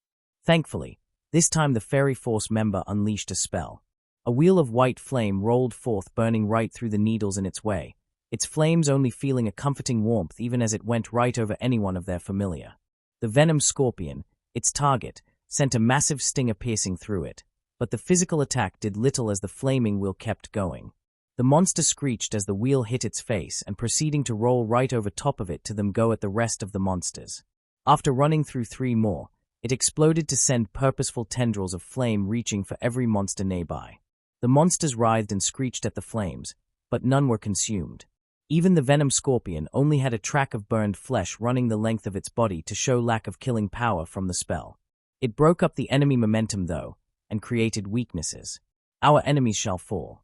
Thankfully, this time the fairy force member unleashed a spell. A wheel of white flame rolled forth, burning right through the needles in its way, its flames only feeling a comforting warmth even as it went right over anyone of their familiar. The venom scorpion, its target, sent a massive stinger piercing through it, but the physical attack did little as the flaming wheel kept going. The monster screeched as the wheel hit its face and proceeding to roll right over top of it to them go at the rest of the monsters. After running through 3 more, it exploded to send purposeful tendrils of flame reaching for every monster nearby. The monsters writhed and screeched at the flames, but none were consumed. Even the venom scorpion only had a track of burned flesh running the length of its body to show lack of killing power from the spell. It broke up the enemy momentum though, and created weaknesses. Our enemies shall fall.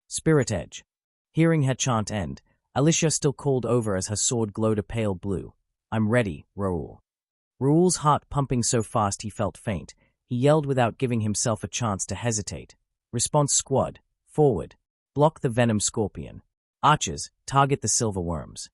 Spirit Edge. Hearing her chant end, Alicia still called over as her sword glowed a pale blue. I'm ready, Raoul. Raoul's heart pumping so fast he felt faint, he yelled without giving himself a chance to hesitate. Response squad, forward. Block the venom scorpion. Archers, target the silver worms.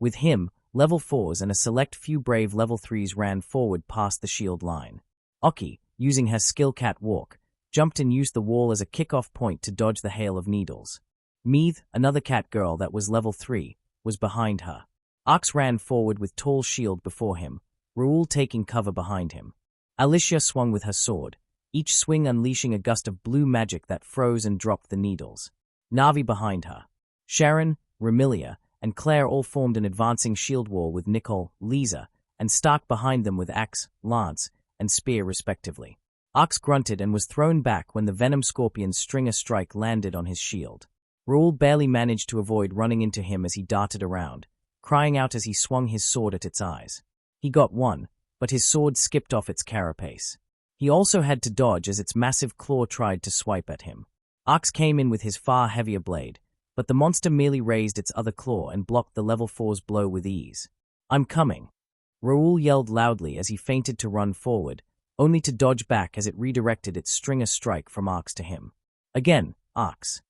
With him, level 4s and a select few brave level 3s ran forward past the shield line. Oki, using her skill cat walk, jumped and used the wall as a kickoff point to dodge the hail of needles. Meath, another cat girl that was level 3, was behind her. Ox ran forward with tall shield before him, Raoul taking cover behind him. Alicia swung with her sword, each swing unleashing a gust of blue magic that froze and dropped the needles. Navi behind her. Sharon, Remilia, and Claire all formed an advancing shield wall with Nicole, Lisa, and Stark behind them with axe, lance, and spear respectively. Ox grunted and was thrown back when the venom scorpion's stringer strike landed on his shield. Raoul barely managed to avoid running into him as he darted around, crying out as he swung his sword at its eyes. He got one, but his sword skipped off its carapace. He also had to dodge as its massive claw tried to swipe at him. Ox came in with his far heavier blade, but the monster merely raised its other claw and blocked the level 4's blow with ease. "I'm coming." Raoul yelled loudly as he feinted to run forward, only to dodge back as it redirected its stringer strike from Arx to him. Again, Arx.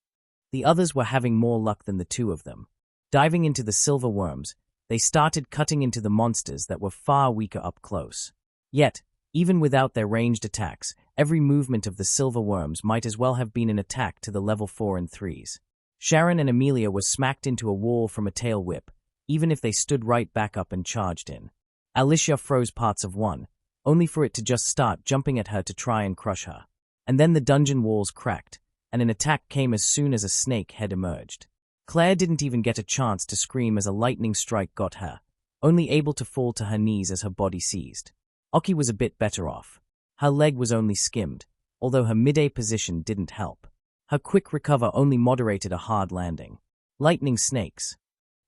The others were having more luck than the two of them. Diving into the silver worms, they started cutting into the monsters that were far weaker up close. Yet, even without their ranged attacks, every movement of the silver worms might as well have been an attack to the level 4 and 3s. Sharon and Amelia were smacked into a wall from a tail whip, even if they stood right back up and charged in. Alicia froze parts of one, only for it to just start jumping at her to try and crush her. And then the dungeon walls cracked, and an attack came as soon as a snake head emerged. Claire didn't even get a chance to scream as a lightning strike got her, only able to fall to her knees as her body seized. Oki was a bit better off. Her leg was only skimmed, although her mid-A position didn't help. Her quick recover only moderated a hard landing. Lightning snakes.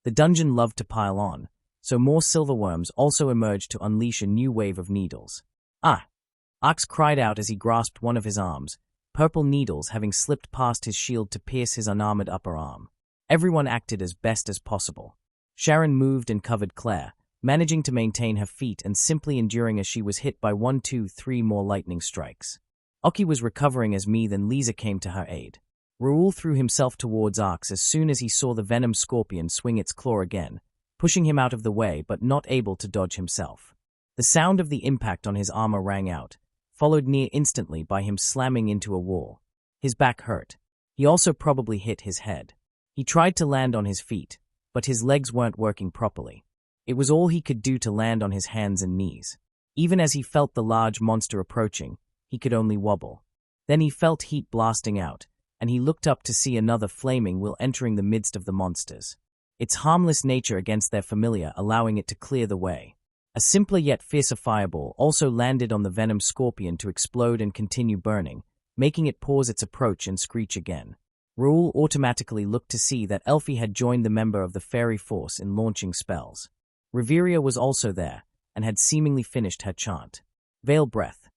The dungeon loved to pile on, so more silverworms also emerged to unleash a new wave of needles. "Ah!" Arx cried out as he grasped one of his arms, purple needles having slipped past his shield to pierce his unarmored upper arm. Everyone acted as best as possible. Sharon moved and covered Claire, managing to maintain her feet and simply enduring as she was hit by 1, 2, 3 more lightning strikes. Oki was recovering as then Lisa came to her aid. Raoul threw himself towards Arx as soon as he saw the venom scorpion swing its claw again, pushing him out of the way but not able to dodge himself. The sound of the impact on his armor rang out, followed near instantly by him slamming into a wall. His back hurt. He also probably hit his head. He tried to land on his feet, but his legs weren't working properly. It was all he could do to land on his hands and knees. Even as he felt the large monster approaching, he could only wobble. Then he felt heat blasting out, and he looked up to see another flaming wheel entering the midst of the monsters. Its harmless nature against their familiar allowing it to clear the way. A simpler yet fiercer fireball also landed on the venom scorpion to explode and continue burning, making it pause its approach and screech again. Raoul automatically looked to see that Elfie had joined the member of the fairy force in launching spells. Riveria was also there, and had seemingly finished her chant. Veil breath.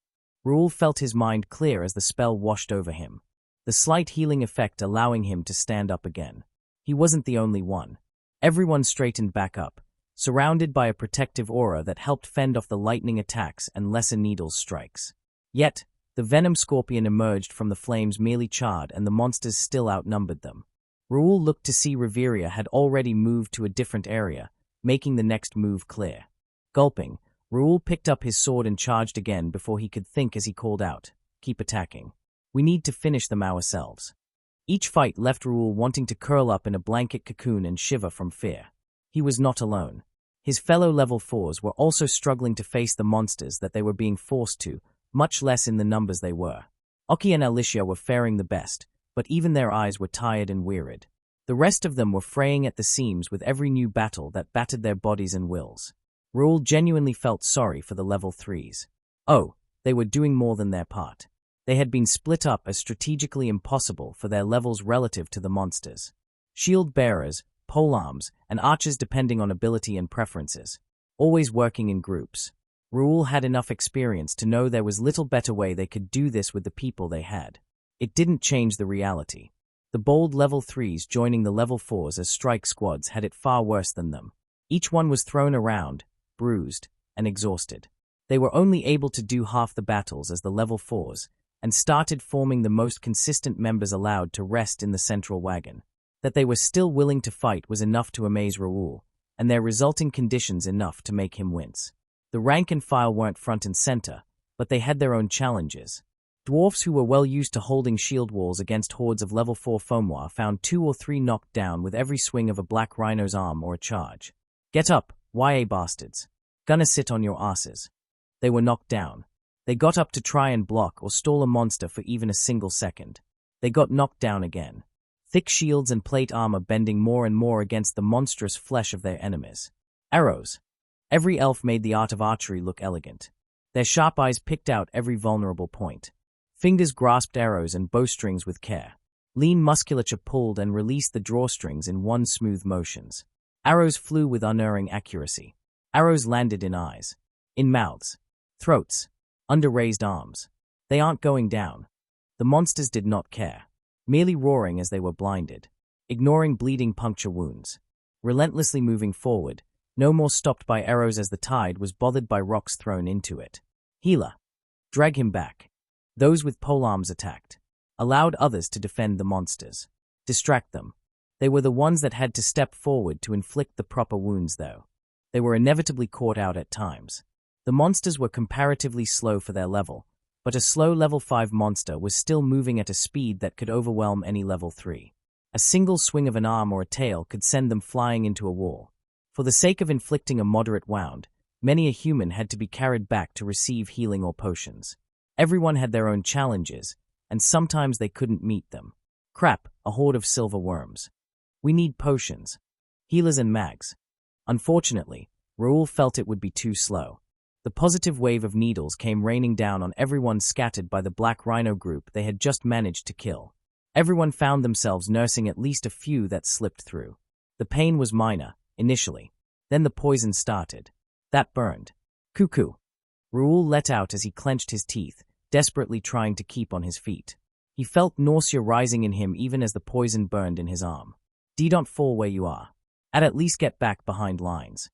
Raoul felt his mind clear as the spell washed over him, the slight healing effect allowing him to stand up again. He wasn't the only one. Everyone straightened back up, surrounded by a protective aura that helped fend off the lightning attacks and lesser needles strikes. Yet, the venom scorpion emerged from the flames merely charred and the monsters still outnumbered them. Raoul looked to see Riveria had already moved to a different area, making the next move clear. Gulping, Raoul picked up his sword and charged again before he could think as he called out, "Keep attacking. We need to finish them ourselves." Each fight left Raoul wanting to curl up in a blanket cocoon and shiver from fear. He was not alone. His fellow level 4s were also struggling to face the monsters that they were being forced to, much less in the numbers they were. Oki and Alicia were faring the best, but even their eyes were tired and wearied. The rest of them were fraying at the seams with every new battle that battered their bodies and wills. Raoul genuinely felt sorry for the level 3s. Oh, they were doing more than their part. They had been split up as strategically impossible for their levels relative to the monsters. Shield bearers, polearms, and archers depending on ability and preferences, always working in groups. Raoul had enough experience to know there was little better way they could do this with the people they had. It didn't change the reality. The bold level 3s joining the level 4s as strike squads had it far worse than them. Each one was thrown around, bruised, and exhausted. They were only able to do half the battles as the level 4s, and started forming the most consistent members allowed to rest in the central wagon. That they were still willing to fight was enough to amaze Raoul, and their resulting conditions enough to make him wince. The rank and file weren't front and center, but they had their own challenges. Dwarfs who were well used to holding shield walls against hordes of level 4 Fomoir found 2 or 3 knocked down with every swing of a black rhino's arm or a charge. "Get up, YA bastards. Gonna sit on your asses." They were knocked down. They got up to try and block or stall a monster for even a single second. They got knocked down again. Thick shields and plate armor bending more and more against the monstrous flesh of their enemies. Arrows. Every elf made the art of archery look elegant. Their sharp eyes picked out every vulnerable point. Fingers grasped arrows and bowstrings with care. Lean musculature pulled and released the drawstrings in one smooth motions. Arrows flew with unerring accuracy. Arrows landed in eyes, in mouths, throats, under raised arms. They aren't going down. The monsters did not care, merely roaring as they were blinded. ignoring bleeding puncture wounds. Relentlessly moving forward, no more stopped by arrows as the tide was bothered by rocks thrown into it. Healer. Drag him back. Those with polearms attacked. Allowed others to defend the monsters. Distract them. They were the ones that had to step forward to inflict the proper wounds though. They were inevitably caught out at times. The monsters were comparatively slow for their level, but a slow level 5 monster was still moving at a speed that could overwhelm any level 3. A single swing of an arm or a tail could send them flying into a wall. For the sake of inflicting a moderate wound, many a human had to be carried back to receive healing or potions. Everyone had their own challenges, and sometimes they couldn't meet them. Crap, a horde of silver worms. We need potions. Healers and mags. Unfortunately, Raoul felt it would be too slow. The positive wave of needles came raining down on everyone scattered by the Black Rhino group they had just managed to kill. Everyone found themselves nursing at least a few that slipped through. The pain was minor, initially. Then the poison started. That burned. Cuckoo. Raoul let out as he clenched his teeth, desperately trying to keep on his feet. He felt nausea rising in him even as the poison burned in his arm. Don't fall where you are. At least get back behind lines.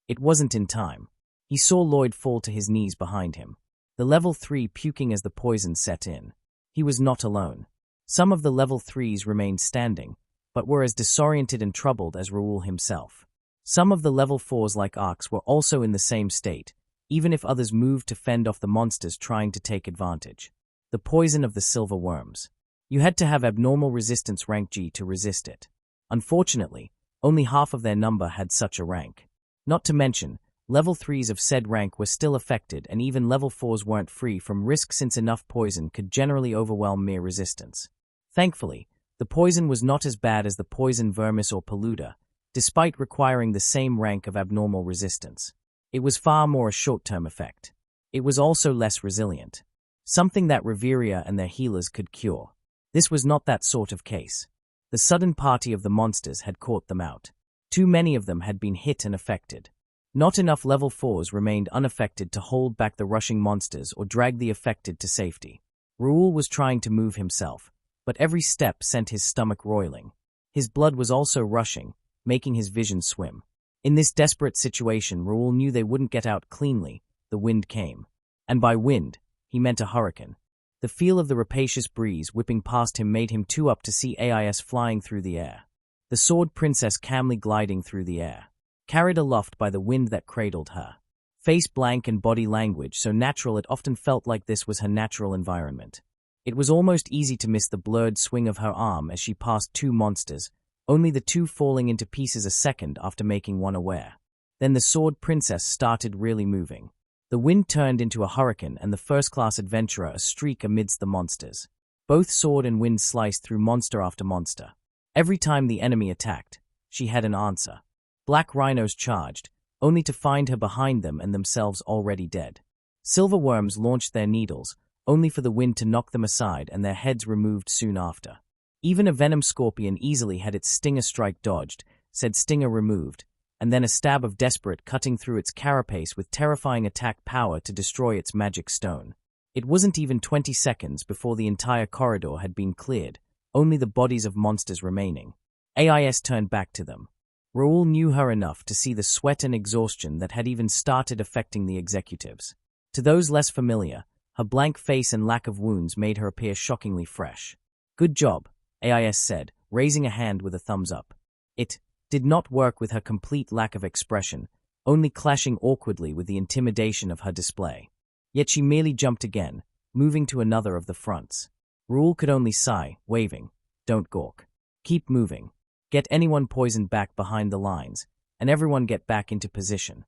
It wasn't in time. He saw Lloyd fall to his knees behind him. The level 3 puking as the poison set in. He was not alone. Some of the level 3s remained standing, but were as disoriented and troubled as Raoul himself. Some of the level 4s like Arcs were also in the same state, even if others moved to fend off the monsters trying to take advantage. The poison of the silver worms. You had to have abnormal resistance rank G to resist it. Unfortunately, only half of their number had such a rank. Not to mention, level 3s of said rank were still affected and even level 4s weren't free from risk since enough poison could generally overwhelm mere resistance. Thankfully, the poison was not as bad as the poison vermis or polluter, despite requiring the same rank of abnormal resistance. It was far more a short-term effect. It was also less resilient. Something that Reveria and their healers could cure. This was not that sort of case. The sudden party of the monsters had caught them out. Too many of them had been hit and affected. Not enough level 4s remained unaffected to hold back the rushing monsters or drag the affected to safety. Raoul was trying to move himself, but every step sent his stomach roiling. His blood was also rushing, making his vision swim. In this desperate situation, Raoul knew they wouldn't get out cleanly. The wind came. And by wind, he meant a hurricane. The feel of the rapacious breeze whipping past him made him too up to see AIS flying through the air. The sword princess calmly gliding through the air, carried aloft by the wind that cradled her. Face blank and body language so natural it often felt like this was her natural environment. It was almost easy to miss the blurred swing of her arm as she passed 2 monsters, only the 2 falling into pieces a second after making one aware. Then the sword princess started really moving. The wind turned into a hurricane and the first-class adventurer a streak amidst the monsters. Both sword and wind sliced through monster after monster. Every time the enemy attacked, she had an answer. Black rhinos charged, only to find her behind them and themselves already dead. Silver worms launched their needles, only for the wind to knock them aside and their heads removed soon after. Even a venom scorpion easily had its stinger strike dodged, said stinger removed, and then a stab of desperate cutting through its carapace with terrifying attack power to destroy its magic stone. It wasn't even 20 seconds before the entire corridor had been cleared, only the bodies of monsters remaining. AIS turned back to them. Raoul knew her enough to see the sweat and exhaustion that had even started affecting the executives. To those less familiar, her blank face and lack of wounds made her appear shockingly fresh. Good job, AIS said, raising a hand with a thumbs up. It did not work with her complete lack of expression, only clashing awkwardly with the intimidation of her display. Yet she merely jumped again, moving to another of the fronts. Raoul could only sigh, waving, "Don't gawk. Keep moving. Get anyone poisoned back behind the lines, and everyone get back into position."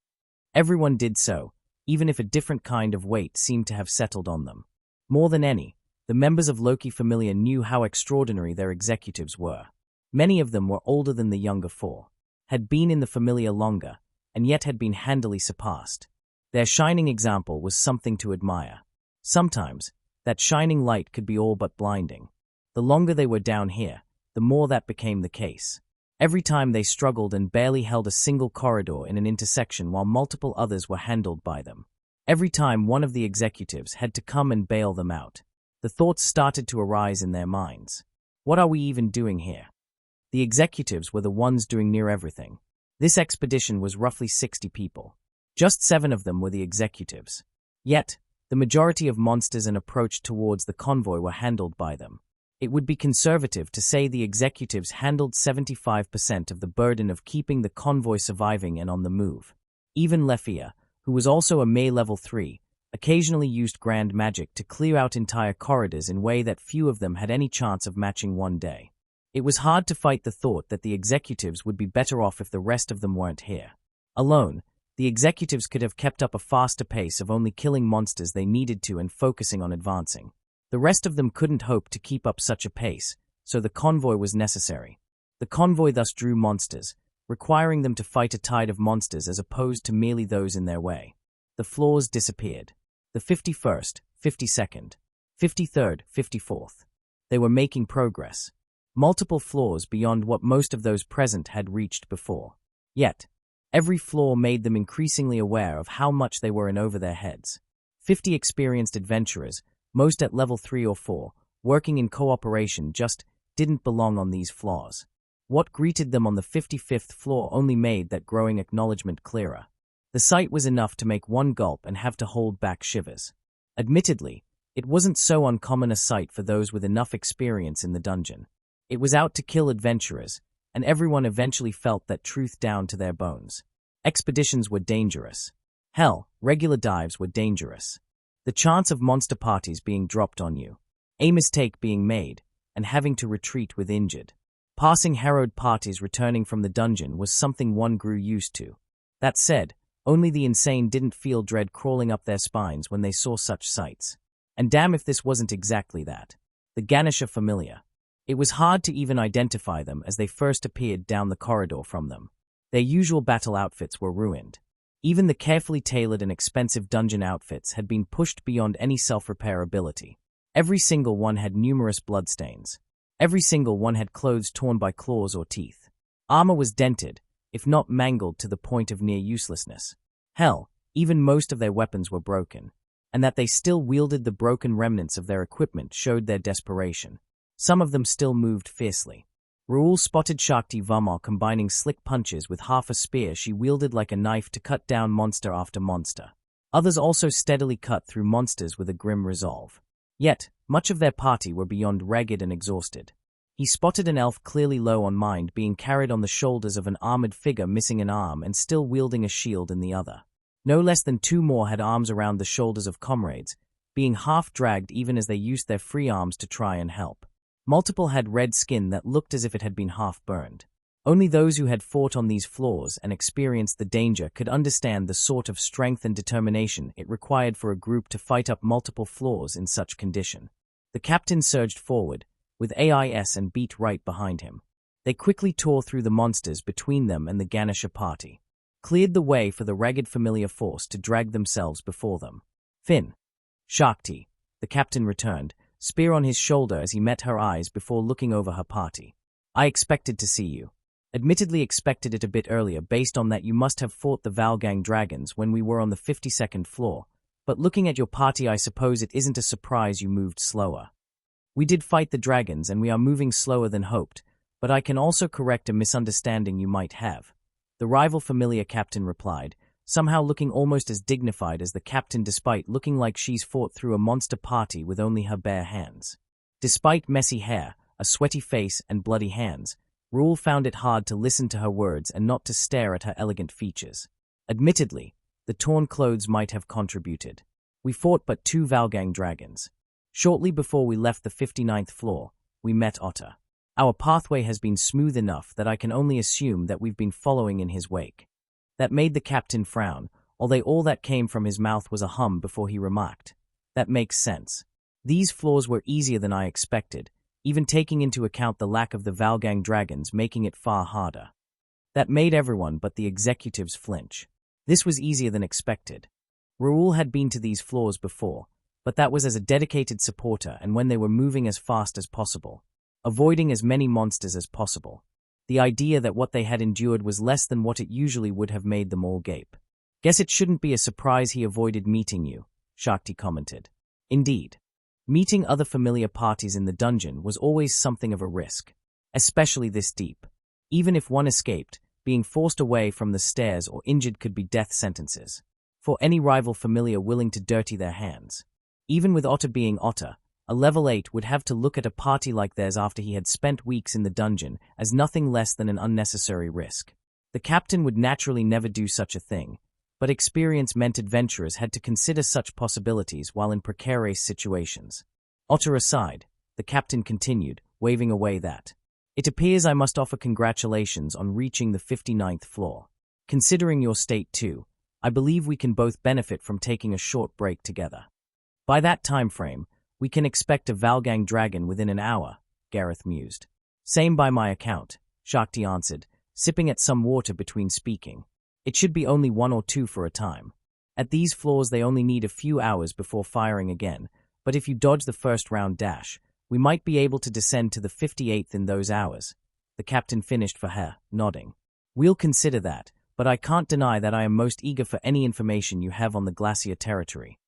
Everyone did so, even if a different kind of weight seemed to have settled on them. More than any, the members of Loki Familia knew how extraordinary their executives were. Many of them were older than the younger 4, had been in the Familia longer, and yet had been handily surpassed. Their shining example was something to admire. Sometimes, that shining light could be all but blinding. The longer they were down here, the more that became the case. Every time they struggled and barely held a single corridor in an intersection while multiple others were handled by them. Every time one of the executives had to come and bail them out. The thoughts started to arise in their minds. What are we even doing here? The executives were the ones doing near everything. This expedition was roughly 60 people. Just 7 of them were the executives. Yet, the majority of monsters and approach towards the convoy were handled by them. It would be conservative to say the executives handled 75% of the burden of keeping the convoy surviving and on the move. Even Lefia, who was also a May level 3, occasionally used grand magic to clear out entire corridors in a way that few of them had any chance of matching one day. It was hard to fight the thought that the executives would be better off if the rest of them weren't here. Alone, the executives could have kept up a faster pace of only killing monsters they needed to and focusing on advancing. The rest of them couldn't hope to keep up such a pace, so the convoy was necessary. The convoy thus drew monsters, requiring them to fight a tide of monsters as opposed to merely those in their way. The floors disappeared. The 51st, 52nd, 53rd, 54th. They were making progress. Multiple floors beyond what most of those present had reached before. Yet, every floor made them increasingly aware of how much they were in over their heads. 50 experienced adventurers, most at level 3 or 4, working in cooperation just didn't belong on these floors. What greeted them on the 55th floor only made that growing acknowledgement clearer. The sight was enough to make one gulp and have to hold back shivers. Admittedly, it wasn't so uncommon a sight for those with enough experience in the dungeon. It was out to kill adventurers, and everyone eventually felt that truth down to their bones. Expeditions were dangerous. Hell, regular dives were dangerous. The chance of monster parties being dropped on you, a mistake being made, and having to retreat with injured. Passing harrowed parties returning from the dungeon was something one grew used to. That said, only the insane didn't feel dread crawling up their spines when they saw such sights. And damn if this wasn't exactly that. The Ganesha familiar. It was hard to even identify them as they first appeared down the corridor from them. Their usual battle outfits were ruined. Even the carefully tailored and expensive dungeon outfits had been pushed beyond any self-repair ability. Every single one had numerous bloodstains. Every single one had clothes torn by claws or teeth. Armor was dented, if not mangled to the point of near uselessness. Hell, even most of their weapons were broken. And that they still wielded the broken remnants of their equipment showed their desperation. Some of them still moved fiercely. Raoul spotted Shakti Vamal combining slick punches with half a spear she wielded like a knife to cut down monster after monster. Others also steadily cut through monsters with a grim resolve. Yet, much of their party were beyond ragged and exhausted. He spotted an elf clearly low on mind being carried on the shoulders of an armored figure missing an arm and still wielding a shield in the other. No less than 2 more had arms around the shoulders of comrades, being half-dragged even as they used their free arms to try and help. Multiple had red skin that looked as if it had been half-burned. Only those who had fought on these floors and experienced the danger could understand the sort of strength and determination it required for a group to fight up multiple floors in such condition. The captain surged forward, with AIS and Beat right behind him. They quickly tore through the monsters between them and the Ganesha party, cleared the way for the ragged familiar force to drag themselves before them. Finn. Shakti, the captain returned, spear on his shoulder as he met her eyes before looking over her party. I expected to see you. Admittedly expected it a bit earlier based on that you must have fought the Valgang dragons when we were on the 52nd floor, but looking at your party I suppose it isn't a surprise you moved slower. We did fight the dragons and we are moving slower than hoped, but I can also correct a misunderstanding you might have. The rival familiar captain replied, somehow looking almost as dignified as the captain despite looking like she's fought through a monster party with only her bare hands. Despite messy hair, a sweaty face and bloody hands, Raoul found it hard to listen to her words and not to stare at her elegant features. Admittedly, the torn clothes might have contributed. We fought but 2 Valgang dragons. Shortly before we left the 59th floor, we met Otter. Our pathway has been smooth enough that I can only assume that we've been following in his wake. That made the captain frown, although all that came from his mouth was a hum before he remarked. That makes sense. These floors were easier than I expected, even taking into account the lack of the Valgang dragons making it far harder. That made everyone but the executives flinch. This was easier than expected. Raoul had been to these floors before, but that was as a dedicated supporter and when they were moving as fast as possible, avoiding as many monsters as possible. The idea that what they had endured was less than what it usually would have made them all gape. Guess it shouldn't be a surprise he avoided meeting you, Shakti commented. Indeed. Meeting other familiar parties in the dungeon was always something of a risk. especially this deep. Even if one escaped, being forced away from the stairs or injured could be death sentences for any rival familiar willing to dirty their hands. Even with Otter being Otter, a level 8 would have to look at a party like theirs after he had spent weeks in the dungeon as nothing less than an unnecessary risk. The captain would naturally never do such a thing, but experience meant adventurers had to consider such possibilities while in precarious situations. Otter aside, the captain continued, waving away that. It appears I must offer congratulations on reaching the 59th floor. Considering your state too, I believe we can both benefit from taking a short break together. By that time frame, we can expect a Valgang dragon within an hour, Gareth mused. Same by my account, Shakti answered, sipping at some water between speaking. It should be only 1 or 2 for a time. At these floors they only need a few hours before firing again, but if you dodge the first round dash, we might be able to descend to the 58th in those hours. The captain finished for her, nodding. We'll consider that, but I can't deny that I am most eager for any information you have on the glacier territory.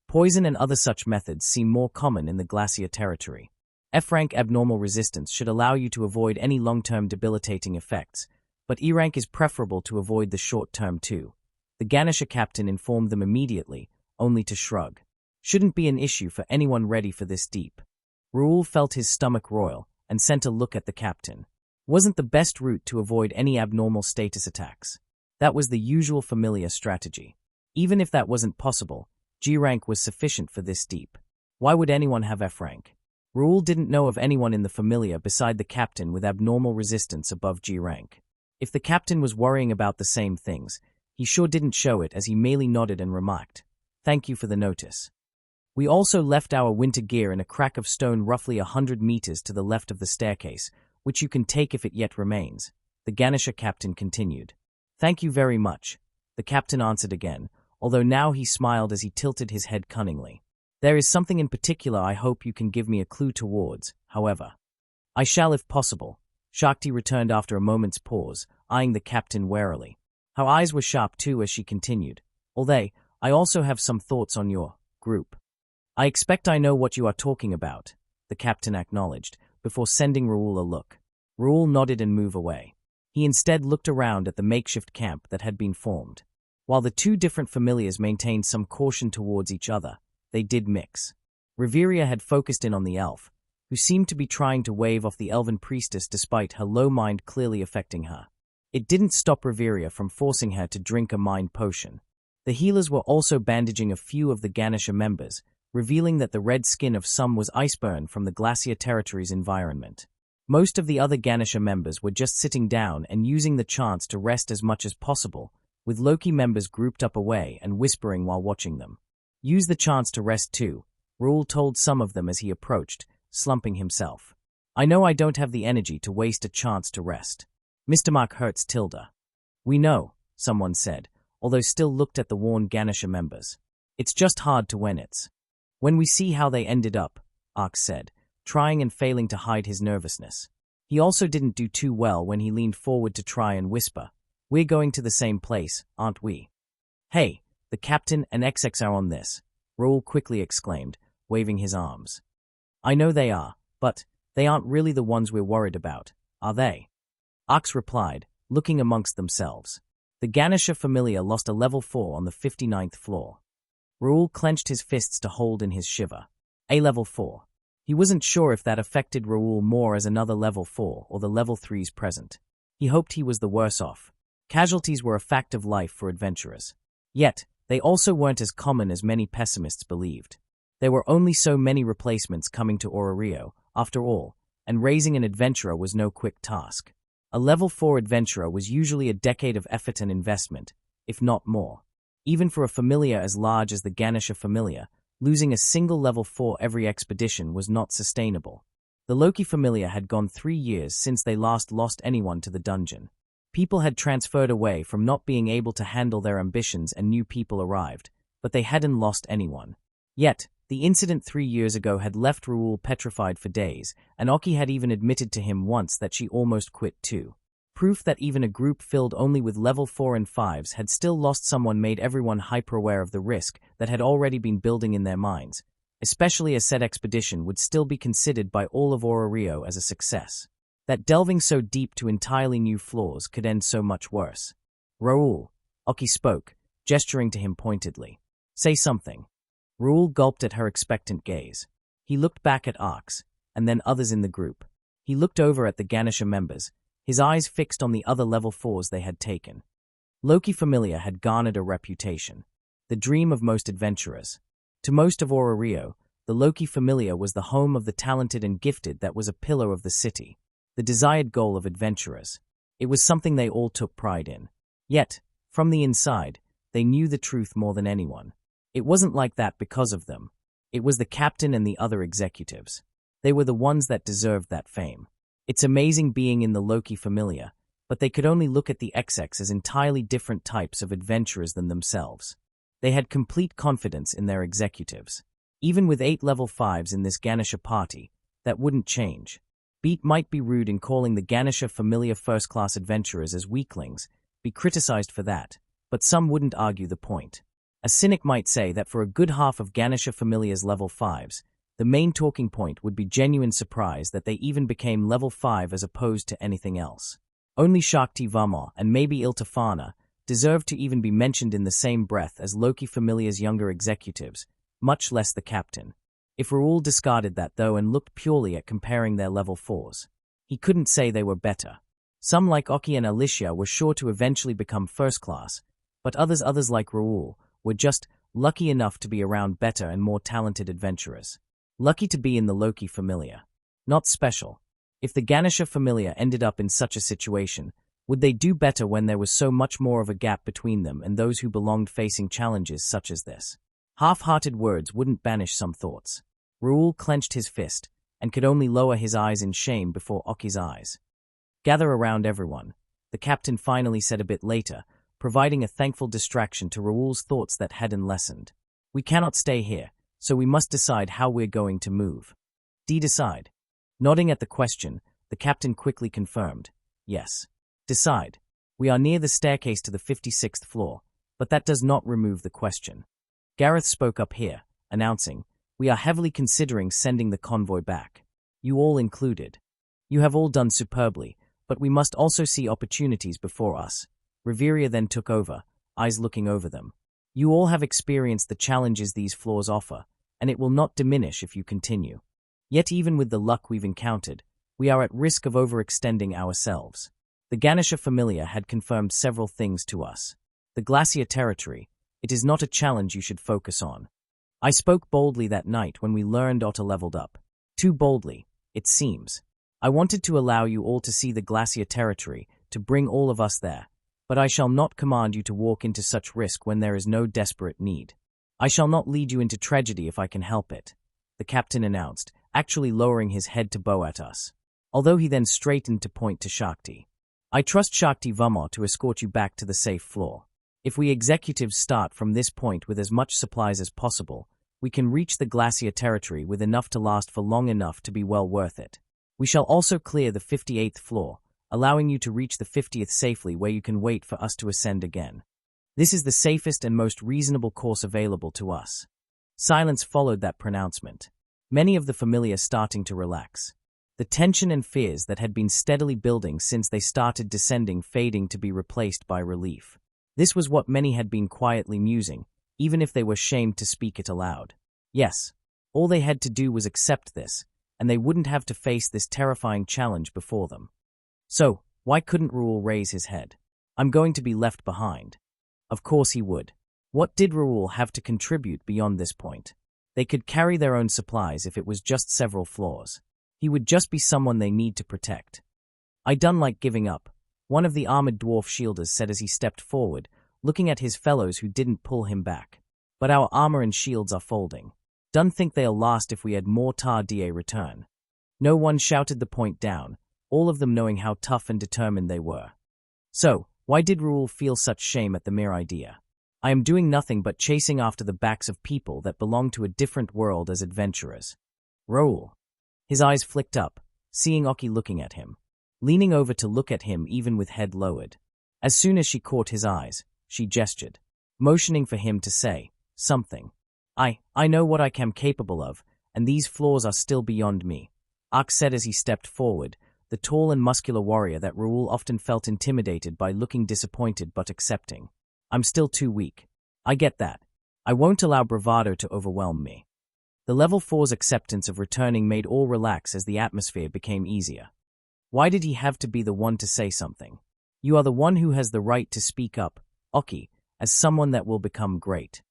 Poison and other such methods seem more common in the glacier territory. F-rank abnormal resistance should allow you to avoid any long-term debilitating effects, but E-rank is preferable to avoid the short-term too. The Ganesha captain informed them immediately, only to shrug. Shouldn't be an issue for anyone ready for this deep. Raoul felt his stomach roil and sent a look at the captain. Wasn't the best route to avoid any abnormal status attacks. That was the usual familiar strategy. Even if that wasn't possible, G-rank was sufficient for this deep. Why would anyone have F-rank? Raoul didn't know of anyone in the familiar beside the captain with abnormal resistance above G-rank. If the captain was worrying about the same things, he sure didn't show it as he merely nodded and remarked, "Thank you for the notice. We also left our winter gear in a crack of stone roughly 100 meters to the left of the staircase, which you can take if it yet remains," the Ganesha captain continued. "Thank you very much," the captain answered again, although now he smiled as he tilted his head cunningly. "There is something in particular I hope you can give me a clue towards, however." "I shall if possible," Shakti returned after a moment's pause, eyeing the captain warily. Her eyes were sharp too as she continued, "Although, I also have some thoughts on your group." "I expect I know what you are talking about," the captain acknowledged, before sending Raoul a look. Raoul nodded and moved away. He instead looked around at the makeshift camp that had been formed. While the two different familiars maintained some caution towards each other, they did mix. Riveria had focused in on the elf, who seemed to be trying to wave off the elven priestess despite her low mind clearly affecting her. It didn't stop Riveria from forcing her to drink a mind potion. The healers were also bandaging a few of the Ganesha members, revealing that the red skin of some was iceburn from the glacier territory's environment. Most of the other Ganesha members were just sitting down and using the chance to rest as much as possible, with Loki members grouped up away and whispering while watching them. "Use the chance to rest too," Raoul told some of them as he approached, slumping himself. "I know I don't have the energy to waste a chance to rest. Mr. Mark hurts Tilda." "We know," someone said, although still looked at the worn Ganesha members. "It's just hard to when it's. When we see how they ended up," Ark said, trying and failing to hide his nervousness. He also didn't do too well when he leaned forward to try and whisper, "We're going to the same place, aren't we?" "Hey, the captain and XX are on this," Raoul quickly exclaimed, waving his arms. "I know they are, but they aren't really the ones we're worried about, are they?" Arx replied, looking amongst themselves. The Ganesha familiar lost a level 4 on the 59th floor. Raoul clenched his fists to hold in his shiver. A level 4. He wasn't sure if that affected Raoul more as another level 4 or the level 3s present. He hoped he was the worse off. Casualties were a fact of life for adventurers. Yet, they also weren't as common as many pessimists believed. There were only so many replacements coming to Orario, after all, and raising an adventurer was no quick task. A level 4 adventurer was usually a decade of effort and investment, if not more. Even for a familiar as large as the Ganesha familiar, losing a single level 4 every expedition was not sustainable. The Loki familiar had gone 3 years since they last lost anyone to the dungeon. People had transferred away from not being able to handle their ambitions and new people arrived, but they hadn't lost anyone. Yet, the incident 3 years ago had left Raoul petrified for days, and Oki had even admitted to him once that she almost quit too. Proof that even a group filled only with level 4 and 5s had still lost someone made everyone hyper-aware of the risk that had already been building in their minds, especially as said expedition would still be considered by all of Orario as a success. That delving so deep to entirely new floors could end so much worse. Raoul, Oki spoke, gesturing to him pointedly. Say something. Raoul gulped at her expectant gaze. He looked back at Arx, and then others in the group. He looked over at the Ganesha members, his eyes fixed on the other level 4s they had taken. Loki Familia had garnered a reputation. The dream of most adventurers. To most of Orario, the Loki Familia was the home of the talented and gifted that was a pillar of the city. The desired goal of adventurers. It was something they all took pride in. Yet, from the inside, they knew the truth more than anyone. It wasn't like that because of them. It was the captain and the other executives. They were the ones that deserved that fame. It's amazing being in the Loki Familia, but they could only look at the XX as entirely different types of adventurers than themselves. They had complete confidence in their executives. Even with 8 level 5s in this Ganesha party, that wouldn't change. Beat might be rude in calling the Ganesha Familia first-class adventurers as weaklings, be criticized for that, but some wouldn't argue the point. A cynic might say that for a good half of Ganesha Familia's level 5s, the main talking point would be genuine surprise that they even became level 5 as opposed to anything else. Only Shakti Varma and maybe Iltafana deserved to even be mentioned in the same breath as Loki Familia's younger executives, much less the captain. If Raoul discarded that though and looked purely at comparing their level 4s, he couldn't say they were better. Some like Oki and Alicia were sure to eventually become first class, but others like Raoul were just lucky enough to be around better and more talented adventurers. Lucky to be in the Loki Familia. Not special. If the Ganesha Familia ended up in such a situation, would they do better when there was so much more of a gap between them and those who belonged facing challenges such as this? Half-hearted words wouldn't banish some thoughts. Raoul clenched his fist and could only lower his eyes in shame before Oki's eyes. Gather around everyone, the captain finally said a bit later, providing a thankful distraction to Raoul's thoughts that hadn't lessened. We cannot stay here, so we must decide how we're going to move. Decide. Nodding at the question, the captain quickly confirmed. Yes. Decide. We are near the staircase to the 56th floor, but that does not remove the question. Gareth spoke up here, announcing, we are heavily considering sending the convoy back. You all included. You have all done superbly, but we must also see opportunities before us. Reveria then took over, eyes looking over them. You all have experienced the challenges these floors offer, and it will not diminish if you continue. Yet even with the luck we've encountered, we are at risk of overextending ourselves. The Ganesha Familia had confirmed several things to us. The Glacier Territory, it is not a challenge you should focus on. I spoke boldly that night when we learned Otter leveled up. Too boldly, it seems. I wanted to allow you all to see the Glacier Territory, to bring all of us there. But I shall not command you to walk into such risk when there is no desperate need. I shall not lead you into tragedy if I can help it, the captain announced, actually lowering his head to bow at us. Although he then straightened to point to Shakti. I trust Shakti Varma to escort you back to the safe floor. If we executives start from this point with as much supplies as possible, we can reach the Glacier Territory with enough to last for long enough to be well worth it. We shall also clear the 58th floor, allowing you to reach the 50th safely where you can wait for us to ascend again. This is the safest and most reasonable course available to us. Silence followed that pronouncement. Many of the familiar starting to relax. The tension and fears that had been steadily building since they started descending fading to be replaced by relief. This was what many had been quietly musing, even if they were shamed to speak it aloud. Yes, all they had to do was accept this, and they wouldn't have to face this terrifying challenge before them. So, why couldn't Raoul raise his head? I'm going to be left behind. Of course he would. What did Raoul have to contribute beyond this point? They could carry their own supplies if it was just several floors. He would just be someone they need to protect. I done like giving up, one of the armored dwarf shielders said as he stepped forward, looking at his fellows who didn't pull him back. But our armor and shields are folding. Done think they'll last if we had more tar da return. No one shouted the point down, all of them knowing how tough and determined they were. So, why did Raoul feel such shame at the mere idea? I am doing nothing but chasing after the backs of people that belong to a different world as adventurers. Raoul. His eyes flicked up, seeing Oki looking at him. Leaning over to look at him even with head lowered. As soon as she caught his eyes, she gestured, motioning for him to say something. I know what I am capable of, and these floors are still beyond me, Ark said as he stepped forward, the tall and muscular warrior that Raoul often felt intimidated by, looking disappointed but accepting. I'm still too weak. I get that. I won't allow bravado to overwhelm me. The level 4's acceptance of returning made all relax as the atmosphere became easier. Why did he have to be the one to say something? You are the one who has the right to speak up, Oki, as someone that will become great.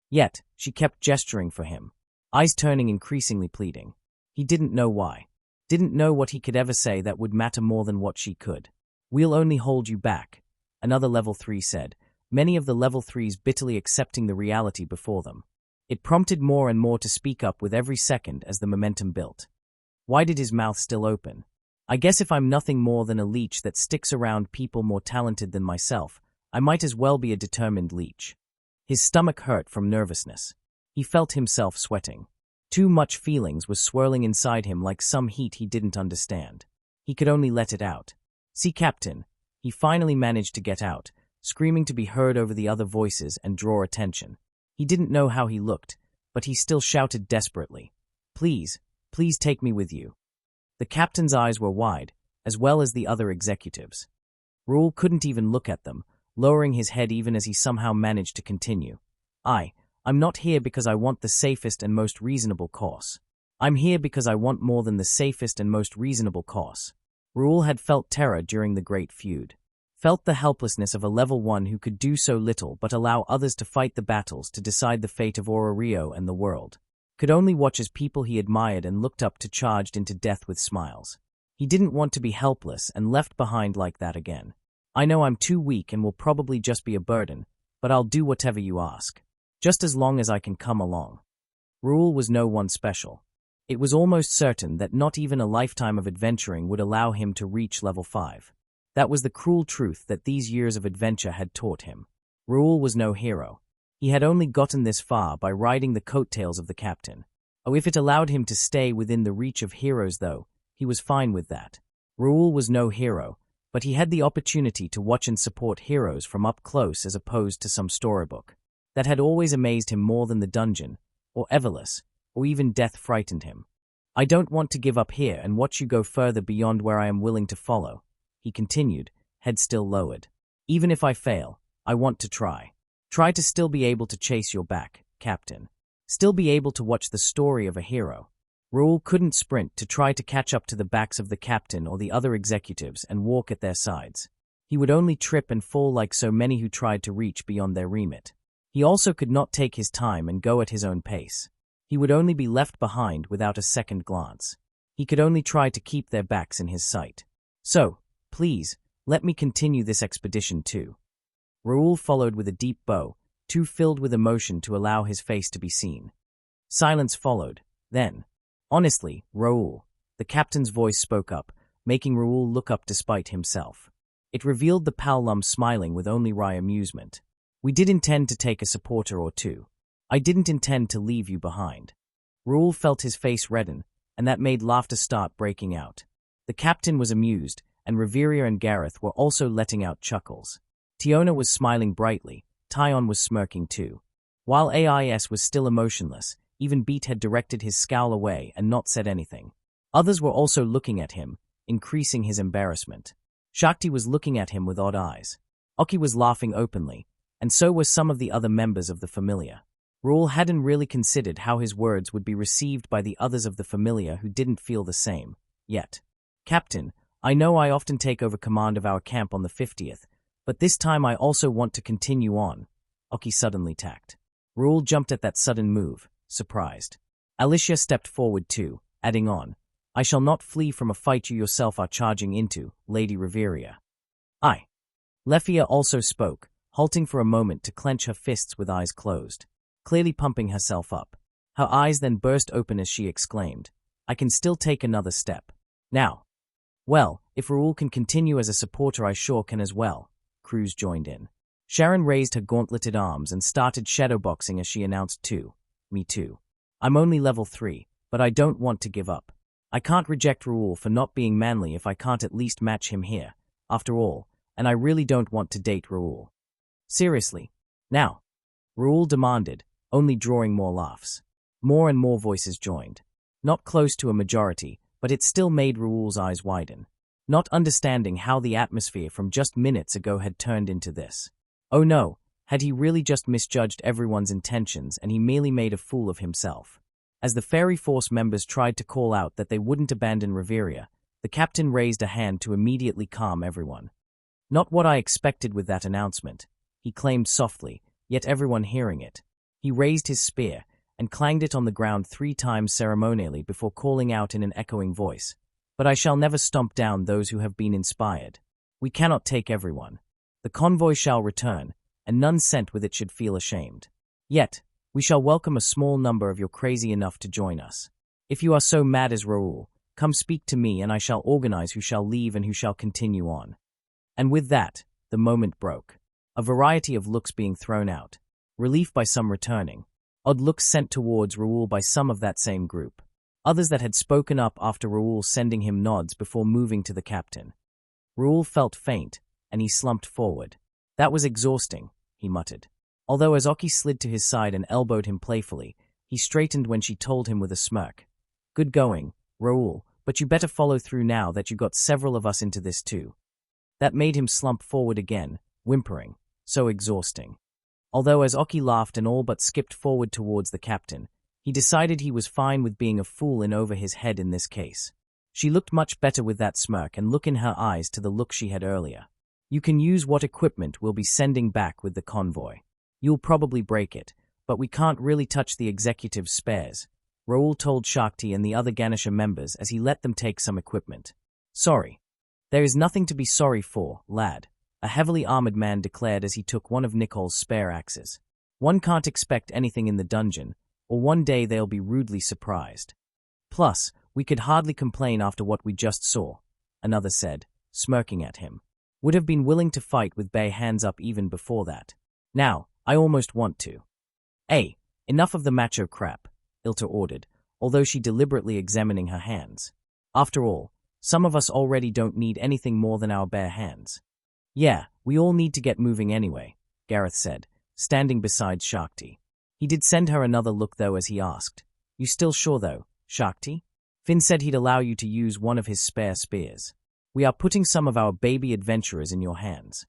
Yet, she kept gesturing for him, eyes turning increasingly pleading. He didn't know why. Didn't know what he could ever say that would matter more than what she could. We'll only hold you back, another level 3 said, many of the level 3s bitterly accepting the reality before them. It prompted more and more to speak up with every second as the momentum built. Why did his mouth still open? I guess if I'm nothing more than a leech that sticks around people more talented than myself, I might as well be a determined leech. His stomach hurt from nervousness. He felt himself sweating. Too much feelings was swirling inside him like some heat he didn't understand. He could only let it out. See, Captain, he finally managed to get out, screaming to be heard over the other voices and draw attention. He didn't know how he looked, but he still shouted desperately, "Please, please take me with you." The captain's eyes were wide, as well as the other executives. Raoul couldn't even look at them, lowering his head even as he somehow managed to continue. I'm not here because I want the safest and most reasonable course. I'm here because I want more than the safest and most reasonable course. Raoul had felt terror during the Great Feud. Felt the helplessness of a level 1 who could do so little but allow others to fight the battles to decide the fate of Orario and the world. Could only watch as people he admired and looked up to charged into death with smiles. He didn't want to be helpless and left behind like that again. I know I'm too weak and will probably just be a burden, but I'll do whatever you ask. Just as long as I can come along. Raoul was no one special. It was almost certain that not even a lifetime of adventuring would allow him to reach level 5. That was the cruel truth that these years of adventure had taught him. Raoul was no hero. He had only gotten this far by riding the coattails of the captain. Oh, if it allowed him to stay within the reach of heroes, though, he was fine with that. Raoul was no hero, but he had the opportunity to watch and support heroes from up close as opposed to some storybook. That had always amazed him more than the dungeon, or Everless, or even death frightened him. I don't want to give up here and watch you go further beyond where I am willing to follow, he continued, head still lowered. Even if I fail, I want to try. Try to still be able to chase your back, Captain. Still be able to watch the story of a hero. Raoul couldn't sprint to try to catch up to the backs of the captain or the other executives and walk at their sides. He would only trip and fall like so many who tried to reach beyond their remit. He also could not take his time and go at his own pace. He would only be left behind without a second glance. He could only try to keep their backs in his sight. So, please, let me continue this expedition too. Raoul followed with a deep bow, too filled with emotion to allow his face to be seen. Silence followed. Then, honestly, Raoul, the captain's voice spoke up, making Raoul look up despite himself. It revealed the Paolum smiling with only wry amusement. We did intend to take a supporter or two. I didn't intend to leave you behind. Raoul felt his face redden, and that made laughter start breaking out. The captain was amused, and Riveria and Gareth were also letting out chuckles. Tiona was smiling brightly, Tyon was smirking too. While AIS was still emotionless, even Beat had directed his scowl away and not said anything. Others were also looking at him, increasing his embarrassment. Shakti was looking at him with odd eyes. Oki was laughing openly, and so were some of the other members of the Familiar. Raoul hadn't really considered how his words would be received by the others of the Familiar who didn't feel the same, yet. Captain, I know I often take over command of our camp on the 50th, but this time I also want to continue on, Oki suddenly tacked. Raoul jumped at that sudden move, surprised. Alicia stepped forward too, adding on, I shall not flee from a fight you yourself are charging into, Lady Riveria. I. Lefia also spoke, halting for a moment to clench her fists with eyes closed, clearly pumping herself up. Her eyes then burst open as she exclaimed, I can still take another step. Now. Well, if Raoul can continue as a supporter I sure can as well, Cruz joined in. Sharon raised her gauntleted arms and started shadowboxing as she announced too. Me too. I'm only level 3, but I don't want to give up. I can't reject Raoul for not being manly if I can't at least match him here, after all, and I really don't want to date Raoul. Seriously. Now. Raoul demanded, only drawing more laughs. More and more voices joined. Not close to a majority, but it still made Raoul's eyes widen. not understanding how the atmosphere from just minutes ago had turned into this. Oh no, had he really just misjudged everyone's intentions and he merely made a fool of himself? As the Fairy Force members tried to call out that they wouldn't abandon Reveria, the captain raised a hand to immediately calm everyone. Not what I expected with that announcement, he claimed softly, yet everyone hearing it. He raised his spear and clanged it on the ground 3 times ceremonially before calling out in an echoing voice, "But I shall never stomp down those who have been inspired. We cannot take everyone. The convoy shall return, and none sent with it should feel ashamed. Yet, we shall welcome a small number of you crazy enough to join us. If you are so mad as Raoul, come speak to me and I shall organize who shall leave and who shall continue on." And with that, the moment broke. A variety of looks being thrown out, relief by some returning, odd looks sent towards Raoul by some of that same group, others that had spoken up after Raoul sending him nods before moving to the captain. Raoul felt faint, and he slumped forward. "That was exhausting," he muttered. Although as Oki slid to his side and elbowed him playfully, he straightened when she told him with a smirk, "Good going, Raoul, but you better follow through now that you got several of us into this too." That made him slump forward again, whimpering, "So exhausting." Although as Oki laughed and all but skipped forward towards the captain, he decided he was fine with being a fool in over his head in this case. She looked much better with that smirk and look in her eyes to the look she had earlier. "You can use what equipment we'll be sending back with the convoy. You'll probably break it, but we can't really touch the executive's spares," Raoul told Shakti and the other Ganesha members as he let them take some equipment. "Sorry." "There is nothing to be sorry for, lad," a heavily armored man declared as he took one of Nicole's spare axes. "One can't expect anything in the dungeon, or one day they'll be rudely surprised. Plus, we could hardly complain after what we just saw," another said, smirking at him. "Would have been willing to fight with bare hands up even before that. Now, I almost want to." "Hey, enough of the macho crap," Ilta ordered, although she deliberately examining her hands. "After all, some of us already don't need anything more than our bare hands." "Yeah, we all need to get moving anyway," Gareth said, standing beside Shakti. He did send her another look though as he asked, "You still sure though, Shakti? Finn said he'd allow you to use one of his spare spears. We are putting some of our baby adventurers in your hands."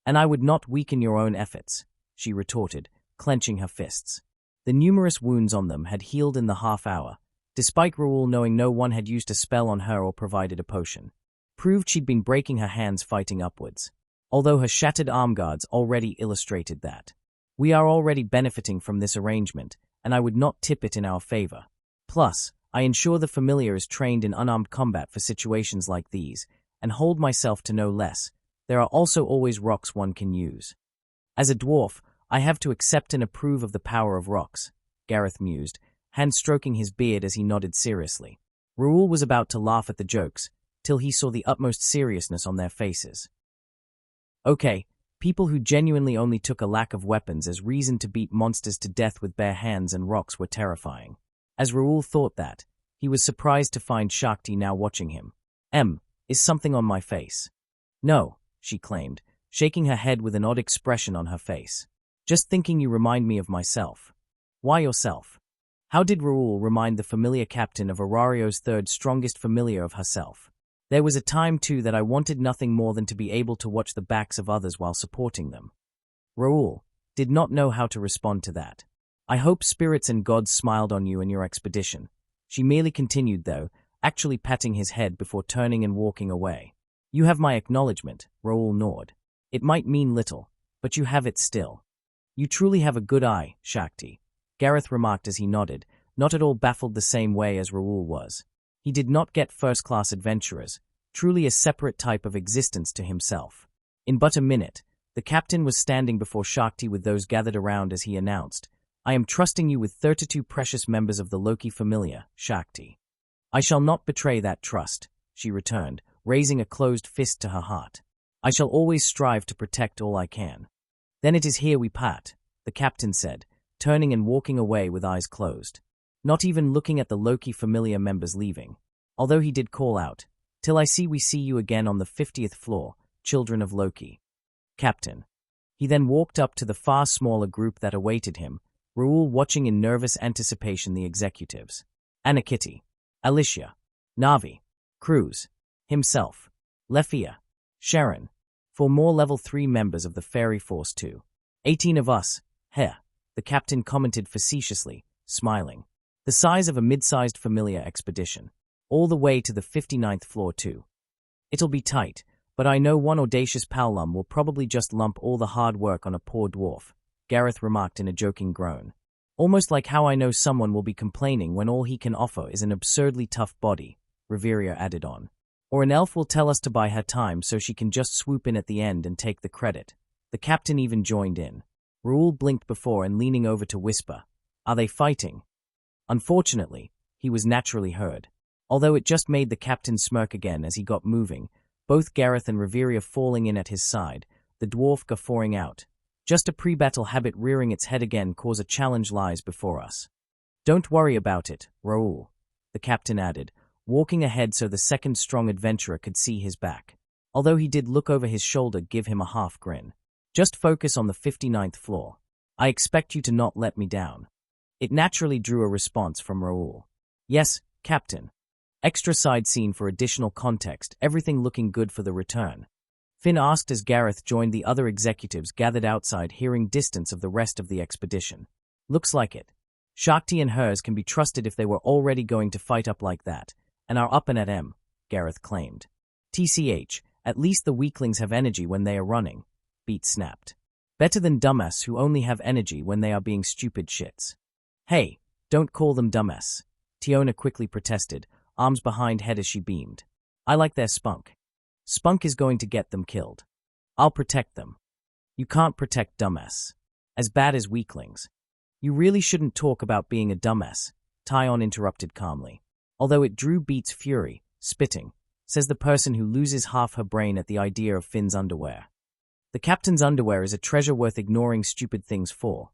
"And I would not weaken your own efforts," she retorted, clenching her fists. The numerous wounds on them had healed in the half hour, despite Raoul knowing no one had used a spell on her or provided a potion. Proved she'd been breaking her hands fighting upwards, although her shattered arm guards already illustrated that. "We are already benefiting from this arrangement, and I would not tip it in our favor. Plus, I ensure the familiar is trained in unarmed combat for situations like these, and hold myself to no less. There are also always rocks one can use. As a dwarf, I have to accept and approve of the power of rocks," Gareth mused, hand-stroking his beard as he nodded seriously. Raoul was about to laugh at the jokes, till he saw the utmost seriousness on their faces. Okay, people who genuinely only took a lack of weapons as reason to beat monsters to death with bare hands and rocks were terrifying. As Raoul thought that, he was surprised to find Shakti now watching him. Is something on my face?" "No," she claimed, shaking her head with an odd expression on her face. "Just thinking you remind me of myself." "Why yourself?" How did Raoul remind the familiar captain of Orario's third strongest familiar of herself? There was a time, too, that I wanted nothing more than to be able to watch the backs of others while supporting them. Raoul did not know how to respond to that. "I hope spirits and gods smiled on you and your expedition." She merely continued, though, actually patting his head before turning and walking away. "You have my acknowledgement," Raoul gnawed. "It might mean little, but you have it still." "You truly have a good eye, Shakti," Gareth remarked as he nodded, not at all baffled the same way as Raoul was. He did not get first-class adventurers, truly a separate type of existence to himself. In but a minute, the captain was standing before Shakti with those gathered around as he announced, "I am trusting you with 32 precious members of the Loki familiar, Shakti." "I shall not betray that trust," she returned, raising a closed fist to her heart. "I shall always strive to protect all I can." "Then it is here we part," the captain said, turning and walking away with eyes closed. Not even looking at the Loki familiar members leaving, although he did call out, "Till I see we see you again on the 50th floor, children of Loki." "Captain." He then walked up to the far smaller group that awaited him, Raoul watching in nervous anticipation the executives. Anakitty, Alicia, Navi, Cruz, himself, Lefia. Sharon. 4 more level 3 members of the fairy force too. 18 of us. Heh. The captain commented facetiously, smiling. The size of a mid-sized familiar expedition. All the way to the 59th floor too. It'll be tight, but I know one audacious Paolum will probably just lump all the hard work on a poor dwarf, Gareth remarked in a joking groan. Almost like how I know someone will be complaining when all he can offer is an absurdly tough body, Riveria added on. Or an elf will tell us to buy her time so she can just swoop in at the end and take the credit. The captain even joined in. Raoul blinked before and leaning over to whisper, "Are they fighting?" Unfortunately, he was naturally heard. Although it just made the captain smirk again as he got moving, both Gareth and Riveria falling in at his side, the dwarf guffawing out. Just a pre-battle habit rearing its head again cause a challenge lies before us. Don't worry about it, Raoul, the captain added, walking ahead so the second strong adventurer could see his back. Although he did look over his shoulder, give him a half grin. Just focus on the 59th floor. I expect you to not let me down. It naturally drew a response from Raoul. Yes, Captain. Extra side scene for additional context, everything looking good for the return. Finn asked as Gareth joined the other executives gathered outside hearing distance of the rest of the expedition. Looks like it. Shakti and hers can be trusted if they were already going to fight up like that, and are up and at 'em, Gareth claimed. TCH, at least the weaklings have energy when they are running, Beat snapped. Better than dumbass who only have energy when they are being stupid shits. Hey, don't call them dumbass, Tiona quickly protested, arms behind head as she beamed. I like their spunk. Spunk is going to get them killed. I'll protect them. You can't protect dumbass. As bad as weaklings. You really shouldn't talk about being a dumbass, Tyon interrupted calmly. Although it drew Beat's fury, spitting, says the person who loses half her brain at the idea of Finn's underwear. The captain's underwear is a treasure worth ignoring stupid things for.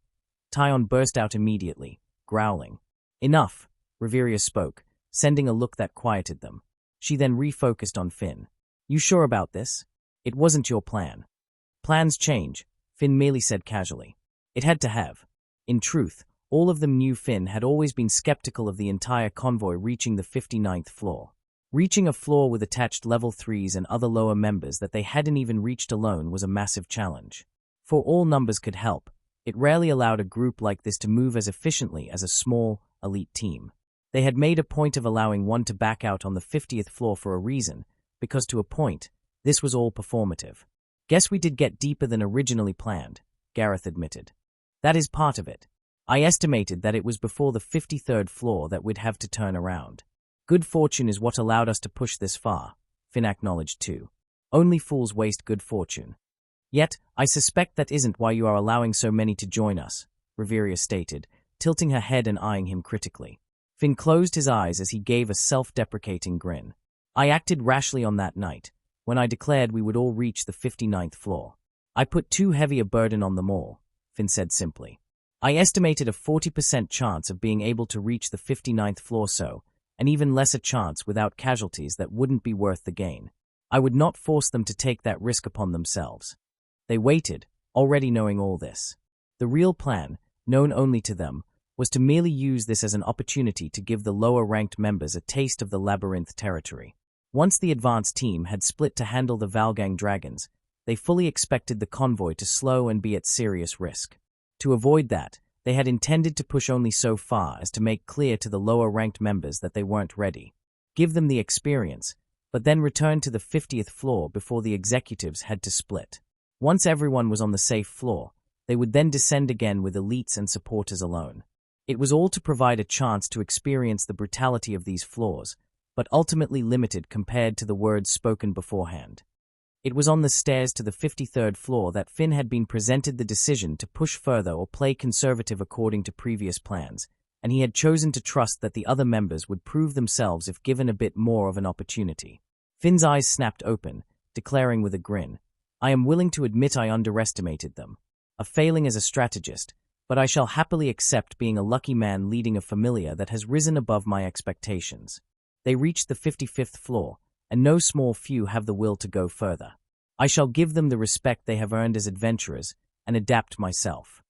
Tyon burst out immediately, growling. Enough, Riveria spoke, sending a look that quieted them. She then refocused on Finn. You sure about this? It wasn't your plan. Plans change, Finn merely said casually. It had to have. In truth, all of them knew Finn had always been skeptical of the entire convoy reaching the 59th floor. Reaching a floor with attached level 3s and other lower members that they hadn't even reached alone was a massive challenge. For all numbers could help, it rarely allowed a group like this to move as efficiently as a small, elite team. They had made a point of allowing one to back out on the 50th floor for a reason, because to a point, this was all performative. Guess we did get deeper than originally planned, Gareth admitted. That is part of it. I estimated that it was before the 53rd floor that we'd have to turn around. Good fortune is what allowed us to push this far, Finn acknowledged too. Only fools waste good fortune. Yet, I suspect that isn't why you are allowing so many to join us, Riveria stated, tilting her head and eyeing him critically. Finn closed his eyes as he gave a self-deprecating grin. I acted rashly on that night, when I declared we would all reach the 59th floor. I put too heavy a burden on them all, Finn said simply. I estimated a 40% chance of being able to reach the 59th floor so, an even lesser chance without casualties that wouldn't be worth the gain. I would not force them to take that risk upon themselves. They waited, already knowing all this. The real plan, known only to them, was to merely use this as an opportunity to give the lower-ranked members a taste of the labyrinth territory. Once the advance team had split to handle the Valgang dragons, they fully expected the convoy to slow and be at serious risk. To avoid that, they had intended to push only so far as to make clear to the lower-ranked members that they weren't ready. Give them the experience, but then return to the 50th floor before the executives had to split. Once everyone was on the safe floor, they would then descend again with elites and supporters alone. It was all to provide a chance to experience the brutality of these floors, but ultimately limited compared to the words spoken beforehand. It was on the stairs to the 53rd floor that Finn had been presented the decision to push further or play conservative according to previous plans, and he had chosen to trust that the other members would prove themselves if given a bit more of an opportunity. Finn's eyes snapped open, declaring with a grin, I am willing to admit I underestimated them. A failing as a strategist, but I shall happily accept being a lucky man leading a familia that has risen above my expectations. They reached the 55th floor, and no small few have the will to go further. I shall give them the respect they have earned as adventurers, and adapt myself.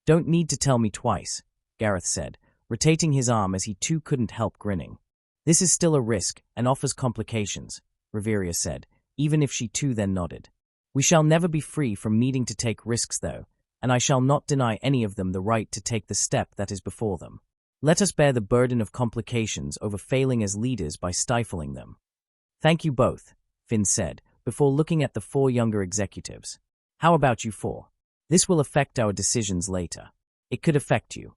Don't need to tell me twice, Gareth said, rotating his arm as he too couldn't help grinning. This is still a risk, and offers complications, Riveria said, even if she too then nodded. We shall never be free from needing to take risks, though, and I shall not deny any of them the right to take the step that is before them. Let us bear the burden of complications over failing as leaders by stifling them. Thank you both, Finn said, before looking at the 4 younger executives. How about you 4? This will affect our decisions later. It could affect you.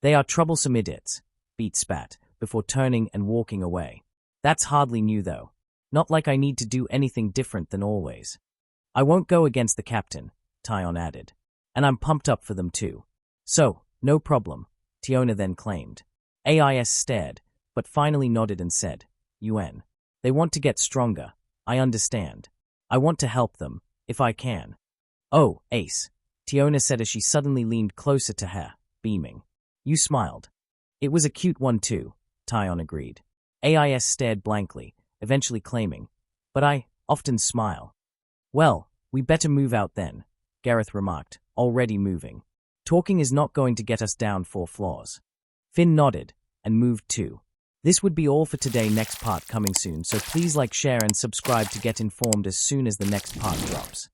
They are troublesome idiots, Beat spat, before turning and walking away. That's hardly new, though. Not like I need to do anything different than always. I won't go against the captain, Tyon added. And I'm pumped up for them too. So, no problem, Tiona then claimed. AIS stared, but finally nodded and said, UN. They want to get stronger, I understand. I want to help them, if I can. Oh, Ace, Tiona said as she suddenly leaned closer to her, beaming. You smiled. It was a cute one too, Tyon agreed. AIS stared blankly, eventually claiming, but I often smile. Well, we better move out then, Gareth remarked, already moving. Talking is not going to get us down 4 floors. Finn nodded and moved too. This would be all for today. Next part coming soon, so please like, share and subscribe to get informed as soon as the next part drops.